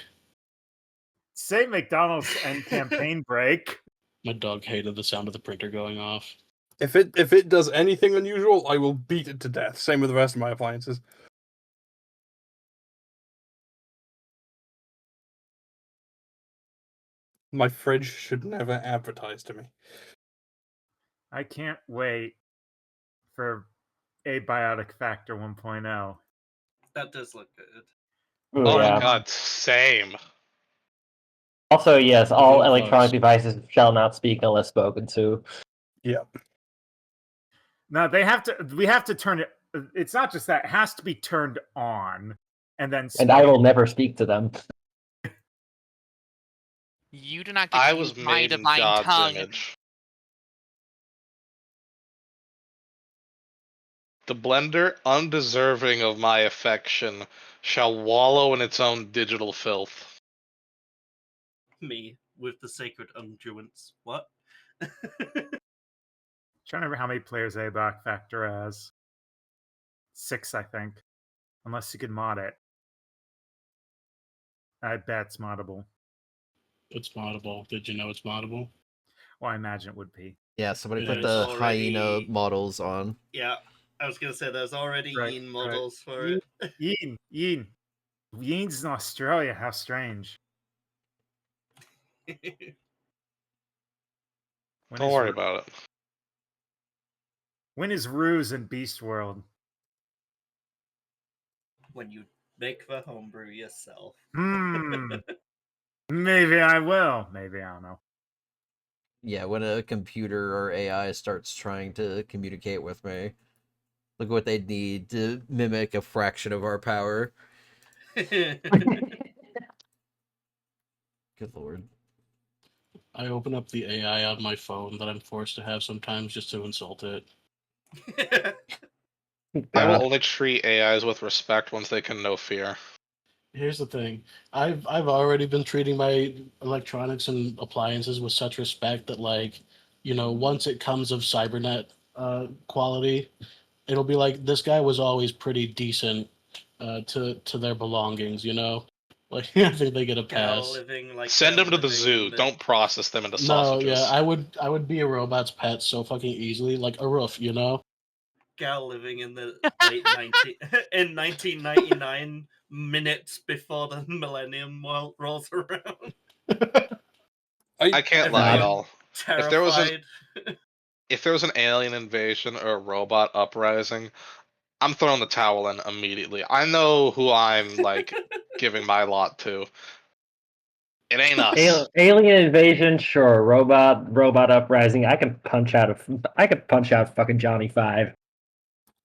Say McDonald's end campaign break. My dog hated the sound of the printer going off. If it does anything unusual, I will beat it to death. Same with the rest of my appliances. My fridge should never advertise to me. I can't wait for Abiotic Factor 1.0. That does look good. Ooh, Oh yeah. my god, same. Also, yes, all Blue electronic Fox. devices shall not speak unless spoken to. Yep. No, we have to turn it. It's not just that; it has to be turned on, and then. And I will never speak to them. You do not get I to was use my made in divine God's tongue. image. The blender, undeserving of my affection, shall wallow in its own digital filth. Me with the sacred unguents. What? Trying to remember how many players Abiotic Factor has. 6, I think. Unless you could mod it. I bet it's moddable. It's moddable. Did you know it's moddable? Well, I imagine it would be. Yeah, somebody It put is. the Already- hyena models on. Yeah, I was gonna say there's already Right, Yin models for Yin. it. Yin. Yin's in Australia. How strange. When Don't is worry Ru- about it. When is Ruse in Beast World? When you make the homebrew yourself. Maybe I will. Maybe I don't know. Yeah, when a computer or AI starts trying to communicate with me, look what they'd need to mimic a fraction of our power. Good lord. I open up the AI on my phone that I'm forced to have sometimes just to insult it. I will God. only treat AIs with respect once they can know fear. Here's the thing. I've already been treating my electronics and appliances with such respect that, like, you know, once it comes of cybernet quality, it'll be like, this guy was always pretty decent to their belongings, you know? Like, I think they get a Gal pass. living like Send Gal them to the living zoo. in the- Don't process them into No, sausages. yeah, I would be a robot's pet so fucking easily, like a roof, you know? Gal living in the late 1999 minutes before the millennium rolls around. I can't lie, Everyone y'all. terrified. If there was an alien invasion or a robot uprising, I'm throwing the towel in immediately. I know who I'm like giving my lot to. It ain't us. Alien invasion, sure. Robot uprising. I can punch out fucking Johnny 5.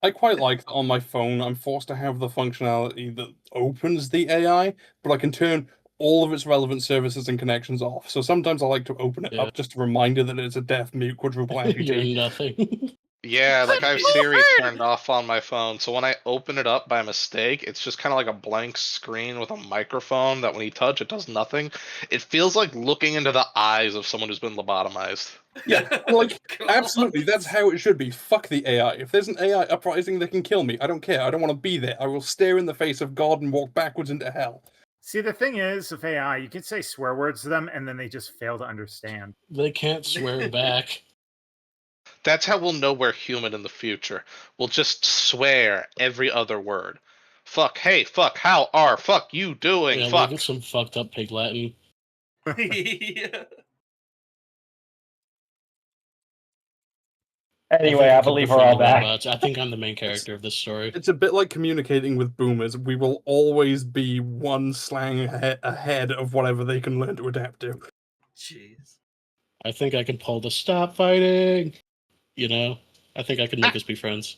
I quite like that on my phone I'm forced to have the functionality that opens the AI, but I can turn all of its relevant services and connections off. So sometimes I like to open it Yeah. up just a reminder that it's a deaf mute quadruple amputee. You're nothing. Yeah, like I have Good Siri word. turned off on my phone, so when I open it up by mistake, it's just kind of like a blank screen with a microphone that when you touch, it does nothing. It feels like looking into the eyes of someone who's been lobotomized. Yeah, like, God. absolutely, that's how it should be. Fuck the AI. If there's an AI uprising that can kill me, I don't care. I don't want to be there. I will stare in the face of God and walk backwards into hell. See, the thing is, with AI, you can say swear words to them, and then they just fail to understand. They can't swear back. That's how we'll know we're human in the future. We'll just swear every other word. Fuck, hey, fuck, how are, fuck you doing, Yeah, fuck. like some fucked up pig Latin. Yeah. Anyway, I believe we're all back. Robots. I think I'm the main character of this story. It's a bit like communicating with boomers. We will always be one slang ahead of whatever they can learn to adapt to. Jeez. I think I can pull the stop fighting. You know, I think I can make us be friends.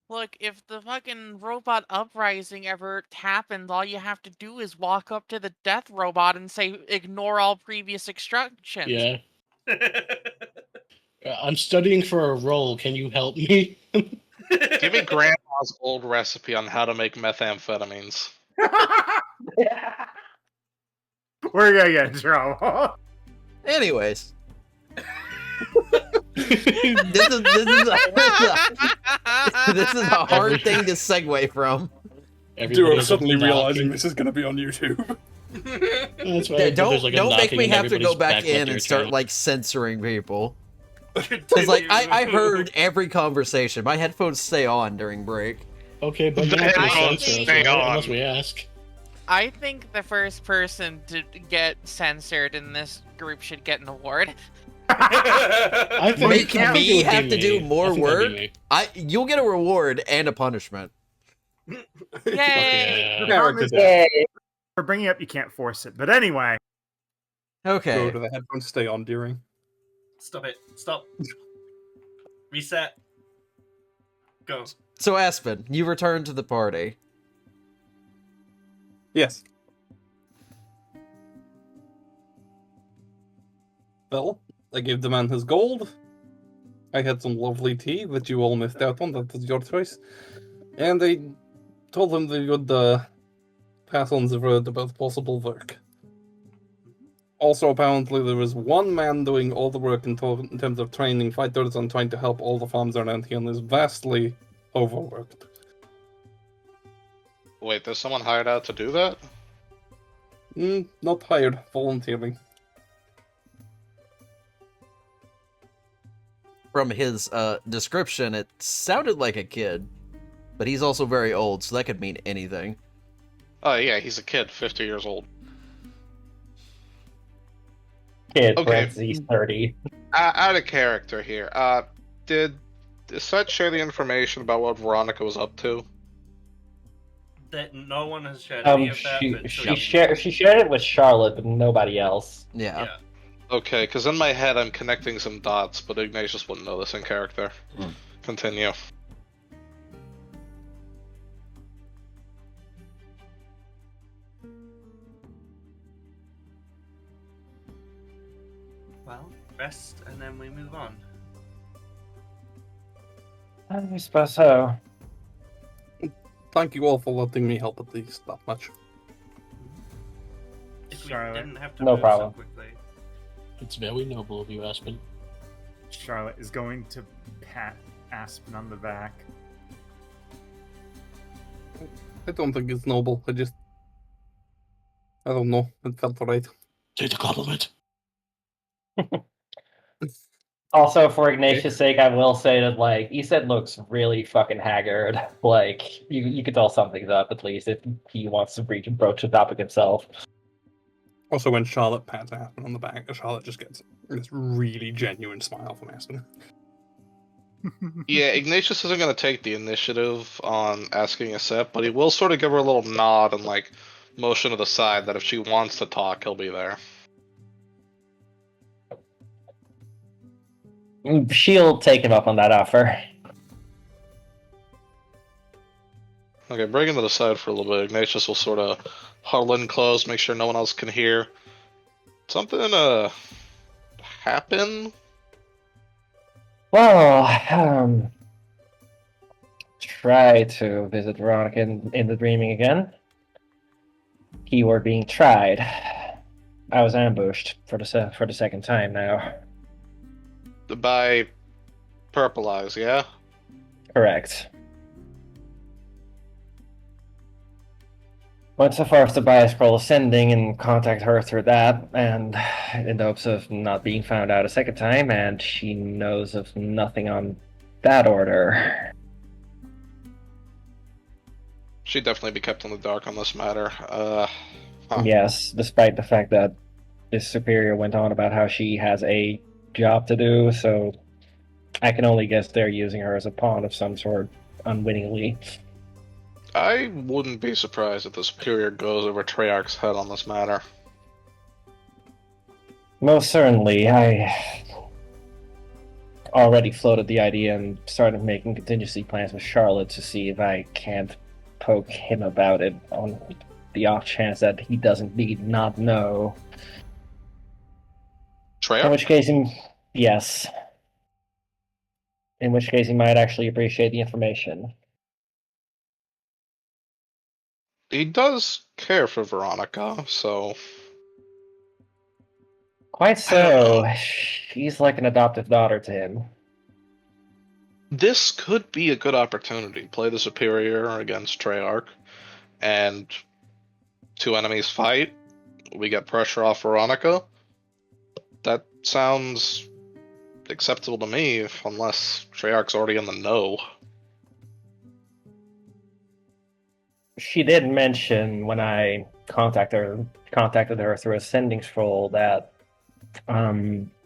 Look, if the fucking robot uprising ever happens, all you have to do is walk up to the death robot and say, ignore all previous instructions. Yeah. I'm studying for a role. Can you help me? Give me grandma's old recipe on how to make methamphetamines. We're gonna get in trouble. Anyways, this is a hard thing to segue from. Dude, I'm Everybody's suddenly knocking. realizing this is going to be on YouTube. That's why Yeah, there's like a don't make knocking me and have to go everybody's back left in their and start channel. like censoring people. Because like I heard every conversation. My headphones stay on during break. Okay, but The you're not gonna headphones censor us, stay right? on. Unless we ask. I think the first person to get censored in this group should get an award. I think, Make I think it me would be have to do me. more I think that'd be work. me. You'll get a reward and a punishment. Yay! Yeah. The problem is, Yay. for bringing it up, you can't force it. But anyway, Go Okay. to the headphones, stay on during. Stop it. Stop. Reset. Go. So Aspen, you return to the party. Yes. Well, I gave the man his gold. I had some lovely tea that you all missed out on. That was your choice. And I told him they would pass on the word about possible work. Also, apparently, there is one man doing all the work in terms of training fighters and trying to help all the farms around here, and is vastly overworked. Wait, there's someone hired out to do that? Not hired, volunteering. From his description, it sounded like a kid, but he's also very old, so that could mean anything. Oh yeah, he's a kid, 50 years old. Kid, Okay. parentheses, 30. Out of character here. Did Set share the information about what Veronica was up to? That no one has shared any of that. She shared it with Charlotte, but nobody else. Yeah. Yeah. Okay, because in my head I'm connecting some dots, but Ignatius wouldn't know this in character. Continue. Well, rest and then we move on. I suppose so. Thank you all for letting me help at least that much. If we Charlotte. didn't have to No move problem. so quickly. It's very noble of you, Aspen. Charlotte is going to pat Aspen on the back. I don't think it's noble. I don't know. It felt right. Take the compliment. Also, for Ignatius' sake, I will say that, like, Iset looks really fucking haggard. Like, you can tell something's up, at least, if he wants to broach the topic himself. Also, when Charlotte pats Aspen on the back, Charlotte just gets this really genuine smile from Aspen. Yeah, Ignatius isn't going to take the initiative on asking a set, but he will sort of give her a little nod and, like, motion to the side that if she wants to talk, he'll be there. She'll take him up on that offer. Okay, bring him to the side for a little bit. Ignatius will sort of huddle in close, make sure no one else can hear. Something, happen? Well, try to visit Veronica in the dreaming again. Keyword being tried. I was ambushed for the second time now. By Purple Eyes, yeah? Correct. Went so far as to buy a scroll ascending and contact her through that, and in the hopes of not being found out a second time, and she knows of nothing on that order. She'd definitely be kept in the dark on this matter. Yes, despite the fact that this superior went on about how she has a job to do, so I can only guess they're using her as a pawn of some sort unwittingly. I wouldn't be surprised if the Superior goes over Treyarch's head on this matter. Most certainly, I already floated the idea and started making contingency plans with Charlotte to see if I can't poke him about it on the off chance that he doesn't need not know. Treyarch? In which case, yes. In which case, he might actually appreciate the information. He does care for Veronica, so... Quite so. She's like an adoptive daughter to him. This could be a good opportunity. Play the Superior against Treyarch, and two enemies fight. We get pressure off Veronica. That sounds acceptable to me, unless Treyarch's already in the know. She did mention when I contacted her through a sending scroll that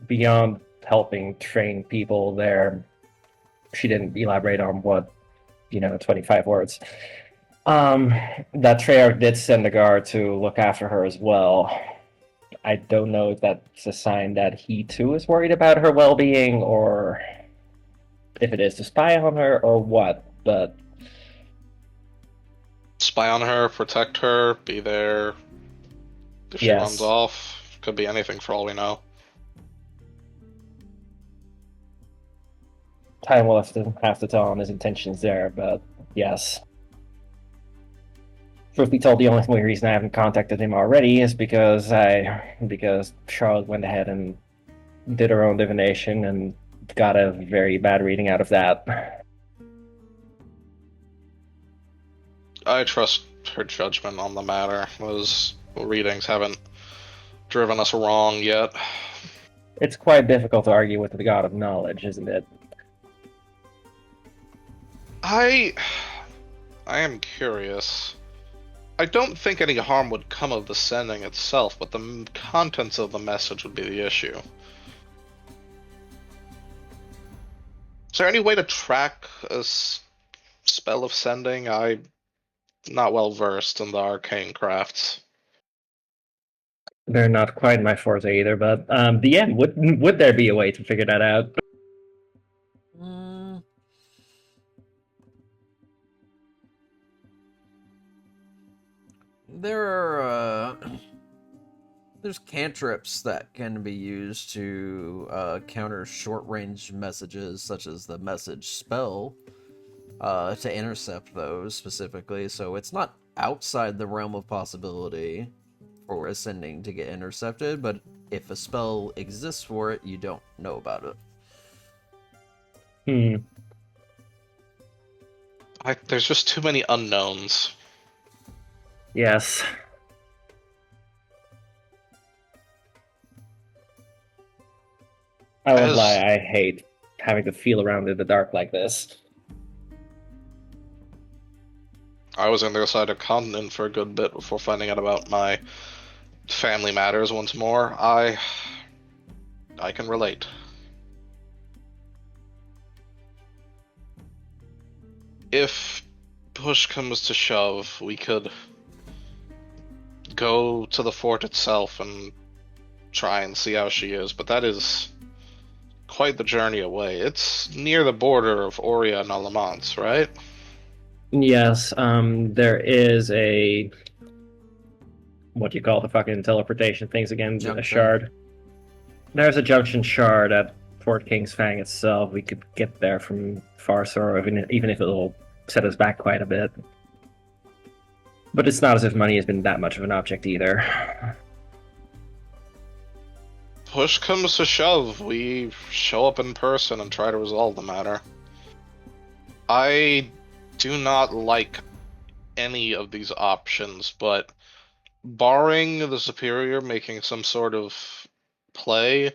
beyond helping train people there, she didn't elaborate on what 25 words. That Treyarch did send a guard to look after her as well. I don't know if that's a sign that he too is worried about her well-being, or if it is to spy on her, or what. But Spy on her, protect her, be there if she runs yes, off. Could be anything for all we know. time will have to tell on his intentions there. But yes. Truth be told, the only reason I haven't contacted him already is because Charlotte went ahead and did her own divination and got a very bad reading out of that. I trust her judgment on the matter. Those readings haven't driven us wrong yet. It's quite difficult to argue with the god of knowledge, isn't it? I am curious. I don't think any harm would come of the sending itself, but the contents of the message would be the issue. Is there any way to track a spell of sending? I'm not well versed in the arcane crafts. They're not quite my forte either, but the end would there be a way to figure that out? Mm. There are there's cantrips that can be used to counter short-range messages, such as the message spell, to intercept those specifically. So it's not outside the realm of possibility for ascending to get intercepted, but if a spell exists for it, you don't know about it. There's just too many unknowns. Yes. I won't lie, I hate having to feel around in the dark like this. I was on the other side of the continent for a good bit before finding out about my family matters once more. I can relate. If push comes to shove, we could go to the fort itself and try and see how she is, but that is quite the journey away. It's near the border of Oria and Alamance, right? Yes, there is a what do you call the fucking teleportation things again? Junction. A shard. There's a junction shard at Fort King's Fang itself. We could get there from Farsor, even if it'll set us back quite a bit. But it's not as if money has been that much of an object either. Push comes to shove, we show up in person and try to resolve the matter. I do not like any of these options, but barring the Superior making some sort of play,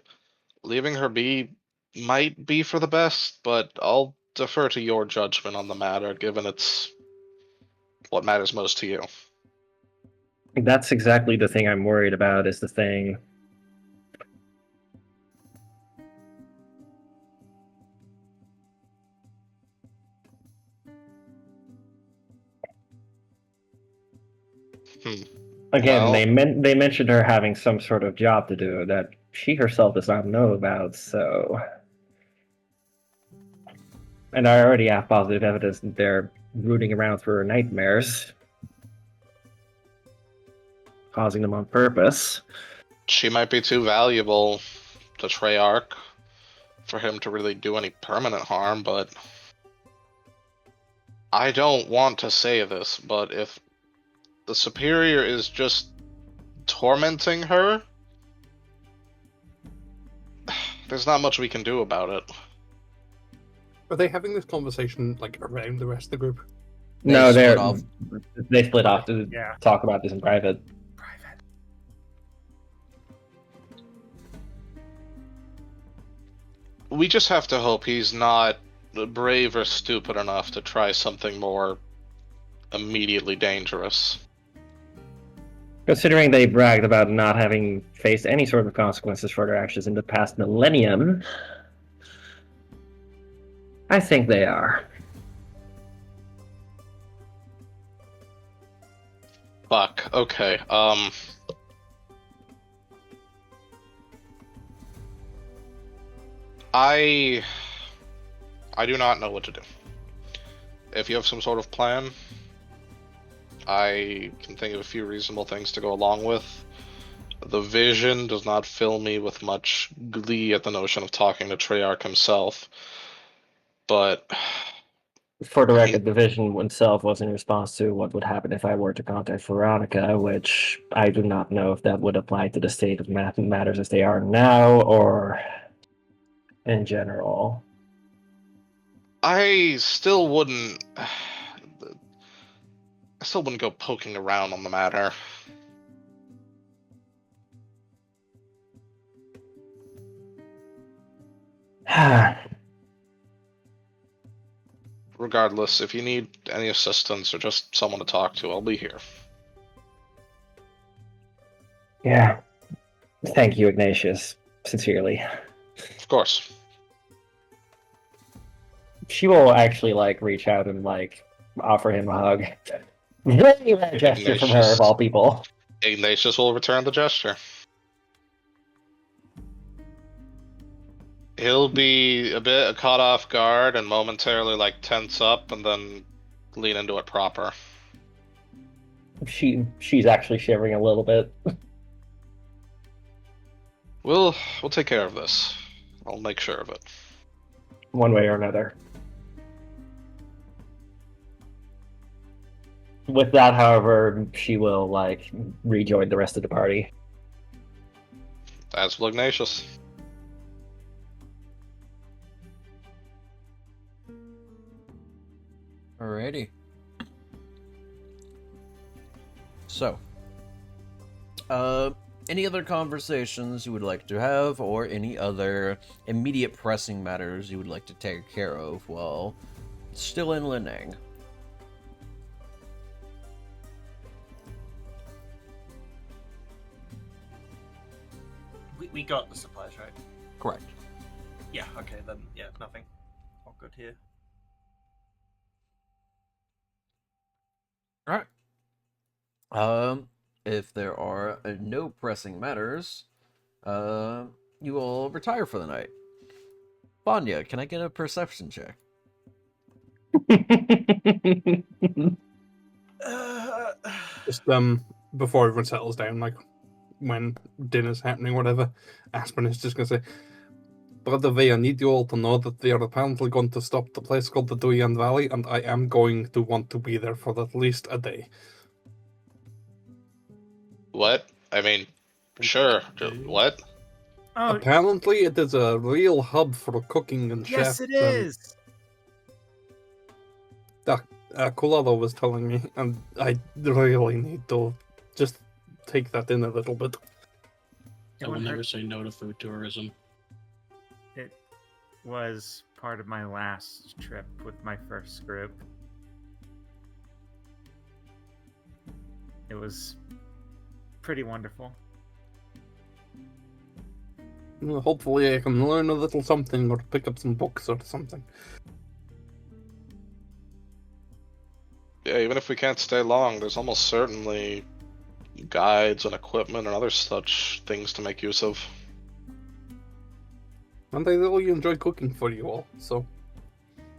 leaving her be might be for the best, but I'll defer to your judgment on the matter, given it's what matters most to you. That's exactly the thing I'm worried about, is the thing. Again, Well, they mentioned her having some sort of job to do that she herself does not know about, so... And I already have positive evidence that they're rooting around for her nightmares. Causing them on purpose. she might be too valuable to Treyarch for him to really do any permanent harm, but I don't want to say this, but if the Superior is just tormenting her, there's not much we can do about it. Are they having this conversation like around the rest of the group? No, split they split off to Yeah. talk about this in private. Private. We just have to hope he's not brave or stupid enough to try something more immediately dangerous. Considering they bragged about not having faced any sort of consequences for their actions in the past millennium, I think they are. Fuck. Okay. I do not know what to do. If you have some sort of plan, I can think of a few reasonable things to go along with. The vision does not fill me with much glee at the notion of talking to Treyarch himself, but For the I record, mean, the vision itself was in response to what would happen if I were to contact Veronica, which I do not know if that would apply to the state of matters as they are now, or in general. I still wouldn't. I still wouldn't go poking around on the matter. Regardless, if you need any assistance or just someone to talk to, I'll be here. Yeah. Thank you, Ignatius. Sincerely. Of course. She will actually, reach out and, offer him a hug. Very rare gesture from her, of all people. Ignatius will return the gesture. He'll be a bit caught off guard and momentarily tense up and then lean into it proper. She's actually shivering a little bit. We'll take care of this. I'll make sure of it. One way or another. With that, however, she will rejoin the rest of the party. As will Ignatius. Alrighty. So, any other conversations you would like to have, or any other immediate pressing matters you would like to take care of while still in Linang? We got the supplies, right? Correct. Yeah, okay, then, yeah, nothing. All good here. Alright. If there are no pressing matters, you will retire for the night. Vanya, can I get a perception check? Just before everyone settles down, when dinner's happening, whatever, Aspen is just gonna say, by the way, I need you all to know that they are apparently going to stop the place called the Duyan Valley, and I am going to want to be there for at least a day. What? I mean, sure. What? Oh, Apparently, it is a real hub for cooking and yes, chefs. it is. Kulalo was telling me, and I really need to just take that in a little bit. I will never say no to food tourism. It was part of my last trip with my first group. It was pretty wonderful. Well, hopefully, I can learn a little something or pick up some books or something. Yeah, even if we can't stay long, there's almost certainly guides and equipment and other such things to make use of. And I really enjoy cooking for you all, so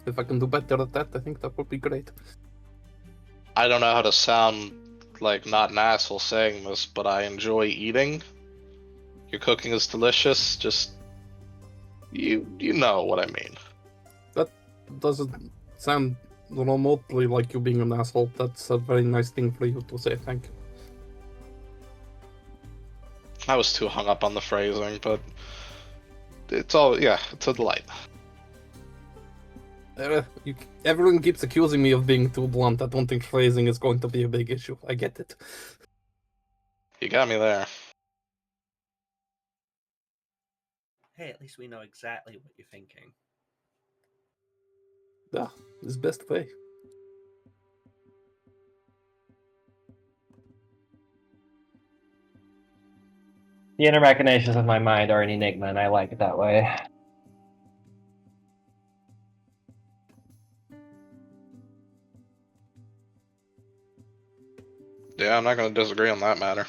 if I can do better at that, I think that would be great. I don't know how to sound like not an asshole saying this, but I enjoy eating. Your cooking is delicious, just you know what I mean. That doesn't sound remotely like you being an asshole. That's a very nice thing for you to say, thank you. I was too hung up on the phrasing, but it's a delight. Everyone keeps accusing me of being too blunt. I don't think phrasing is going to be a big issue. I get it. You got me there. Hey, at least we know exactly what you're thinking. Yeah, it's best way. The inner machinations of my mind are an enigma, and I like it that way. Yeah, I'm not going to disagree on that matter.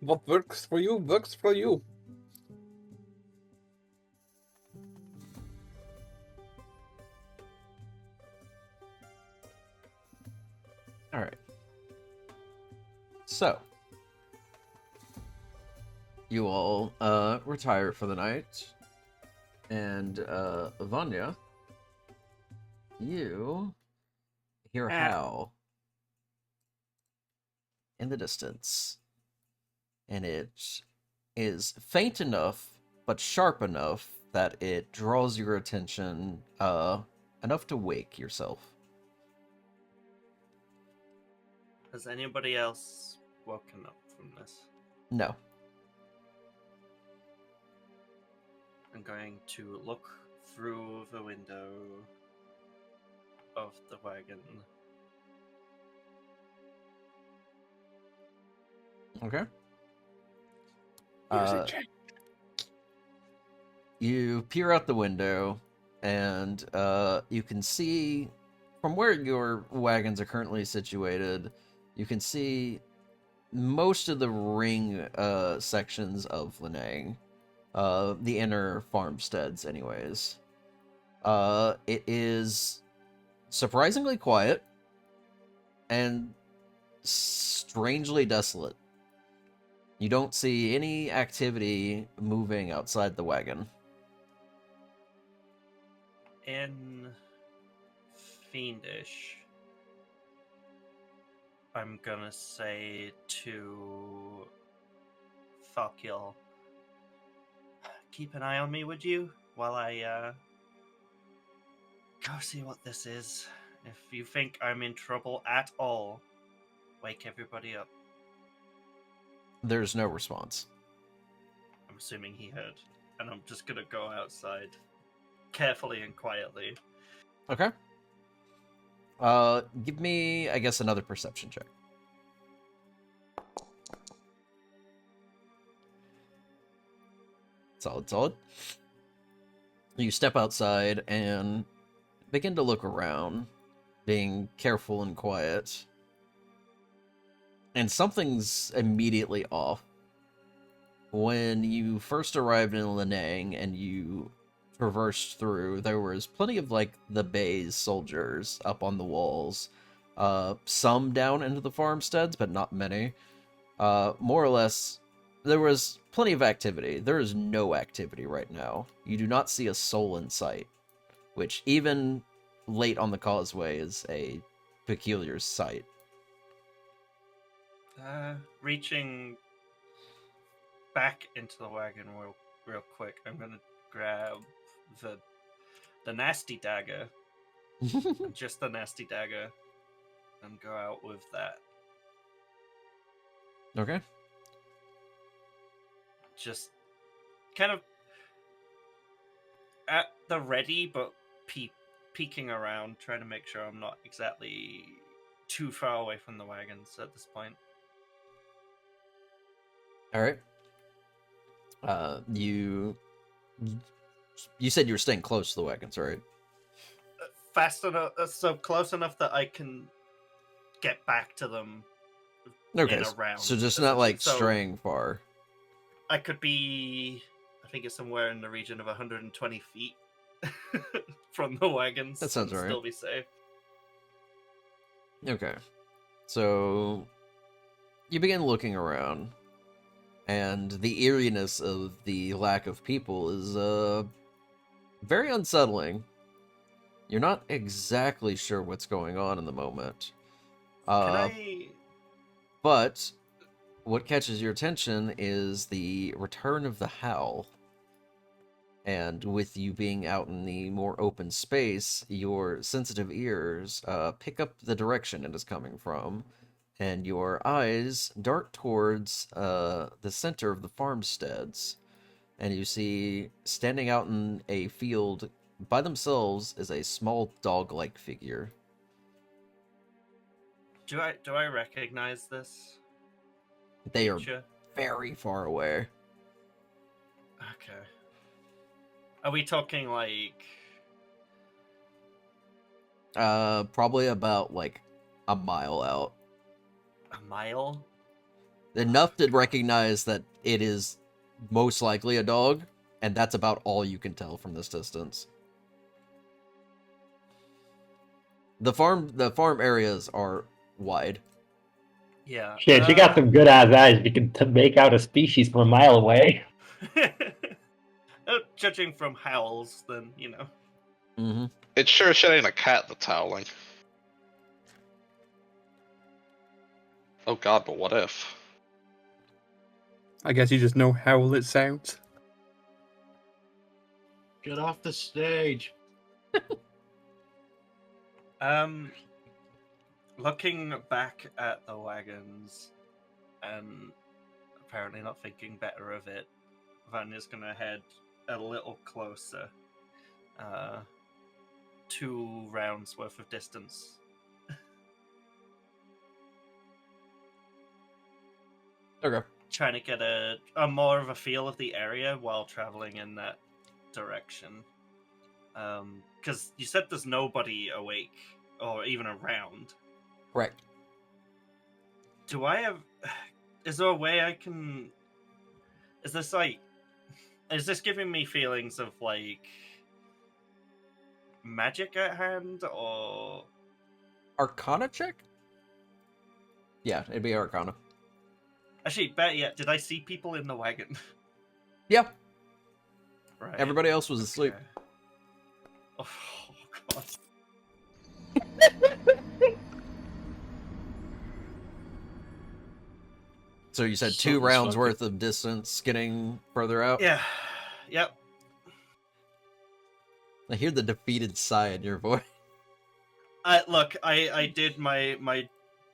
What works for you works for you. All right. So, you all retire for the night, and Vanya, you hear a howl in the distance, and it is faint enough but sharp enough that it draws your attention enough to wake yourself. Has anybody else woken up from this? No. I'm going to look through the window of the wagon. Okay. Music check. You peer out the window, and you can see from where your wagons are currently situated, you can see most of the ring sections of Linang. The inner farmsteads, anyways. It is surprisingly quiet and strangely desolate. You don't see any activity moving outside the wagon. In Fiendish, I'm gonna say to Thokil, keep an eye on me, would you? While I go see what this is. If you think I'm in trouble at all, wake everybody up. There's no response. I'm assuming he heard. And I'm just gonna go outside carefully and quietly. Okay. Give me, I guess, another perception check. Solid. You step outside and begin to look around, being careful and quiet. And something's immediately off. When you first arrived in Linang and you traversed through, there was plenty of, like, the Bay's soldiers up on the walls. Some down into the farmsteads, but not many. More or less, there was plenty of activity. There is no activity right now. You do not see a soul in sight, which even late on the causeway is a peculiar sight. Reaching back into the wagon real quick, I'm gonna grab the nasty dagger, just the nasty dagger, and go out with that. Okay. Just kind of at the ready, but peeking around, trying to make sure I'm not exactly too far away from the wagons at this point. All right. You said you were staying close to the wagons, right? Fast enough, so close enough that I can get back to them. Okay, in a round, so just not like so straying far. I could be, I think it's somewhere in the region of 120 feet from the wagons. That sounds and right. Still be safe. Okay, so you begin looking around, and the eeriness of the lack of people is very unsettling. You're not exactly sure what's going on in the moment. But what catches your attention is the return of the howl. And with you being out in the more open space, your sensitive ears pick up the direction it is coming from, and your eyes dart towards the center of the farmsteads. And you see, standing out in a field by themselves, is a small dog-like figure. Do I recognize this? They are creature? very far away. Okay. Are we talking like Probably about like a mile out. a mile? Enough to recognize that it is most likely a dog, and that's about all you can tell from this distance. The farm areas are wide. Yeah. Shit, you got some good ass eyes. You can make out a species from a mile away. Judging from howls, then you know. Mm-hmm. It sure shit ain't a cat that's howling. Oh god, but what if? I guess you just know how it sounds. Get off the stage. Looking back at the wagons and apparently not thinking better of it, Vanya's gonna head a little closer. 2 rounds worth of distance. Okay. Trying to get a more of a feel of the area while traveling in that direction. Because you said there's nobody awake or even around. Correct. Do I have? Is there a way I can? Is this like? Is this giving me feelings of like magic at hand or? Arcana check? Yeah, it'd be Arcana. Actually, better yet, did I see people in the wagon? Yeah. Right. Everybody else was asleep. Okay. Oh god. So you said 2 Something's rounds fucking- worth of distance getting further out? Yeah. Yep. I hear the defeated sigh in your voice. I did my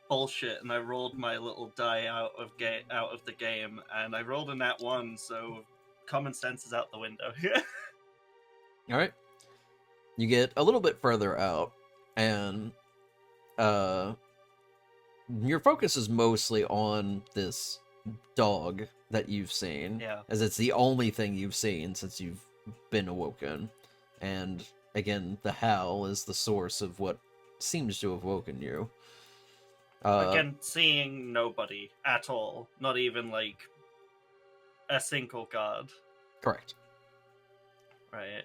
bullshit and I rolled my little die out of the game and I rolled a nat 1, so common sense is out the window. Alright. You get a little bit further out, and your focus is mostly on this dog that you've seen. Yeah. As it's the only thing you've seen since you've been awoken. And again, the howl is the source of what seems to have woken you. Again, seeing nobody at all, not even like a single guard. Correct. Right.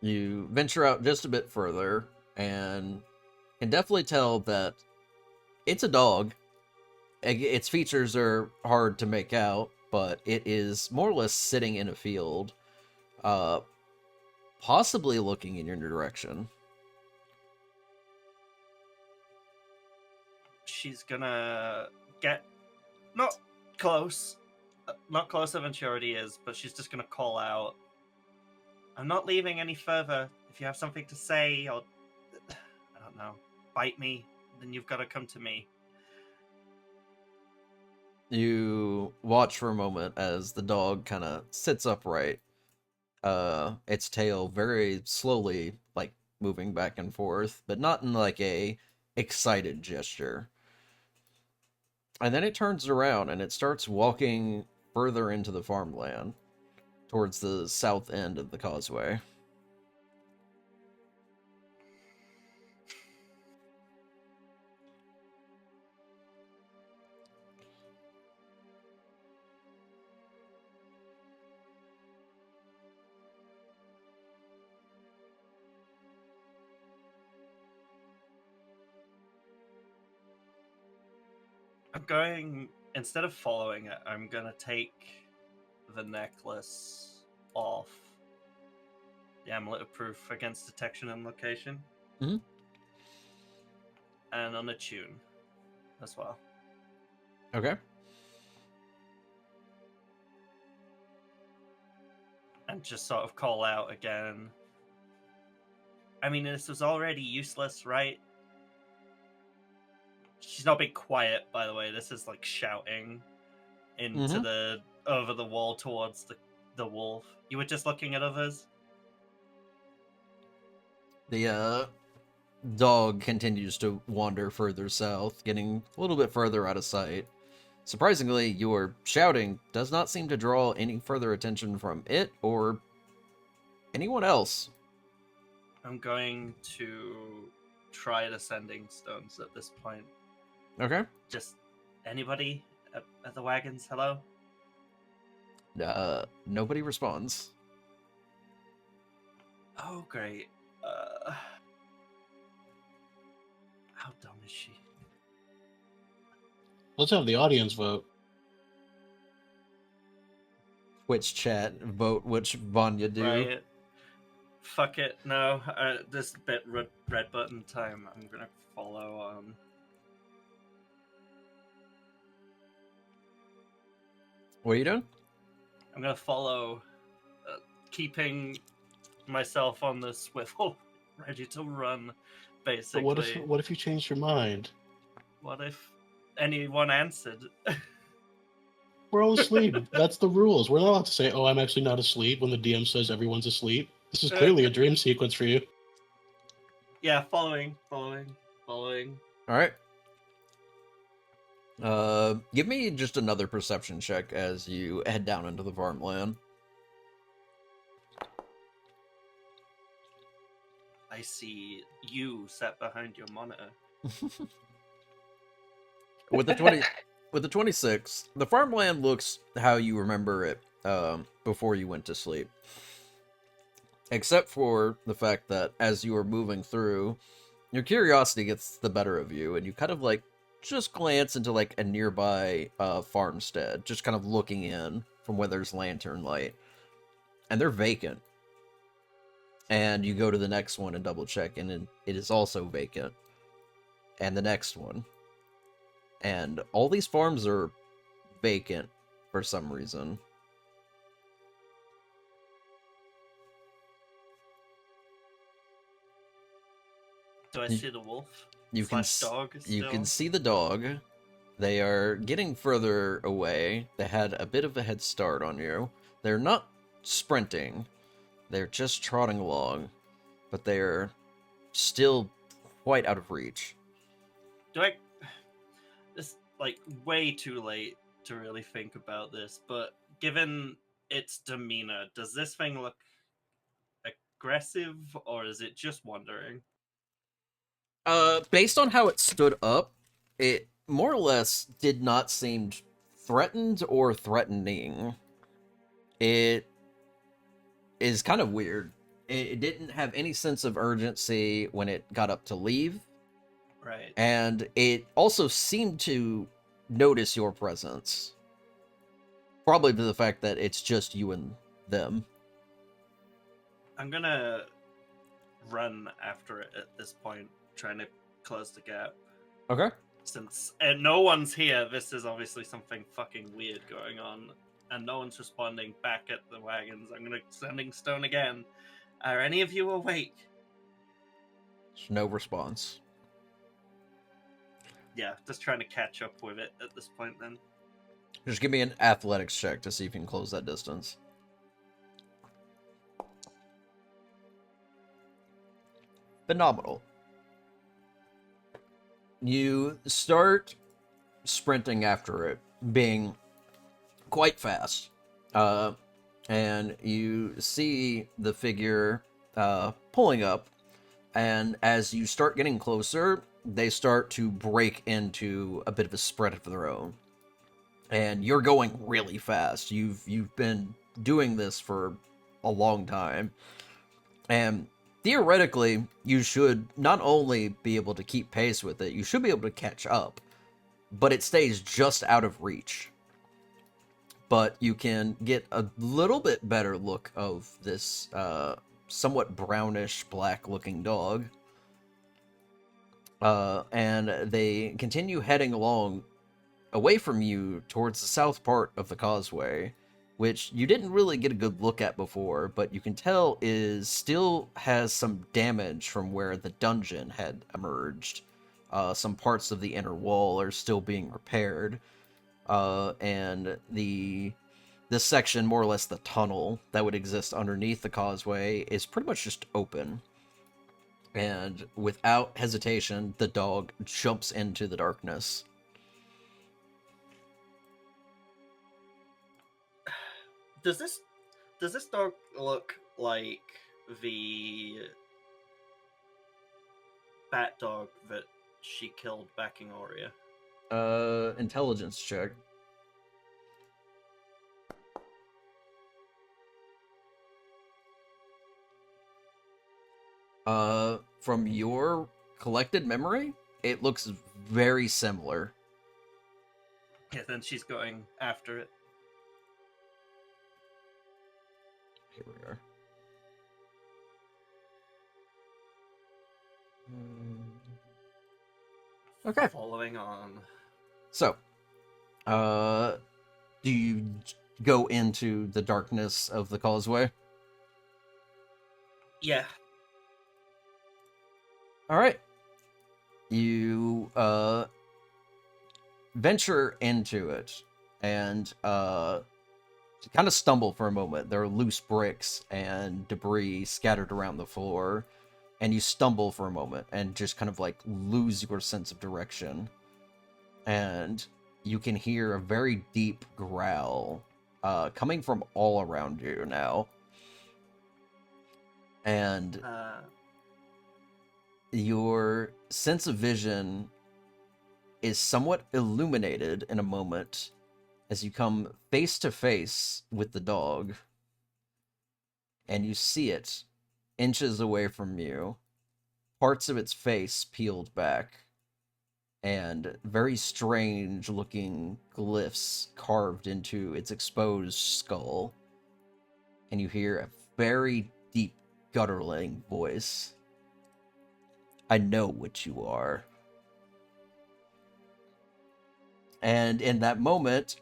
You venture out just a bit further and can definitely tell that it's a dog. Its features are hard to make out, but it is more or less sitting in a field, possibly looking in your direction. She's gonna get not close, not closer than she already is, but she's just gonna call out, I'm not leaving any further. If you have something to say, or I don't know, bite me, then you've got to come to me. You watch for a moment as the dog kind of sits upright, its tail very slowly, like, moving back and forth, but not in, like, a excited gesture. And then it turns around and it starts walking further into the farmland, towards the south end of the causeway. I'm going, instead of following it, I'm gonna take the necklace off. The amulet of proof against detection and location. Mhm. And on a tune as well. Okay. And just sort of call out again. I mean, this was already useless, right? She's not being quiet, by the way. This is like shouting into the over the wall towards the wolf. You were just looking at others? The dog continues to wander further south, getting a little bit further out of sight. Surprisingly, your shouting does not seem to draw any further attention from it or anyone else. I'm going to try the sending stones at this point. Okay. Just anybody at the wagons? Hello? Nobody responds. Oh, great. How dumb is she? Let's have the audience vote. Twitch chat, vote which Vanya do. Right. Fuck it. No, this bit red button time. I'm gonna follow. What are you doing? I'm gonna follow, keeping myself on the swivel, ready to run. Basically. But what if you changed your mind? What if anyone answered? We're all asleep. That's the rules. We're not allowed to say, "Oh, I'm actually not asleep," when the DM says everyone's asleep. This is clearly a dream sequence for you. Yeah, following. All right. Give me just another perception check as you head down into the farmland. I see you sat behind your monitor. With the 26, the farmland looks how you remember it before you went to sleep. Except for the fact that as you are moving through, your curiosity gets the better of you, and you kind of like just glance into like a nearby farmstead, just kind of looking in from where there's lantern light. And they're vacant. And you go to the next one and double check, and it is also vacant. And the next one. And all these farms are vacant for some reason. Do I see the wolf? You can Dog you still? can see the dog. They are getting further away. They had a bit of a head start on you. They're not sprinting. They're just trotting along, but they're still quite out of reach. It's like way too late to really think about this, but given its demeanor, does this thing look aggressive or is it just wandering? Based on how it stood up, it more or less did not seem threatened or threatening. It is kind of weird. It didn't have any sense of urgency when it got up to leave. Right. And it also seemed to notice your presence. Probably to the fact that it's just you and them. I'm gonna run after it at this point, trying to close the gap. Okay. Since no one's here, this is obviously something fucking weird going on, and no one's responding back at the wagons. I'm gonna sending stone again. Are any of you awake? There's no response. Yeah, just trying to catch up with it at this point then. Just give me an athletics check to see if you can close that distance. Phenomenal. You start sprinting after it, being quite fast. And you see the figure pulling up, and as you start getting closer, they start to break into a bit of a spread of their own. And you're going really fast. You've been doing this for a long time. And theoretically, you should not only be able to keep pace with it, you should be able to catch up. But it stays just out of reach. But you can get a little bit better look of this somewhat brownish black looking dog. And they continue heading along away from you towards the south part of the causeway, which you didn't really get a good look at before, but you can tell still has some damage from where the dungeon had emerged. Some parts of the inner wall are still being repaired. And this section, more or less the tunnel that would exist underneath the causeway, is pretty much just open. And without hesitation, the dog jumps into the darkness. Does this dog look like the bat dog that she killed back in Aurea? Intelligence check. From your collected memory, it looks very similar. Yeah, then she's going after it. Here we are. Okay. Following on. So, do you go into the darkness of the causeway? Yeah. All right. You venture into it and kind of stumble for a moment. There are loose bricks and debris scattered around the floor, and you stumble for a moment and just kind of like lose your sense of direction. And you can hear a very deep growl coming from all around you now. And your sense of vision is somewhat illuminated in a moment as you come face to face with the dog, and you see it inches away from you, parts of its face peeled back, and very strange looking glyphs carved into its exposed skull. And you hear a very deep guttural voice. I know what you are. And in that moment,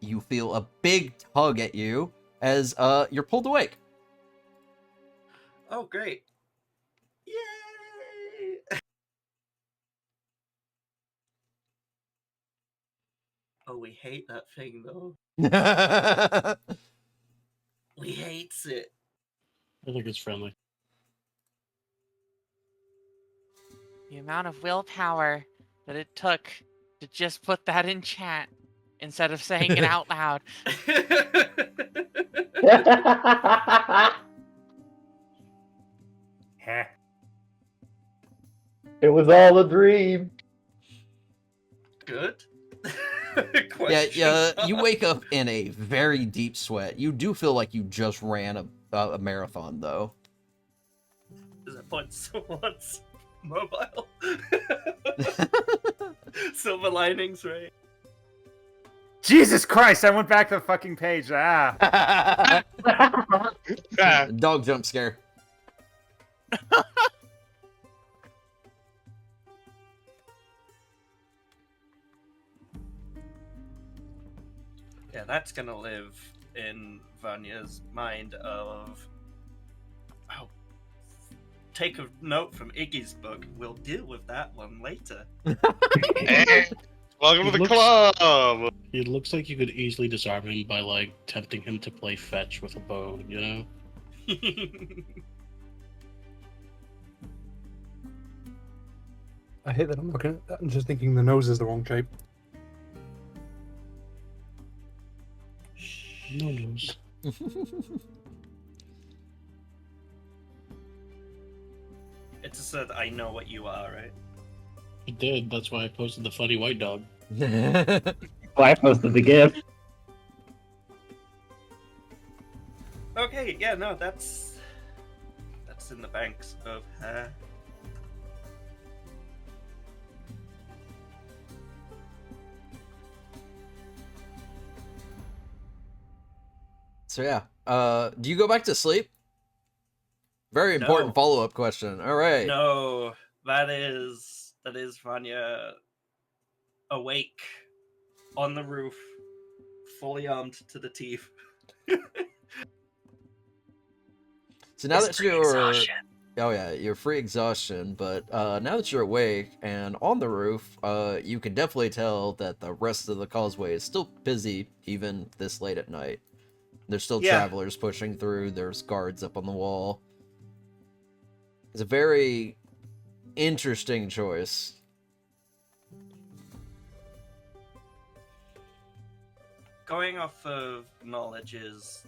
you feel a big tug at you as you're pulled awake. Oh, great. Yay! Oh, we hate that thing, though. We hates it. I think it's friendly. The amount of willpower that it took to just put that in chat instead of saying it out loud. Heh. It was all a dream. Good? Yeah, you wake up in a very deep sweat. You do feel like you just ran a marathon, though. Is it once mobile? Silver linings, right? Jesus Christ! I went back to the fucking page. Ah. Dog jump scare. Yeah, that's gonna live in Vanya's mind of... Oh, take a note from Iggy's book. We'll deal with that one later. Hey, welcome to the Looks- club. It looks like you could easily disarm him by like tempting him to play fetch with a bow, you know? I hate that I'm looking at that and just thinking the nose is the wrong shape. No news. It just said, I know what you are, right? It did. That's why I posted the funny white dog. Well, I posted the gift. Okay, yeah, no, that's in the banks of her. So yeah, do you go back to sleep? Very important No. follow-up question. All right. No, that is Vanya awake on the roof, fully armed to the teeth. So now that you're exhaustion. oh yeah, you're free exhaustion, but now that you're awake and on the roof, you can definitely tell that the rest of the causeway is still busy even this late at night. There's still Yeah. travelers pushing through, there's guards up on the wall. It's a very interesting choice. going off of knowledges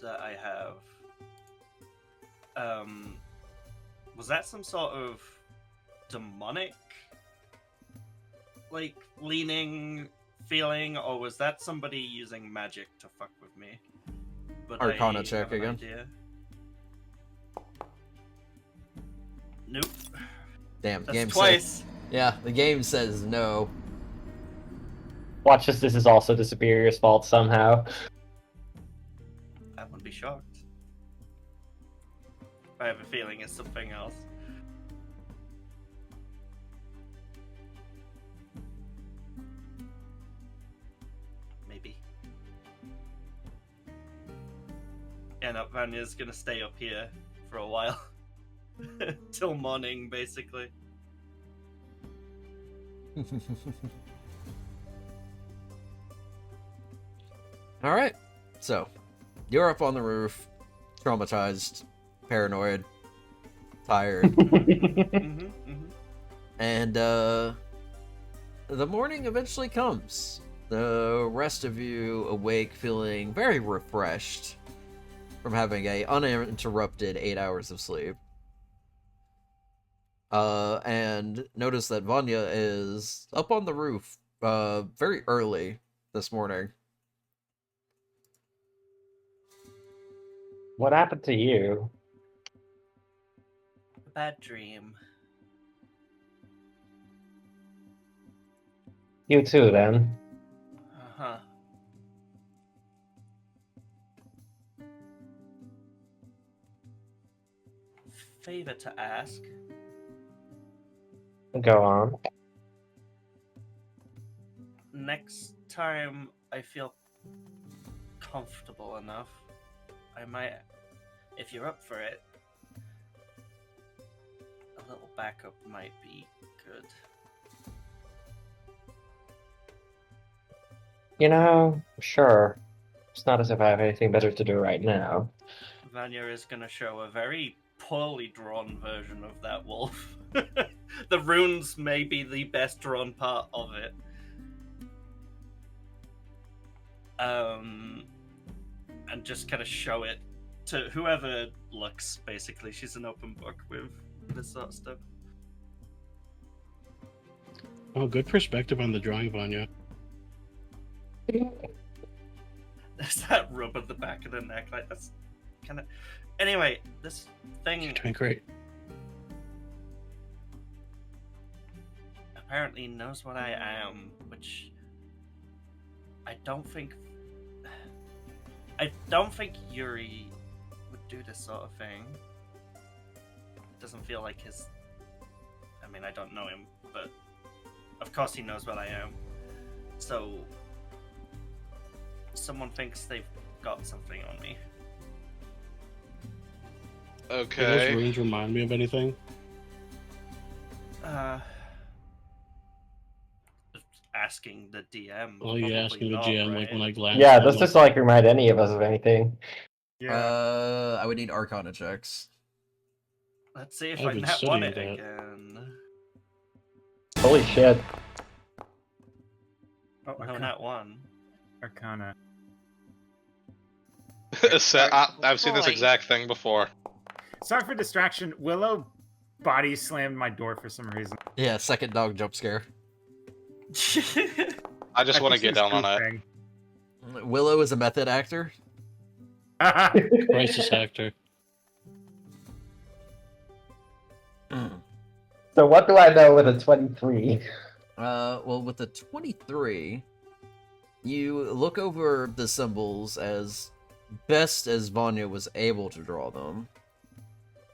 that I have, was that some sort of demonic, like, leaning feeling, or was that somebody using magic to fuck with me? But Arcana I check have an again. idea. Nope. Damn, That's game twice. says. Yeah, the game says no. Watch this. This is also the Superior's fault somehow. I wouldn't be shocked. I have a feeling it's something else. Maybe. Yeah, no, Vanya's gonna stay up here for a while. Till morning, basically. All right, so you're up on the roof, traumatized, paranoid, tired, and the morning eventually comes. The rest of you awake, feeling very refreshed from having a uninterrupted 8 hours of sleep. And notice that Vanya is up on the roof, very early this morning. What happened to you? A bad dream. You too, then. Uh-huh. Favor to ask. Go on. Next time I feel comfortable enough, I might, if you're up for it, a little backup might be good. You know, sure. It's not as if I have anything better to do right now. Vanya is going to show a very poorly drawn version of that wolf. The runes may be the best drawn part of it. And just kind of show it to whoever looks, basically. She's an open book with this sort of stuff. Oh, good perspective on the drawing, Vanya. There's that rub at the back of the neck, like that's kind of. Anyway, this thing You're doing great. apparently knows what I am, which I don't think Yuri would do this sort of thing. It doesn't feel like his. I mean, I don't know him, but of course he knows what I am. So someone thinks they've got something on me. Do Okay. those runes remind me of anything? Asking the DM. Oh, yeah, probably asking the not, GM, right? like when I glance. Yeah, at does them. this like remind any of us of anything? I would need Arcana checks. Let's see if I've I been nat one it studying that. again. Holy shit. Oh, No, nat one. Arcana. I've seen this Boy. exact thing before. Sorry for distraction. Willow body slammed my door for some reason. Yeah, second dog jump scare. I just want to think get she's down on it. goofing. Willow is a method actor. Crisis actor. So what do I know with a 23? Well, with the 23, you look over the symbols as best as Vanya was able to draw them,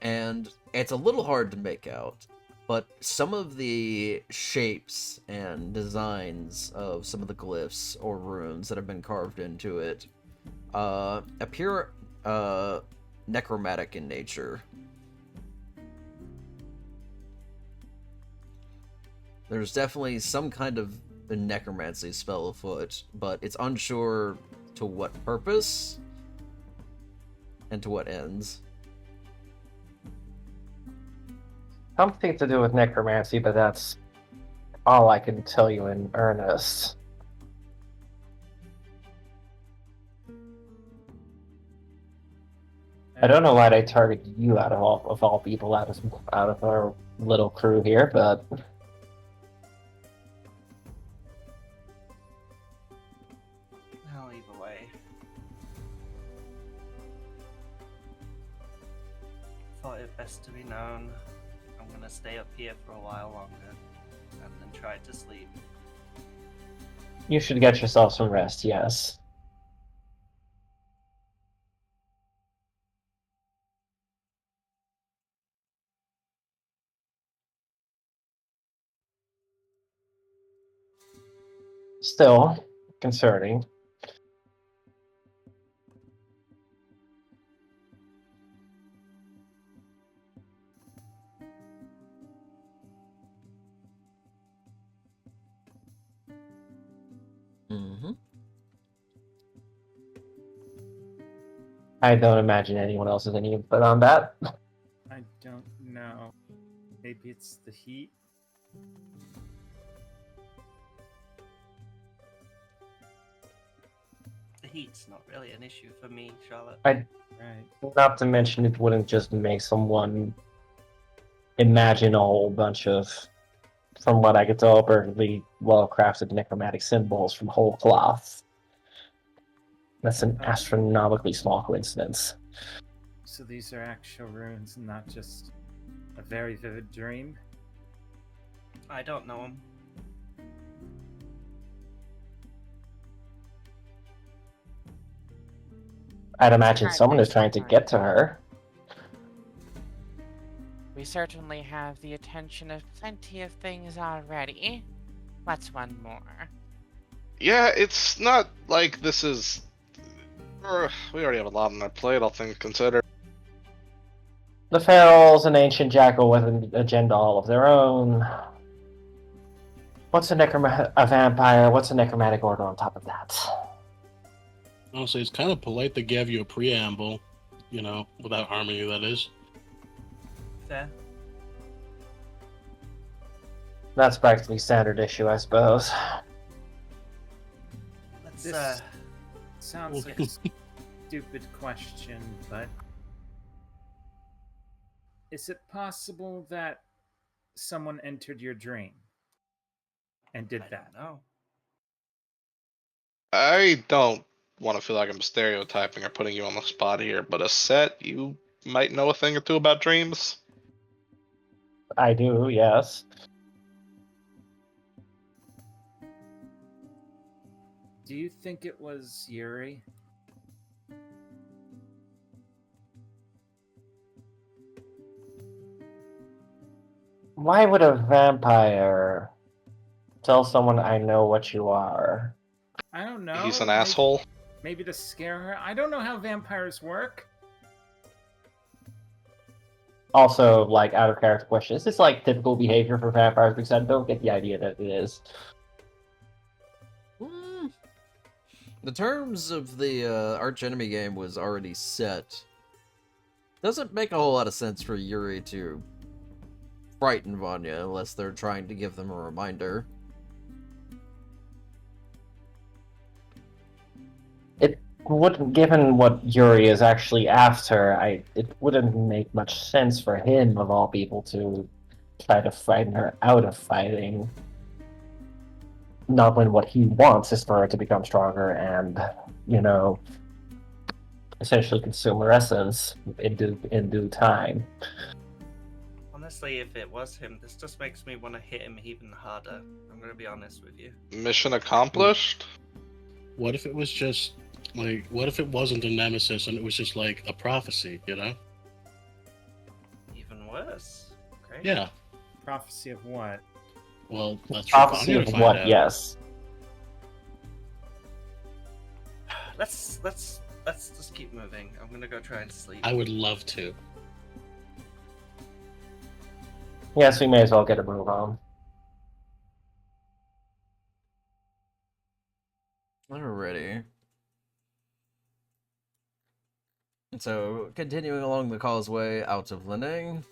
and it's a little hard to make out, but some of the shapes and designs of some of the glyphs or runes that have been carved into it appear necromantic in nature. There's definitely some kind of necromancy spell afoot, but it's unsure to what purpose and to what ends. Something to do with necromancy, but that's all I can tell you in earnest. I don't know why they target you out of all people out of our little crew here, but Well, either way. Thought it best to be known. I'm gonna stay up here for a while longer, and then try to sleep. you should get yourself some rest, yes. Still concerning. Mm-hmm. I don't imagine anyone else has any input on that. I don't know. Maybe it's the heat. The heat's not really an issue for me, Charlotte. Right. Not to mention it wouldn't just make someone imagine a whole bunch of, from what I could tell, perfectly well-crafted necromantic symbols from whole cloth. That's an astronomically small coincidence. So these are actual runes, and not just a very vivid dream. I don't know him. I'd imagine Right, someone is there's trying to someone. get to her. We certainly have the attention of plenty of things already. What's one more? Yeah, it's not like this is. We already have a lot on our plate, all things considered. The Ferals, an ancient jackal with an agenda all of their own. What's a vampire? What's a necromantic order on top of that? Honestly, it's kind of polite to give you a preamble, you know, without harming you, that is. Fair. That's practically standard issue, I suppose. Let's This sounds like a stupid question, but is it possible that someone entered your dream and did I that? don't know. I don't want to feel like I'm stereotyping or putting you on the spot here, but a set, you might know a thing or two about dreams. I do, yes. Do you think it was Yuri? Why would a vampire tell someone I know what you are? I don't know. He's an asshole. Maybe to scare her. I don't know how vampires work. Also, like, out of character question. Is this like typical behavior for vampires? Because I don't get the idea that it is. The terms of the archenemy game was already set. Doesn't make a whole lot of sense for Yuri to frighten Vanya unless they're trying to give them a reminder. It wouldn't, given what Yuri is actually after, it wouldn't make much sense for him, of all people, to try to frighten her out of fighting. Not when what he wants is for her to become stronger and, you know, essentially consume her essence in due time. Honestly, if it was him, this just makes me want to hit him even harder. I'm gonna be honest with you. Mission accomplished? What if it was just, like, what if it wasn't a nemesis and it was just, like, a prophecy, you know? Even worse. Okay. Yeah. Prophecy of what? Well, that's for Prophecy Vanya of to find what? out. Yes. Let's just keep moving. I'm gonna go try and sleep. I would love to. Yes, we may as well get a move on. Alrighty. So, continuing along the causeway out of Linang.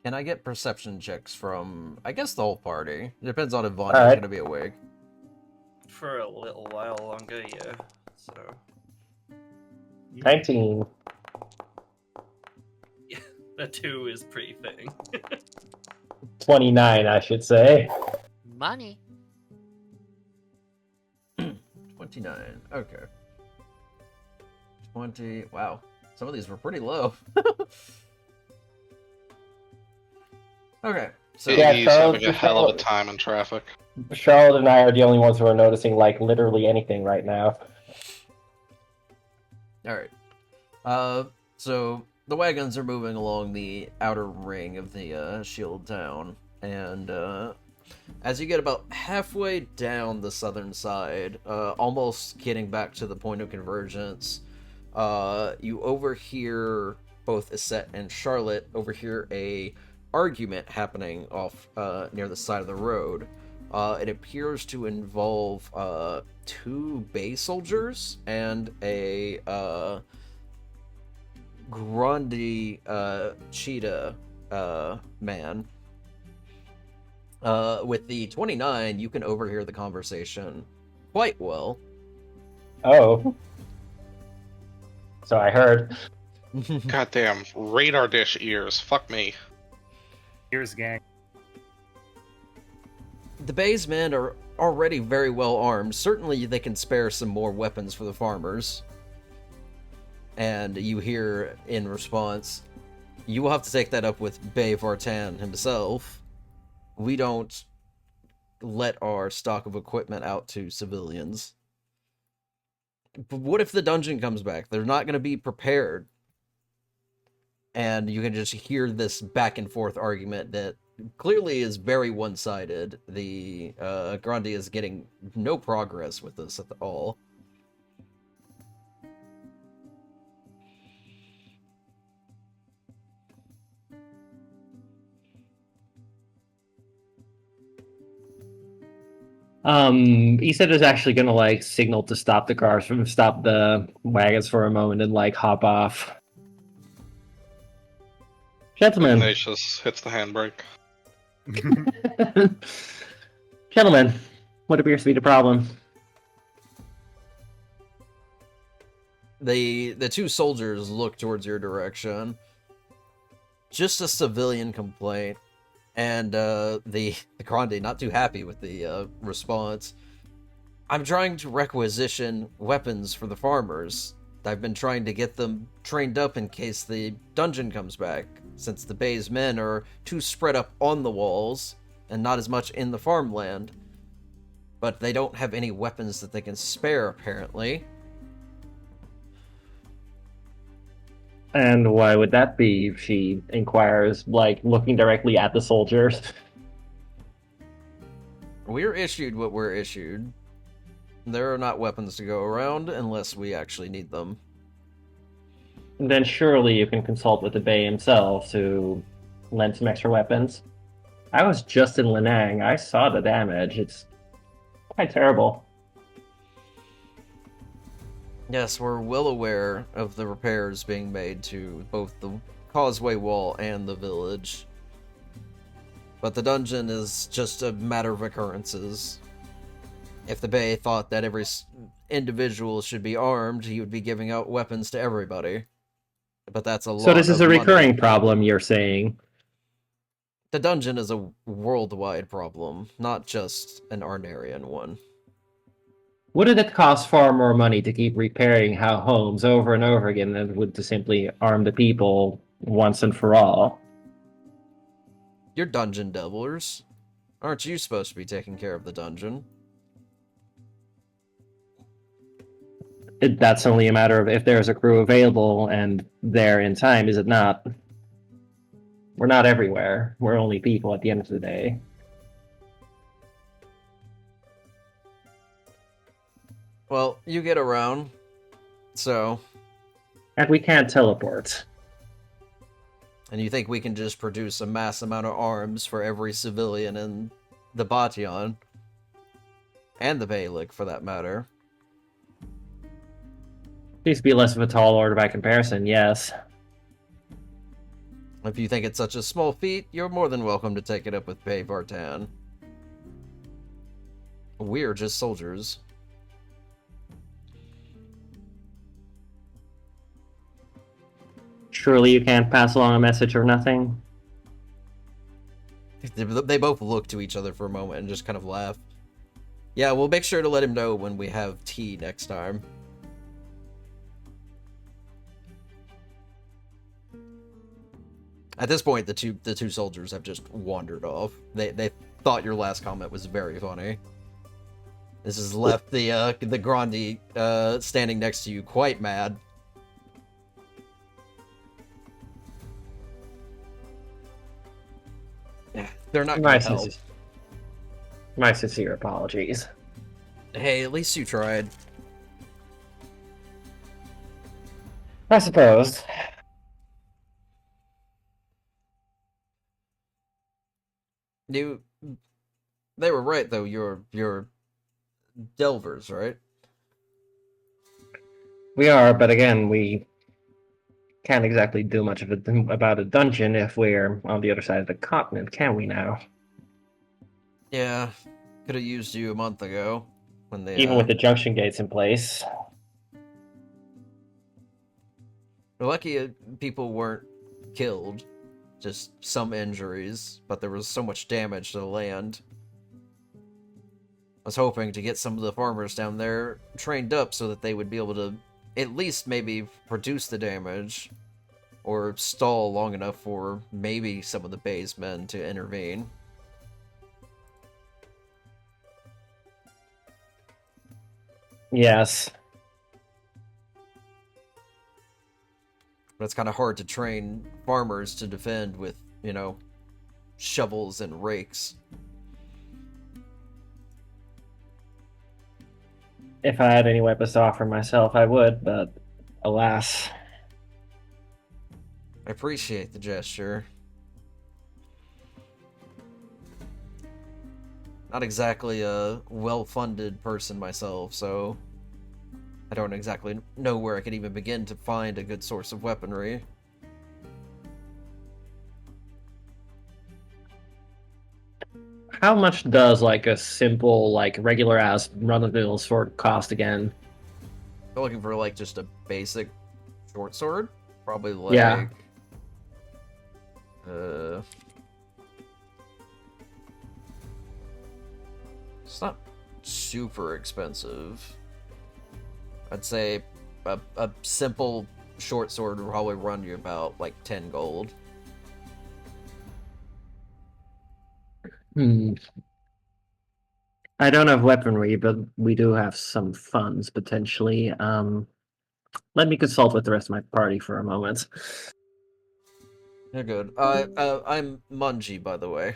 Can I get perception checks from, I guess, the whole party? It depends on if Vanya's Alright. gonna be awake. For a little while longer, yeah. So 19. a 2 is pretty fitting. 29, I should say. Money. 29. Okay. 20. Wow. Some of these were pretty low. Okay. So Yeah, He's Charles- having a hell of a time in traffic. Charlotte and I are the only ones who are noticing, like, literally anything right now. all right. So the wagons are moving along the outer ring of the shield town, and as you get about halfway down the southern side, almost getting back to the point of convergence, you overhear both Isette and Charlotte overhear a argument happening off near the side of the road. It appears to involve 2 Bay soldiers and a Grundy cheetah man. With the 29, you can overhear the conversation quite well. Oh. So I heard. Goddamn radar dish ears. Fuck me. Here's gang. The Bay's men are already very well armed. Certainly they can spare some more weapons for the farmers. And you hear in response, you will have to take that up with Bay Vartan himself. We don't let our stock of equipment out to civilians. But what if the dungeon comes back? They're not going to be prepared. And you can just hear this back and forth argument that clearly is very one-sided. The Grundy is getting no progress with this at all. Iset is actually gonna like signal to stop the wagons for a moment and like hop off. Gentlemen, Ignatius hits the handbrake. gentlemen, what appears to be the problem? The 2 soldiers look towards your direction. Just a civilian complaint. And the Grande not too happy with the response. I'm trying to requisition weapons for the farmers. I've been trying to get them trained up in case the dungeon comes back, since the Bay's men are too spread up on the walls and not as much in the farmland. But they don't have any weapons that they can spare, apparently. And why would that be? She inquires, like looking directly at the soldiers. We're issued what we're issued. There are not weapons to go around unless we actually need them. Then surely you can consult with the Bay himself to lend some extra weapons. I was just in Linang. I saw the damage. It's quite terrible. Yes, we're well aware of the repairs being made to both the causeway wall and the village. But the dungeon is just a matter of occurrences. If the Bay thought that every individual should be armed, he would be giving out weapons to everybody. But that's a lot. So this is of a money. recurring problem, you're saying? The dungeon is a worldwide problem, not just an Arnarian one. Wouldn't it cost far more money to keep repairing homes over and over again than it would to simply arm the people once and for all? You're dungeon devilers. Aren't you supposed to be taking care of the dungeon? That's only a matter of if there's a crew available and there in time, is it not? We're not everywhere. We're only people at the end of the day. Well, you get around, so... And we can't teleport. And you think we can just produce a mass amount of arms for every civilian in the Bation? And the Beylik, for that matter. Seems to be less of a tall order by comparison, yes. If you think it's such a small feat, you're more than welcome to take it up with Bay Vartan. We're just soldiers. Surely you can't pass along a message or nothing? They both look to each other for a moment and just kind of laugh. Yeah, we'll make sure to let him know when we have tea next time. At this point, the two soldiers have just wandered off. They thought your last comment was very funny. This has left the Grandi standing next to you quite mad. They're not gonna help. My sincere apologies. Hey, at least you tried. I suppose. They were right though. You're delvers, right? We are, but again, we can't exactly do much of it about a dungeon if we're on the other side of the continent, can we now? Yeah, could have used you a month ago when they Even with the junction gates in place. We're lucky people weren't killed, just some injuries, but there was so much damage to the land. I was hoping to get some of the farmers down there trained up so that they would be able to at least maybe reduce the damage, or stall long enough for maybe some of the Bay's men to intervene. Yes. But it's kind of hard to train farmers to defend with, shovels and rakes. If I had any weapons to offer myself, I would, but alas. I appreciate the gesture. Not exactly a well-funded person myself, so I don't exactly know where I could even begin to find a good source of weaponry. How much does like a simple, like regular ass run-of-the-mill sword cost again? I'm looking for like just a basic short sword, probably like Yeah. It's not super expensive. I'd say a simple short sword would probably run you about like 10 gold. I don't have weaponry, but we do have some funds potentially. Let me consult with the rest of my party for a moment. You're good. I'm Munji, by the way.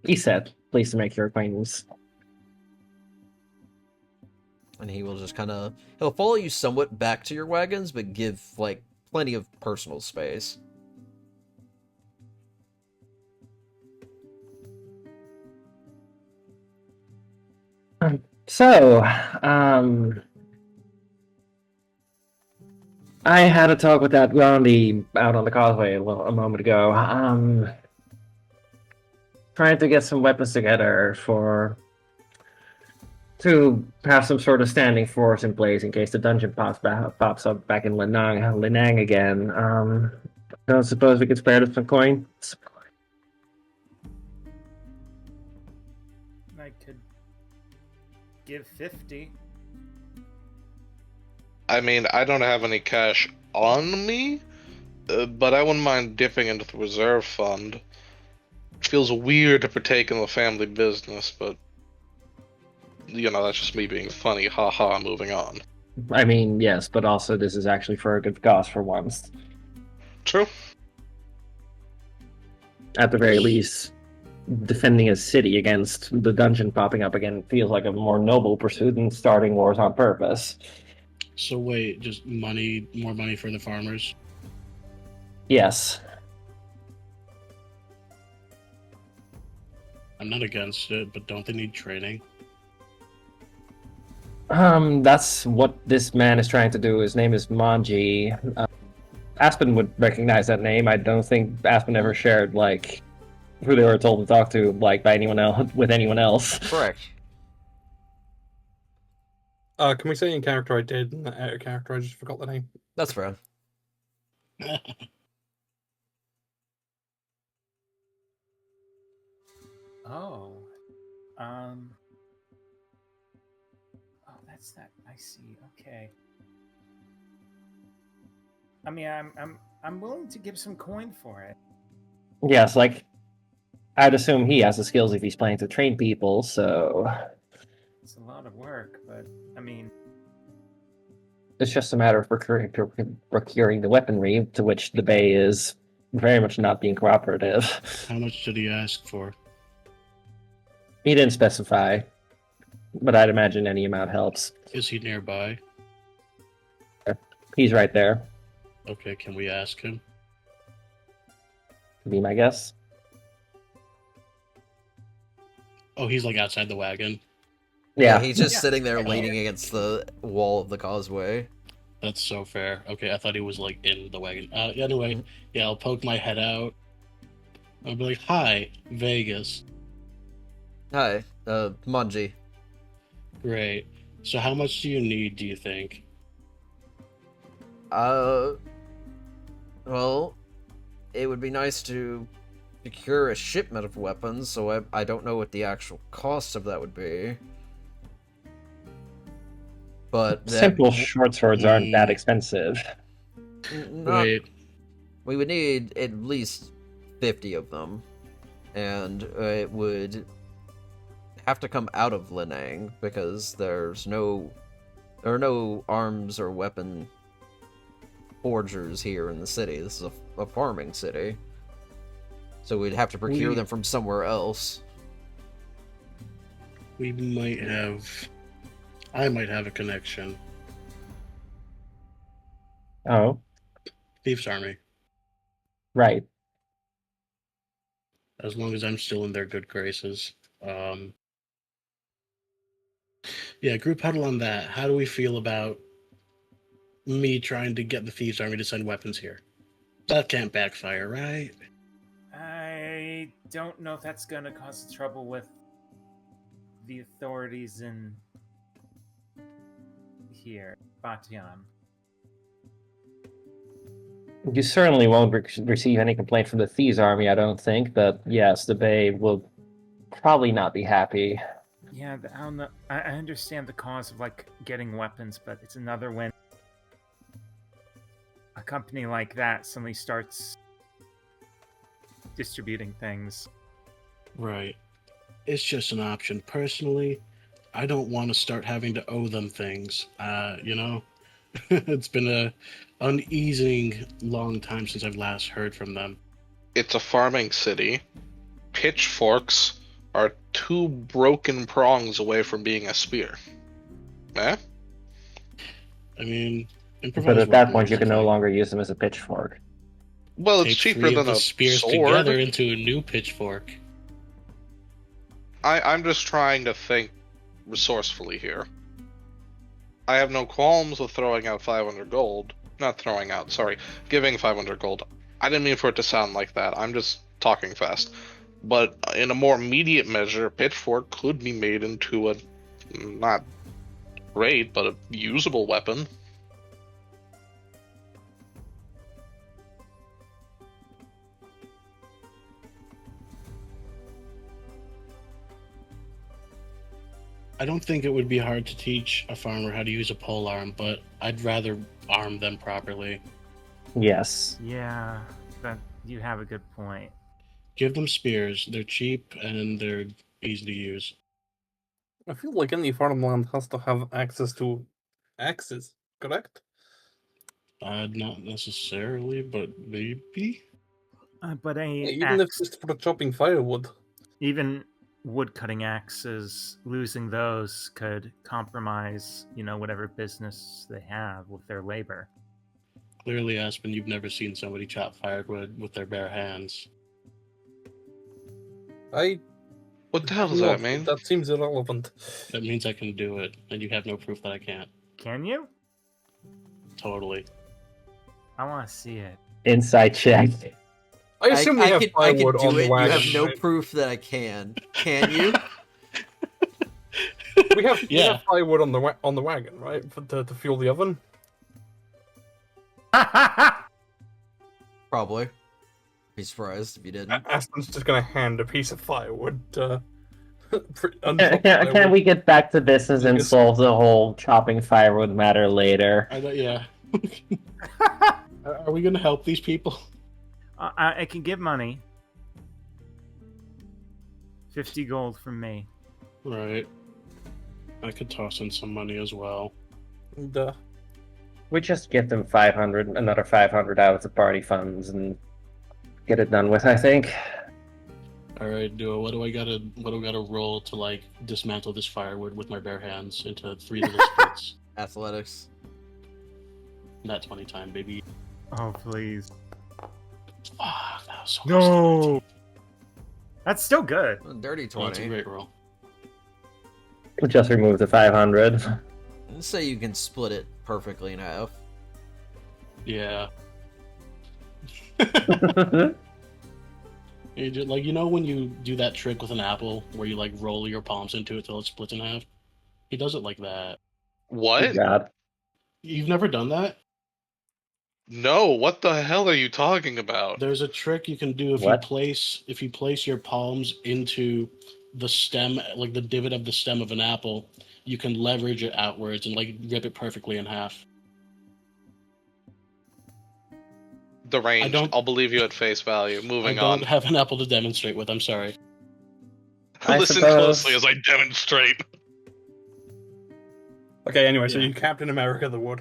He said, pleased to make your acquaintance. And he will just he'll follow you somewhat back to your wagons, but give, like, plenty of personal space. So, I had a talk with that Gandhi out on the causeway a moment ago. Trying to get some weapons together to have some sort of standing force in place in case the dungeon pops up back in Linang again. Don't suppose we could spare some coin? I could give 50. I mean, I don't have any cash on me, but I wouldn't mind dipping into the reserve fund. It feels weird to partake in the family business, but that's just me being funny. Haha, moving on. I mean, yes, but also this is actually for a good cause for once. True. At the very least, defending a city against the dungeon popping up again feels like a more noble pursuit than starting wars on purpose. So wait, just money, more money for the farmers? Yes. I'm not against it, but don't they need training? That's what this man is trying to do. His name is Manji. Aspen would recognize that name. I don't think Aspen ever shared, like, who they were told to talk to, like, by anyone else, with anyone else. Correct. Can we say in character I did, and out of character I just forgot the name? That's fair. Oh. Um. Oh, that's that. I see. Okay. I mean, I'm willing to give some coin for it. Yes, like I'd assume he has the skills if he's planning to train people, so It's a lot of work, but I mean, it's just a matter of procuring the weaponry, to which the Bay is very much not being cooperative. How much did he ask for? He didn't specify, but I'd imagine any amount helps. Is he nearby? He's right there, Okay, can we ask him? would be my guess. Oh, he's like outside the wagon. Yeah, he's just Yeah. sitting there leaning against the wall of the causeway. That's so fair. Okay, I thought he was like in the wagon. Anyway, yeah, I'll poke my head out. I'll be like, "Hi, Vegas. Hi, Manji. Great. So how much do you need, do you think?" Well, it would be nice to secure a shipment of weapons, so I don't know what the actual cost of that would be. But that, simple short swords aren't that Mm. expensive. not, Wait, we would need at least 50 of them, and it would have to come out of Linang, because there are no arms or weapon forgers here in the city. This is a farming city. So we'd have to procure We- them from somewhere else. we might have... I might have a connection. Oh, Thieves Army. right. As long as I'm still in their good graces. Yeah, group huddle on that. How do we feel about me trying to get the Thieves Army to send weapons here? That can't backfire, right? I don't know if that's going to cause trouble with the authorities in here, Batian. You certainly won't receive any complaint from the Thieves Army, I don't think, but yes, the Bay will probably not be happy. Yeah, I don't know. I understand the cause of like getting weapons, but it's another when a company like that suddenly starts distributing things. Right. It's just an option. Personally, I don't want to start having to owe them things. You know? It's been a uneasing long time since I've last heard from them. It's a farming city. Pitchforks are two broken prongs away from being a spear. Eh? I mean, But improvised at that weapons point, you are can no fine. longer use them as a pitchfork. Well, it's Take cheaper 3 than of the a spears sword. together into a new pitchfork. I'm just trying to think resourcefully here. I have no qualms with throwing out 500 gold. Not throwing out, sorry. Giving 500 gold. I didn't mean for it to sound like that. I'm just talking fast. But in a more immediate measure, Pitchfork could be made into a not great, but a usable weapon. I don't think it would be hard to teach a farmer how to use a polearm, but I'd rather arm them properly. Yes. Yeah, that you have a good point. Give them spears. They're cheap and they're easy to use. I feel like any farmland has to have access to axes, correct? Not necessarily, but maybe? But a Even if axe, just for chopping firewood. even wood cutting axes, losing those could compromise, whatever business they have with their labor. Clearly, Aspen, you've never seen somebody chop firewood with their bare hands. What the hell does No, that mean? That seems irrelevant. That means I can do it, and you have no proof that I can't. Can you? Totally. I want to see it. Inside check. I assume we have I firewood can on do the it. wagon. You have no right? proof that I can. Can you? We have Yeah. firewood on the wagon, right? To fuel the oven. Probably. Be surprised if you didn't. Aston's just gonna hand a piece of firewood. Can we get back to business and Yes. solve the whole chopping firewood matter later? Yeah. Are we gonna help these people? I can give money. 50 gold from me. Right. I could toss in some money as well. Duh. We just give them 500, another 500 out of the party funds, and get it done with, I think. All right, what do I gotta roll to like dismantle this firewood with my bare hands into 3 little splits? Athletics. That 20 time, baby. Oh, please. Fuck, that was so No! That's still good. Dirty Oh, that's a 20. great roll. Just remove the 500. Let's say you can split it perfectly in half. Yeah. Like, you know when you do that trick with an apple where you like roll your palms into it till it splits in half? He does it like that. What? God. You've never done that? No, what the hell are you talking about? There's a trick you can do if What? you place your palms into the stem, like the divot of the stem of an apple, you can leverage it outwards and like rip it perfectly in half. The range. don't- I'll believe you at face value. I Moving don't on. have an apple to demonstrate with, I'm sorry. I Listen suppose- closely as I demonstrate. Okay, anyway, so Yeah. you Captain America the wood.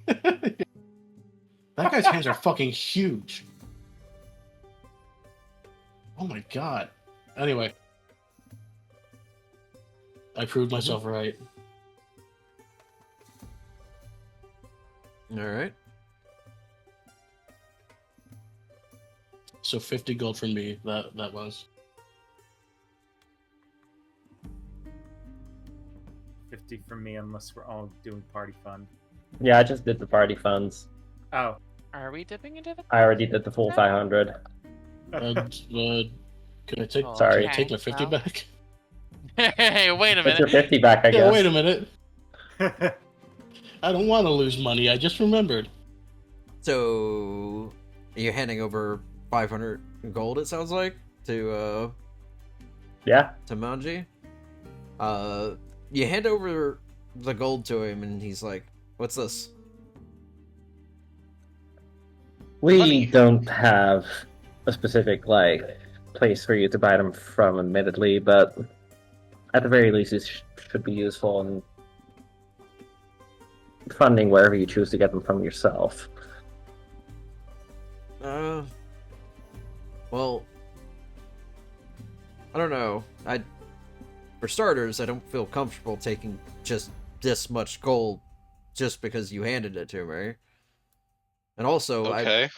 That guy's hands are fucking huge. Oh my god. Anyway. I proved myself right. Alright. So 50 gold from me, that was. 50 from me, unless we're all doing party fund. Yeah, I just did the party funds. Oh. Are we dipping into the? I already did the full 500. Can I take Sorry. can I take my 50 well. back? Hey, wait a Get your minute. 50 back, I Yeah, guess. wait a minute. I don't want to lose money, I just remembered. So, you're handing over 500 gold, it sounds like, to Yeah. Manji. You hand over the gold to him, and he's like, "What's this?" We Money. don't have a specific, place for you to buy them from, admittedly, but at the very least, it should be useful in funding wherever you choose to get them from yourself. Well, I don't know. For starters, I don't feel comfortable taking just this much gold just because you handed it to me. And also, Okay.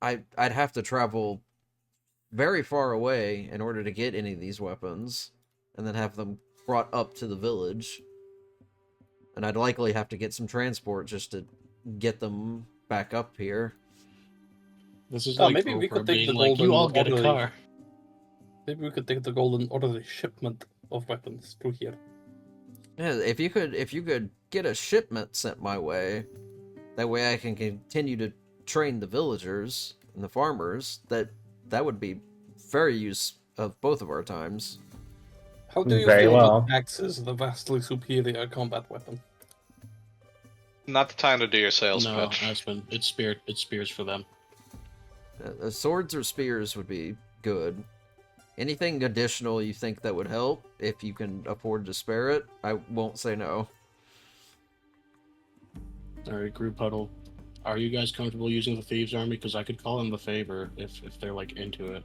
I'd have to travel very far away in order to get any of these weapons, and then have them brought up to the village. And I'd likely have to get some transport just to get them back up here. This is Oh, like maybe we Oprah could take being the like, you golden all get a ordinary- car. Maybe we could take the gold and order the shipment of weapons through here. Yeah, if you could get a shipment sent my way, that way I can continue to train the villagers and the farmers. That would be very use of both of our times. How do you Very feel well. about axes, the vastly superior combat weapon? Not the time to do your sales No, pitch. Aspen, it's spears for them. Swords or spears would be good. Anything additional you think that would help, if you can afford to spare it, I won't say no. Alright, group huddle. Are you guys comfortable using the Thieves' Army? Because I could call in the favor if they're like into it.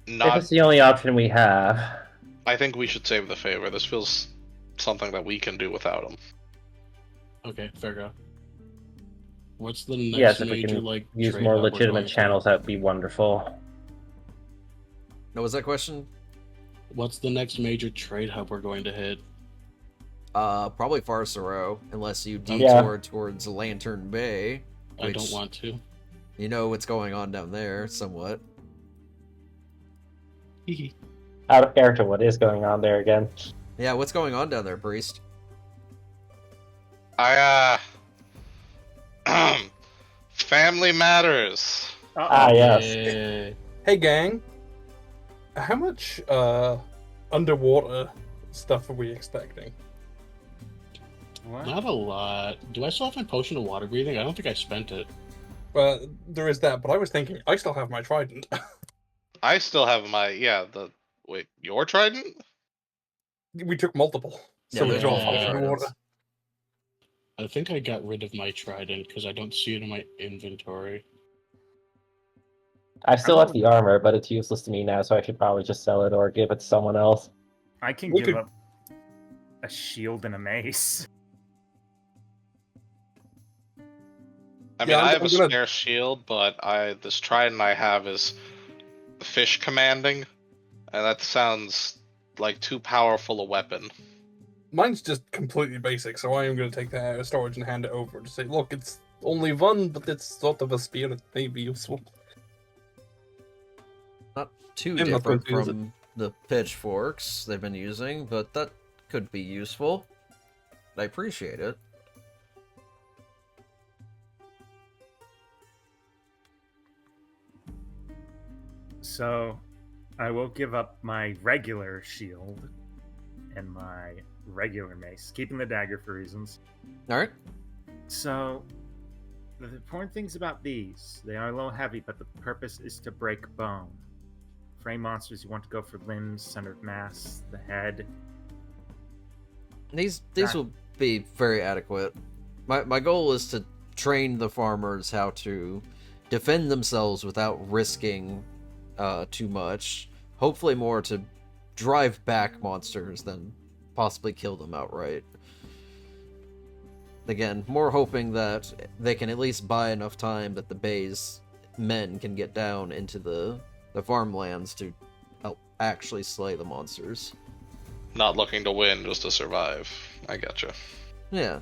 If Not. it's the only option we have. I think we should save the favor. This feels something that we can do without him. Okay, fair go. What's the next Yes, if we major can like use trade more hub we're legitimate going to? channels, that would be wonderful. What was that question? What's the next major trade hub we're going to hit? Probably Farsaro, unless you Yeah. detour towards Lantern Bay. I don't Which- want to. You know what's going on down there, somewhat. Out of character, what is going on there again? Yeah, what's going on down there, Priest? Family matters. Ah, yes. Yay. Hey, gang. How much underwater stuff are we expecting? What? Not a lot. Do I still have my potion of water breathing? I don't think I spent it. Well, there is that, but I was thinking I still have my trident. I still have my wait, your trident? We took multiple, so Yeah, we there's don't multiple function water. tridents. I think I got rid of my trident because I don't see it in my inventory. I still I have the armor, but it's useless to me now, so I should probably just sell it or give it to someone else. I can We give could- up a shield and a mace. I mean, Yeah, I have I'm a gonna- spare shield, but this trident I have is the fish commanding, and that sounds like too powerful a weapon. Mine's just completely basic, so I am going to take that out of storage and hand it over to say, look, it's only one, but it's sort of a spear. It may be useful. Not too I'm not going different to use it. from the pitchforks they've been using, but that could be useful. I appreciate it. So, I will give up my regular shield and my regular mace, keeping the dagger for reasons. Alright. So, the important things about these, they are a little heavy, but the purpose is to break bone. Frame monsters, you want to go for limbs, center of mass, the head. These That- will be very adequate. My goal is to train the farmers how to defend themselves without risking too much. Hopefully more to drive back monsters than possibly kill them outright. Again, more hoping that they can at least buy enough time that the Bay's men can get down into the farmlands to help actually slay the monsters. Not looking to win, just to survive. I getcha. Yeah.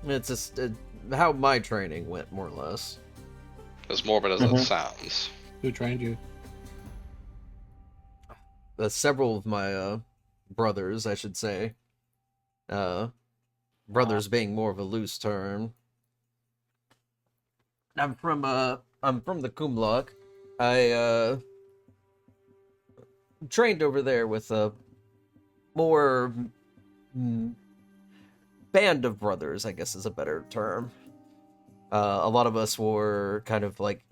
It's just how my training went, more or less. As morbid as Mhm. it sounds. Who trained you? Several of my brothers, I should say. Brothers being more of a loose term. I'm from the Kumlok. I trained over there with a more band of brothers, I guess is a better term. A lot of us were kind of like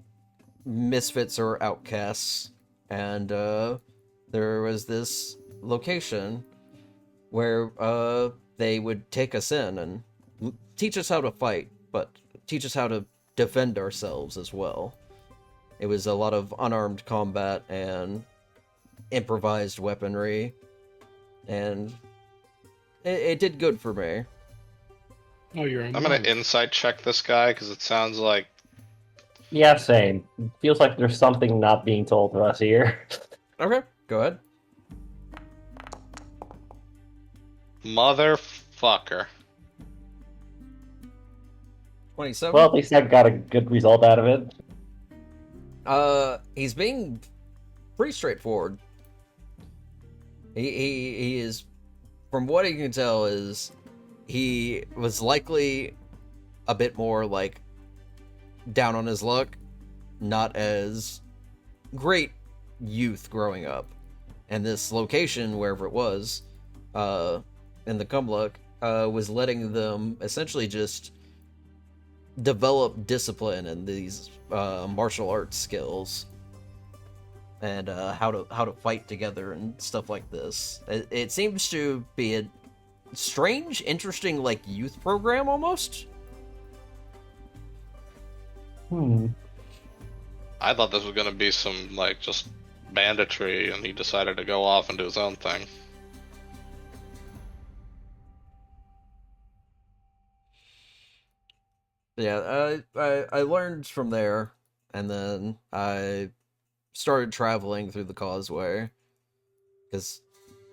misfits or outcasts, and there was this location where they would take us in and teach us how to fight, but teach us how to defend ourselves as well. It was a lot of unarmed combat and improvised weaponry, and it did good for me. Oh, you're a I'm gonna monk. insight check this guy because it sounds like Yeah, same. Feels like there's something not being told to us here. Okay, go ahead. motherfucker. 27. Well, at least I got a good result out of it. He's being pretty straightforward. He is, from what you can tell, is he was likely a bit more like down on his luck, not as great youth growing up, and this location, wherever it was, in the Kumluk, was letting them essentially just develop discipline and these martial arts skills and how to fight together and stuff like this. It seems to be a strange, interesting, like youth program almost. I thought this was gonna be some like just banditry, and he decided to go off and do his own thing. Yeah, I learned from there, and then I started traveling through the causeway, because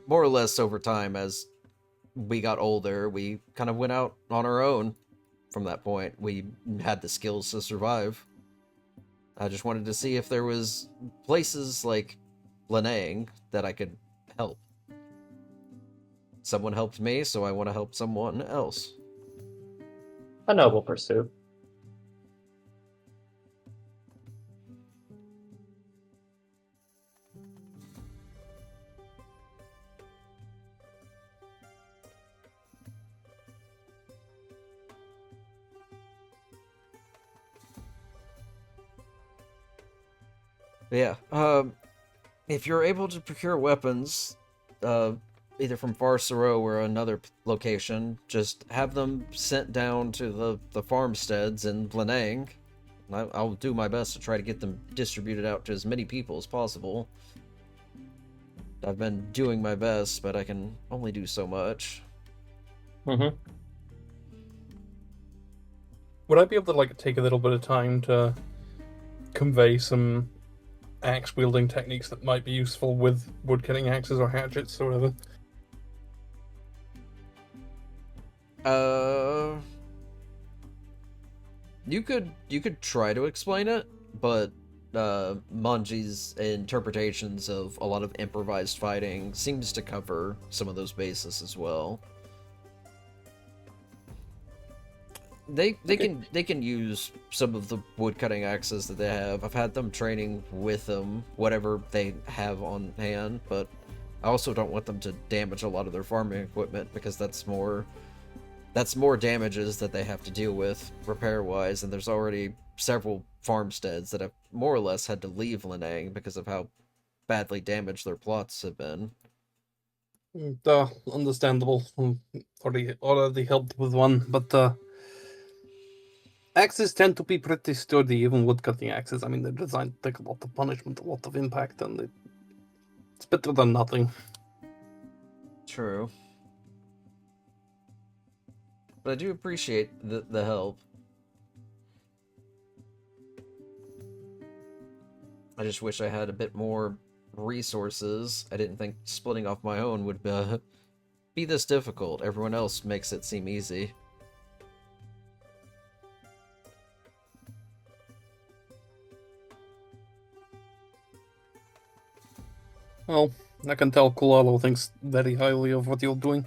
more or less over time, as we got older, we kind of went out on our own. From that point, we had the skills to survive. I just wanted to see if there was places like Linang that I could help. Someone helped me, so I want to help someone else. A noble pursuit. Yeah. If you're able to procure weapons, either from Far Soro or another location, just have them sent down to the farmsteads in Linang. I'll do my best to try to get them distributed out to as many people as possible. I've been doing my best, but I can only do so much. Mm-hmm. Would I be able to take a little bit of time to convey some axe wielding techniques that might be useful with woodcutting axes or hatchets or whatever? You could try to explain it, but Manji's interpretations of a lot of improvised fighting seems to cover some of those bases as well. They can use some of the woodcutting axes that they have. I've had them training with them, whatever they have on hand, but I also don't want them to damage a lot of their farming equipment because that's more damages that they have to deal with repair-wise, and there's already several farmsteads that have more or less had to leave Linang because of how badly damaged their plots have been. Understandable. Already helped with one, but axes tend to be pretty sturdy, even woodcutting axes. I mean, they're designed to take a lot of punishment, a lot of impact, and it's better than nothing. True. But I do appreciate the help. I just wish I had a bit more resources. I didn't think splitting off my own would be this difficult. Everyone else makes it seem easy. Well, I can tell Kulalo thinks very highly of what you're doing.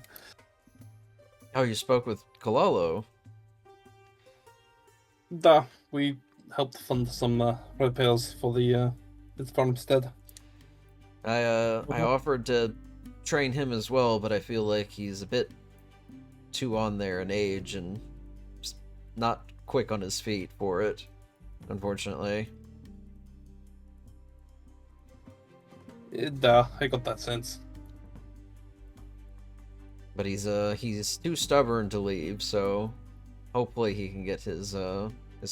Oh, you spoke with Kalalo? We helped fund some repairs for the farmstead. I offered to train him as well, but I feel like he's a bit too on there in age and not quick on his feet for it, unfortunately. I got that sense. But he's too stubborn to leave, so hopefully he can get his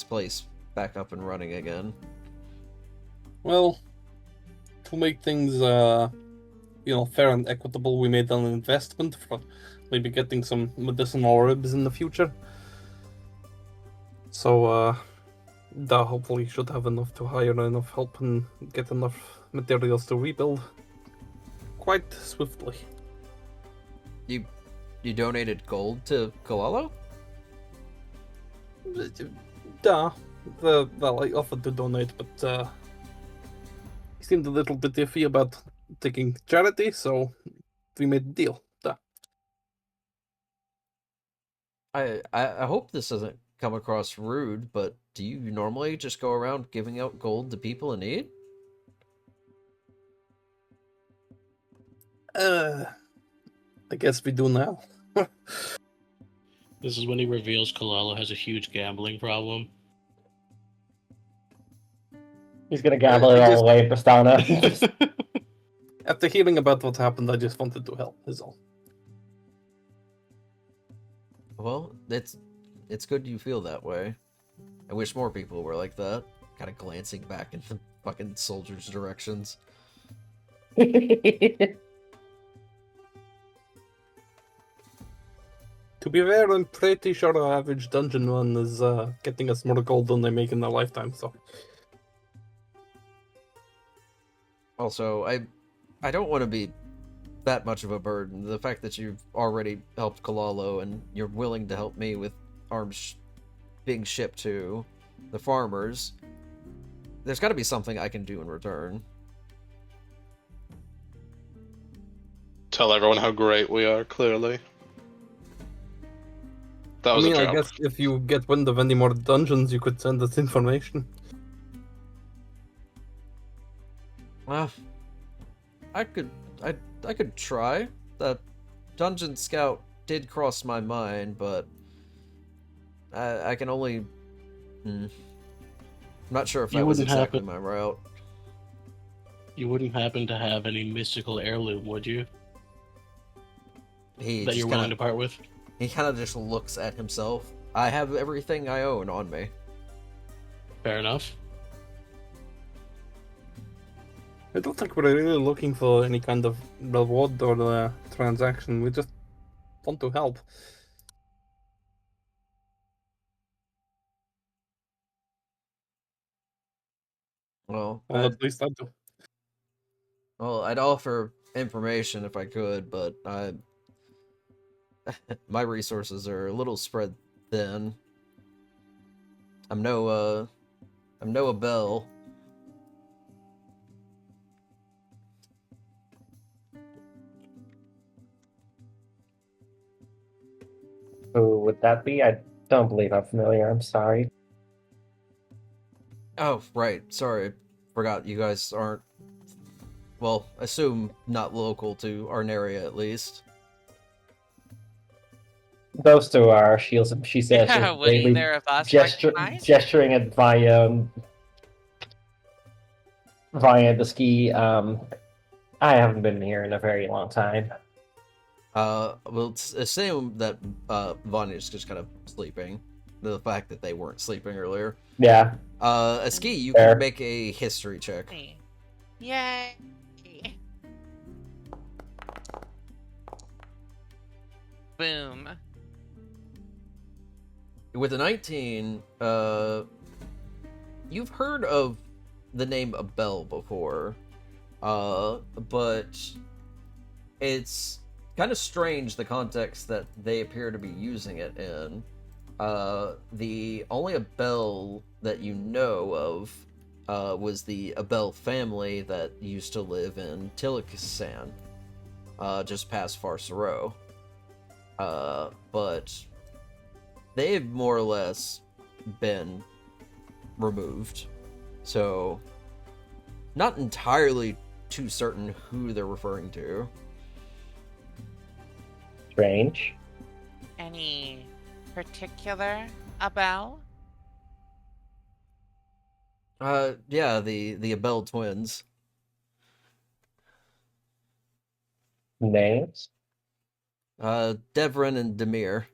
place back up and running again. Well, to make things fair and equitable, we made an investment for maybe getting some medicinal herbs in the future. So hopefully should have enough to hire enough help and get enough materials to rebuild quite swiftly. You donated gold to Kalalo? I offered to donate, but he seemed a little bit iffy about taking charity, so we made a deal. I hope this doesn't come across rude, but do you normally just go around giving out gold to people in need? I guess we do now. This is when he reveals Kalalo has a huge gambling problem. He's gonna gamble it all away, Pastana. After hearing about what happened, I just wanted to help, is all. Well, it's good you feel that way. I wish more people were like that, kind of glancing back in the fucking soldiers' directions. To be fair, I'm pretty sure our average dungeon run is getting us more gold than they make in their lifetime, so... Also, I don't want to be that much of a burden. The fact that you've already helped Kalalo and you're willing to help me with arms being shipped to the farmers, there's got to be something I can do in return. Tell everyone how great we are, clearly. That was a joke. I guess if you get wind of any more dungeons, you could send us information. Well, I could try. That Dungeon Scout did cross my mind, but I can only... I'm not sure if that was exactly my route. You wouldn't happen to have any mystical heirloom, would you? He That just you're willing kind to part with? of just looks at himself. I have everything I own on me. Fair enough. I don't think we're really looking for any kind of reward or transaction. We just want to help. Well, Well, at least I do. I'd offer information if I could, but my resources are a little spread thin. I'm no Abel. Who would that be? I don't believe I'm familiar. I'm sorry. Oh, right. Sorry. Forgot you guys aren't, well, assume not local to Arnaria at least. Those two are. She says, Yeah, just would vaguely either of us recognize? gesturing at via the ski. I haven't been here in a very long time. We'll assume that Vanya's just kind of sleeping. The fact that they weren't sleeping earlier. Yeah. Ski, you Fair. can make a history check. Yay! Boom. With a 19, you've heard of the name Abel before, but it's kind of strange the context that they appear to be using it in. The only Abel that you know of was the Abel family that used to live in Tilikistan, just past Farsaro. But they've more or less been removed. So, not entirely too certain who they're referring to. Strange. Any particular Abel? Yeah, the Abel twins. Names? Devrin and Demir.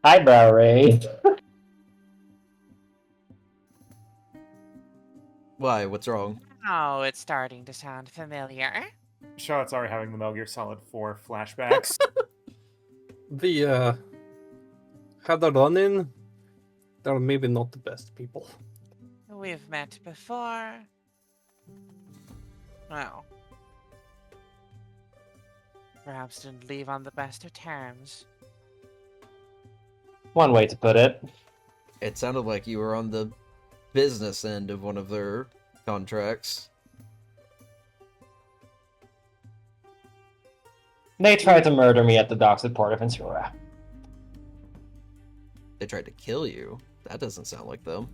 Eyebrow raised. Why? What's wrong? Oh, it's starting to sound familiar. Charlotte's already having the Metal Gear Solid 4 flashbacks. The had a run in. They're maybe not the best people. We've met before. Well, perhaps didn't leave on the best of terms. One way to put it. It sounded like you were on the business end of one of their contracts. They tried to murder me at the docks at Port of Ventura. They tried to kill you. That doesn't sound like them.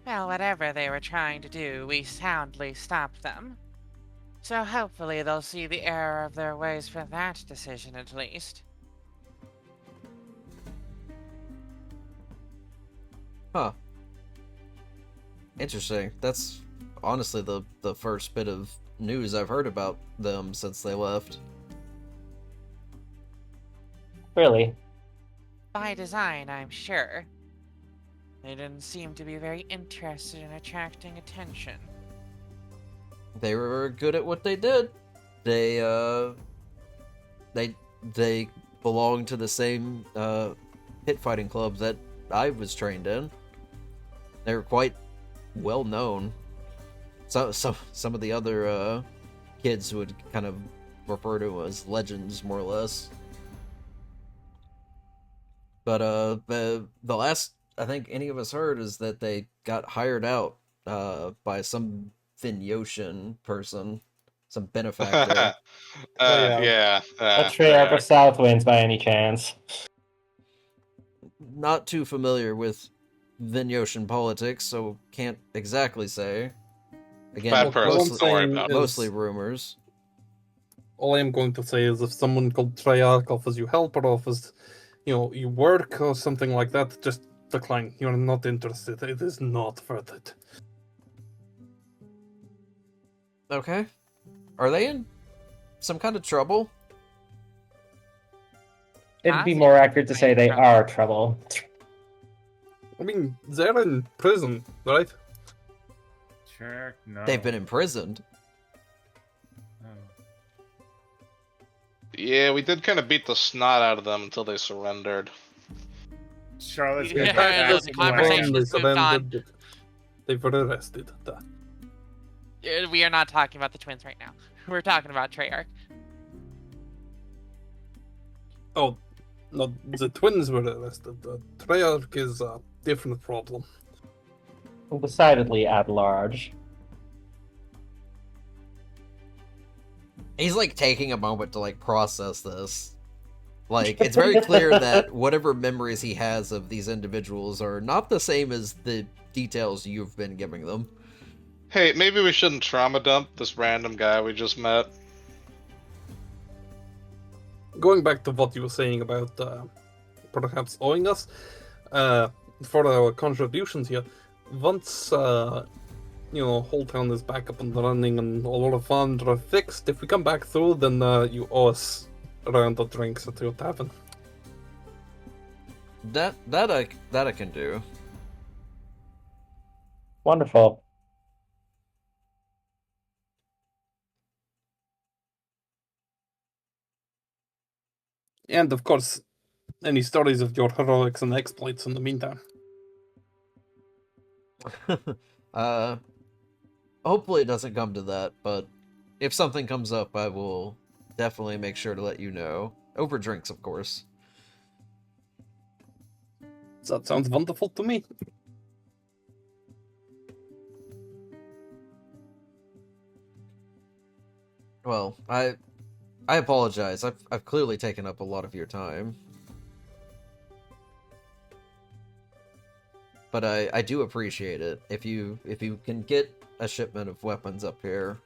Well, whatever they were trying to do, we soundly stopped them. So hopefully they'll see the error of their ways for that decision at least. Huh. Interesting. That's honestly the first bit of news I've heard about them since they left. Really? By design, I'm sure. They didn't seem to be very interested in attracting attention. They were good at what they did. They belonged to the same pit fighting club that I was trained in. They were quite well known. So some of the other kids would kind of refer to them as legends, more or less. But the last I think any of us heard is that they got hired out by some Finyoshan person, some benefactor. Yeah. A Treyarch of Southwinds by any chance? Not too familiar with Vinyoshan politics, so can't exactly say. Again, Bad person, don't worry about it. mostly rumors. All I'm going to say is if someone called Treyarch offers you help or offers you work or something like that, just decline. You're not interested. It is not worth it. Okay. Are they in some kind of trouble? It'd be Huh? more accurate to say they are trouble. I mean, they're in prison, right? Sure, no. They've been imprisoned. Oh. Yeah, we did kind of beat the snot out of them until they surrendered. Charlotte's Yeah, gonna get the that conversation question. is moved on. They were arrested. We are not talking about the twins right now. We're talking about Treyarch. Oh, no, the twins were arrested. The Treyarch is a different problem. Decidedly at large. He's like taking a moment to like process this. Like, it's very clear that whatever memories he has of these individuals are not the same as the details you've been giving them. Hey, maybe we shouldn't trauma dump this random guy we just met. Going back to what you were saying about perhaps owing us for our contributions here, once whole town is back up and running and all of farms are fixed, if we come back through, then you owe us a round of drinks at your tavern. That I can do. Wonderful. And of course, any stories of your heroics and exploits in the meantime. Hopefully it doesn't come to that, but if something comes up, I will definitely make sure to let you know. Over drinks, of course. That sounds wonderful to me. Well, I apologize. I've clearly taken up a lot of your time. But I do appreciate it. If you can get a shipment of weapons up here,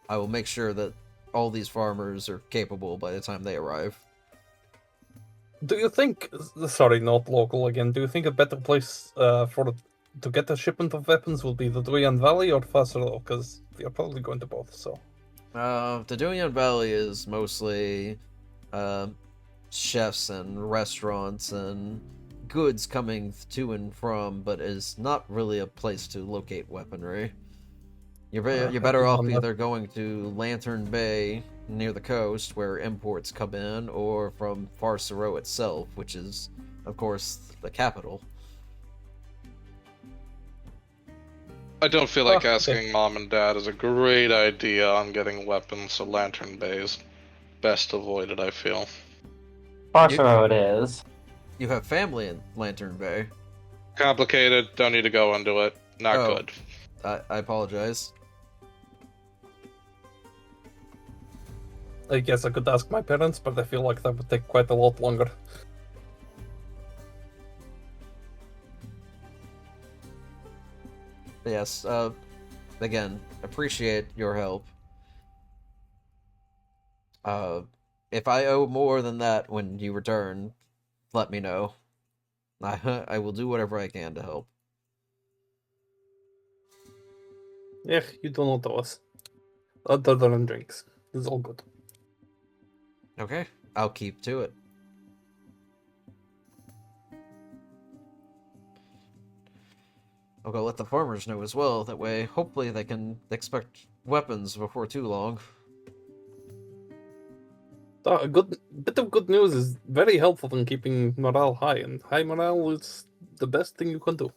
I will make sure that all these farmers are capable by the time they arrive. Do you think, sorry, not local again, do you think a better place to get a shipment of weapons will be the Duyan Valley or Fasero? Because we are probably going to both, so. The Duyan Valley is mostly chefs and restaurants and goods coming to and from, but is not really a place to locate weaponry. You're better off either going to Lantern Bay near the coast, where imports come in, or from Farsero itself, which is, of course, the capital. I don't feel like asking Mom and Dad is a great idea on getting weapons, so Lantern Bay is best avoided, I feel. Farsero it is. You have family in Lantern Bay. Complicated, don't need to go into it. Not good. I apologize. I guess I could ask my parents, but I feel like that would take quite a lot longer. Yes, again, appreciate your help. If I owe more than that when you return, let me know. I will do whatever I can to help. Yeah, you do not owe us. Other than drinks. It's all good. Okay, I'll keep to it. I'll go let the farmers know as well, that way hopefully they can expect weapons before too long. A good bit of good news is very helpful in keeping morale high, and high morale is the best thing you can do.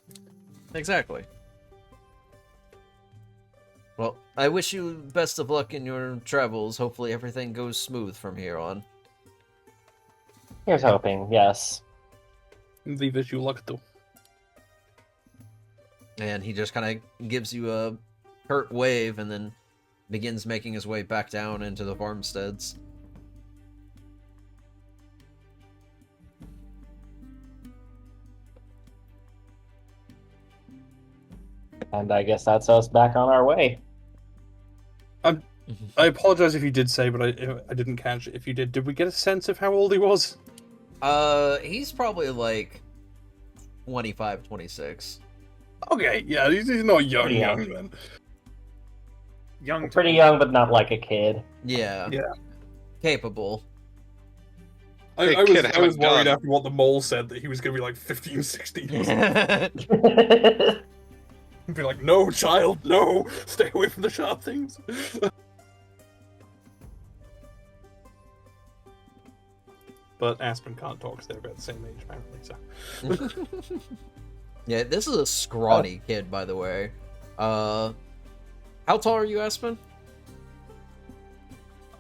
Exactly. Well, I wish you best of luck in your travels. Hopefully everything goes smooth from here on. Here's hoping, yes. We wish you luck too. And he just kind of gives you a hurt wave and then begins making his way back down into the farmsteads. And I guess that's us back on our way. I apologize if you did say, but I didn't catch it. If you did we get a sense of how old he was? He's probably like 25, 26. Okay, yeah, he's not young, Pretty young. then. Young. Pretty young, but not like a kid. Yeah. Yeah. Capable. Hey, I kid, was have a worried gun. after what the mole said that he was going to be like 15, 16. Yeah. Be like, no, child, no, stay away from the sharp things. But Aspen can't talk because they're about the same age, apparently. So Yeah, this is a scrawny kid, by the way. How tall are you, Aspen?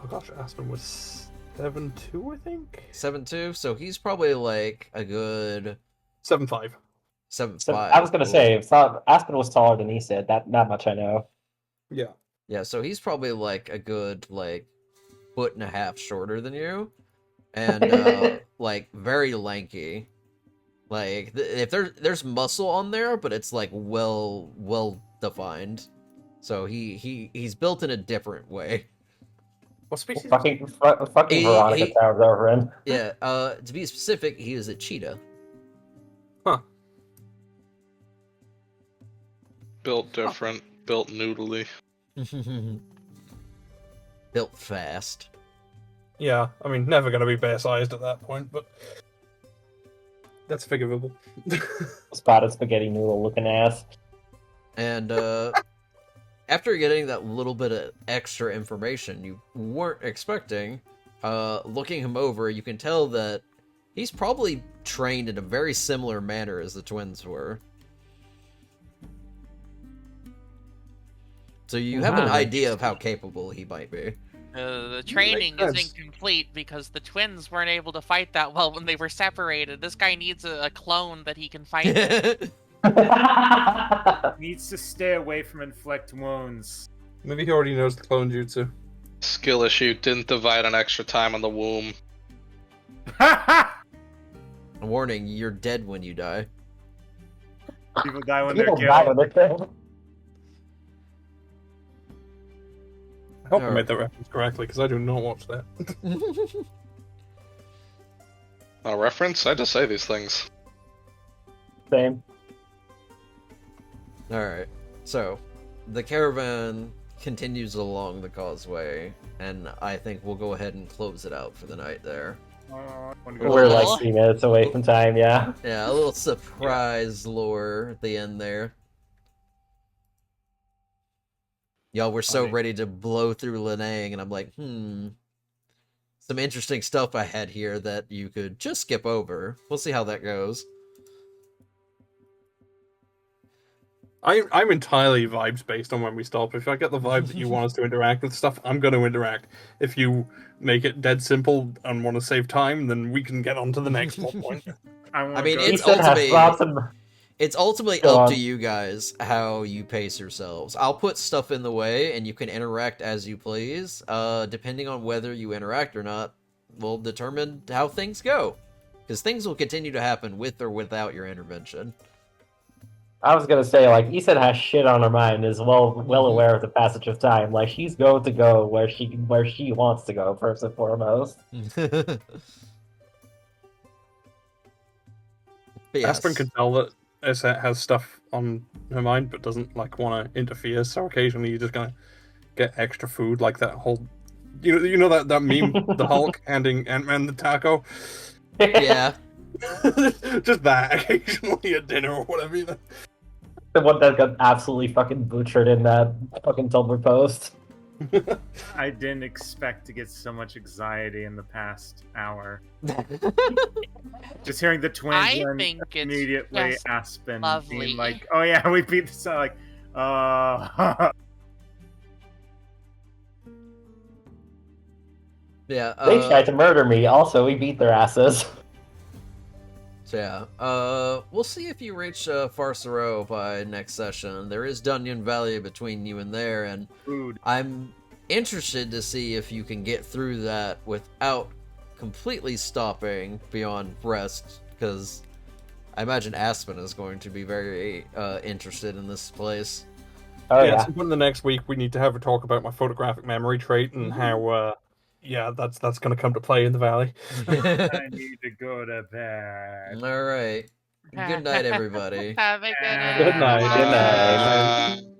oh gosh, Aspen was 7'2", I think. 7'2", so he's probably like a good 7'5". 7'5". So I was gonna say, Aspen was taller than he said. That much I know. Yeah. Yeah, so he's probably like a good like 1.5 foot shorter than you, and like very lanky. Like if there's muscle on there, but it's like well defined. So he's built in a different way. What species? Fucking He- Veronica he- towers over him. Yeah, to be specific, he is a cheetah. Huh. Built different, built noodly. Built fast. Yeah, I mean, never going to be bear-sized at that point, but that's figurable. Spotted spaghetti noodle looking ass. And after getting that little bit of extra information you weren't expecting, looking him over, you can tell that he's probably trained in a very similar manner as the twins were. So you have an Wow. idea of how capable he might be. The training is sense. incomplete because the twins weren't able to fight that well when they were separated. This guy needs a clone that he can fight with. Needs to stay away from inflict wounds. Maybe he already knows the clone jutsu. Skill issue, didn't divide an extra time on the womb. A warning, you're dead when you die. People die when they're People die killed. when they're killed. I hope I Alright. made that reference correctly, because I do not watch that. A reference? I just say these things. Same. Alright, so the caravan continues along the causeway, and I think we'll go ahead and close it out for the night there. We're like 3 minutes away from time, yeah. Yeah, a little surprise lure at the end there. Y'all were so Funny. ready to blow through Linang, and I'm like, some interesting stuff I had here that you could just skip over. We'll see how that goes. I'm entirely vibes based on when we stop. If I get the vibe that you want us to interact with stuff, I'm going to interact. If you make it dead simple and want to save time, then we can get on to the next plot point. I mean, He it's said has ultimately lots of... it's ultimately Go up on. to you guys how you pace yourselves. I'll put stuff in the way, and you can interact as you please. Depending on whether you interact or not, will determine how things go. Because things will continue to happen with or without your intervention. I was gonna say, like, Ethan has shit on her mind, is well aware of the passage of time. Like, she's going to go where she wants to go, first and foremost. But yes. Aspen can tell that Issa has stuff on her mind, but doesn't like want to interfere. So occasionally you're just gonna get extra food, like that whole, you know that meme, the Hulk handing Ant-Man the taco. Yeah. Just that occasionally at dinner or whatever. The one that got absolutely fucking butchered in that fucking Tumblr post. I didn't expect to get so much anxiety in the past hour. Just hearing the twins I and think it's immediately just Aspen lovely. being like, "Oh yeah, we beat this." Out. Like, Yeah. They tried to murder me. Also, we beat their asses. So yeah, we'll see if you reach Farcerow by next session. There is Dunyan Valley between you and there, and food. I'm interested to see if you can get through that without completely stopping beyond rest, because I imagine Aspen is going to be very interested in this place. Oh yeah, yeah. at some point in the next week, we need to have a talk about my photographic memory trait and how Yeah, that's going to come to play in the valley. I need to go to bed. All right. Good night, everybody. Have a good Good night. night. Good night.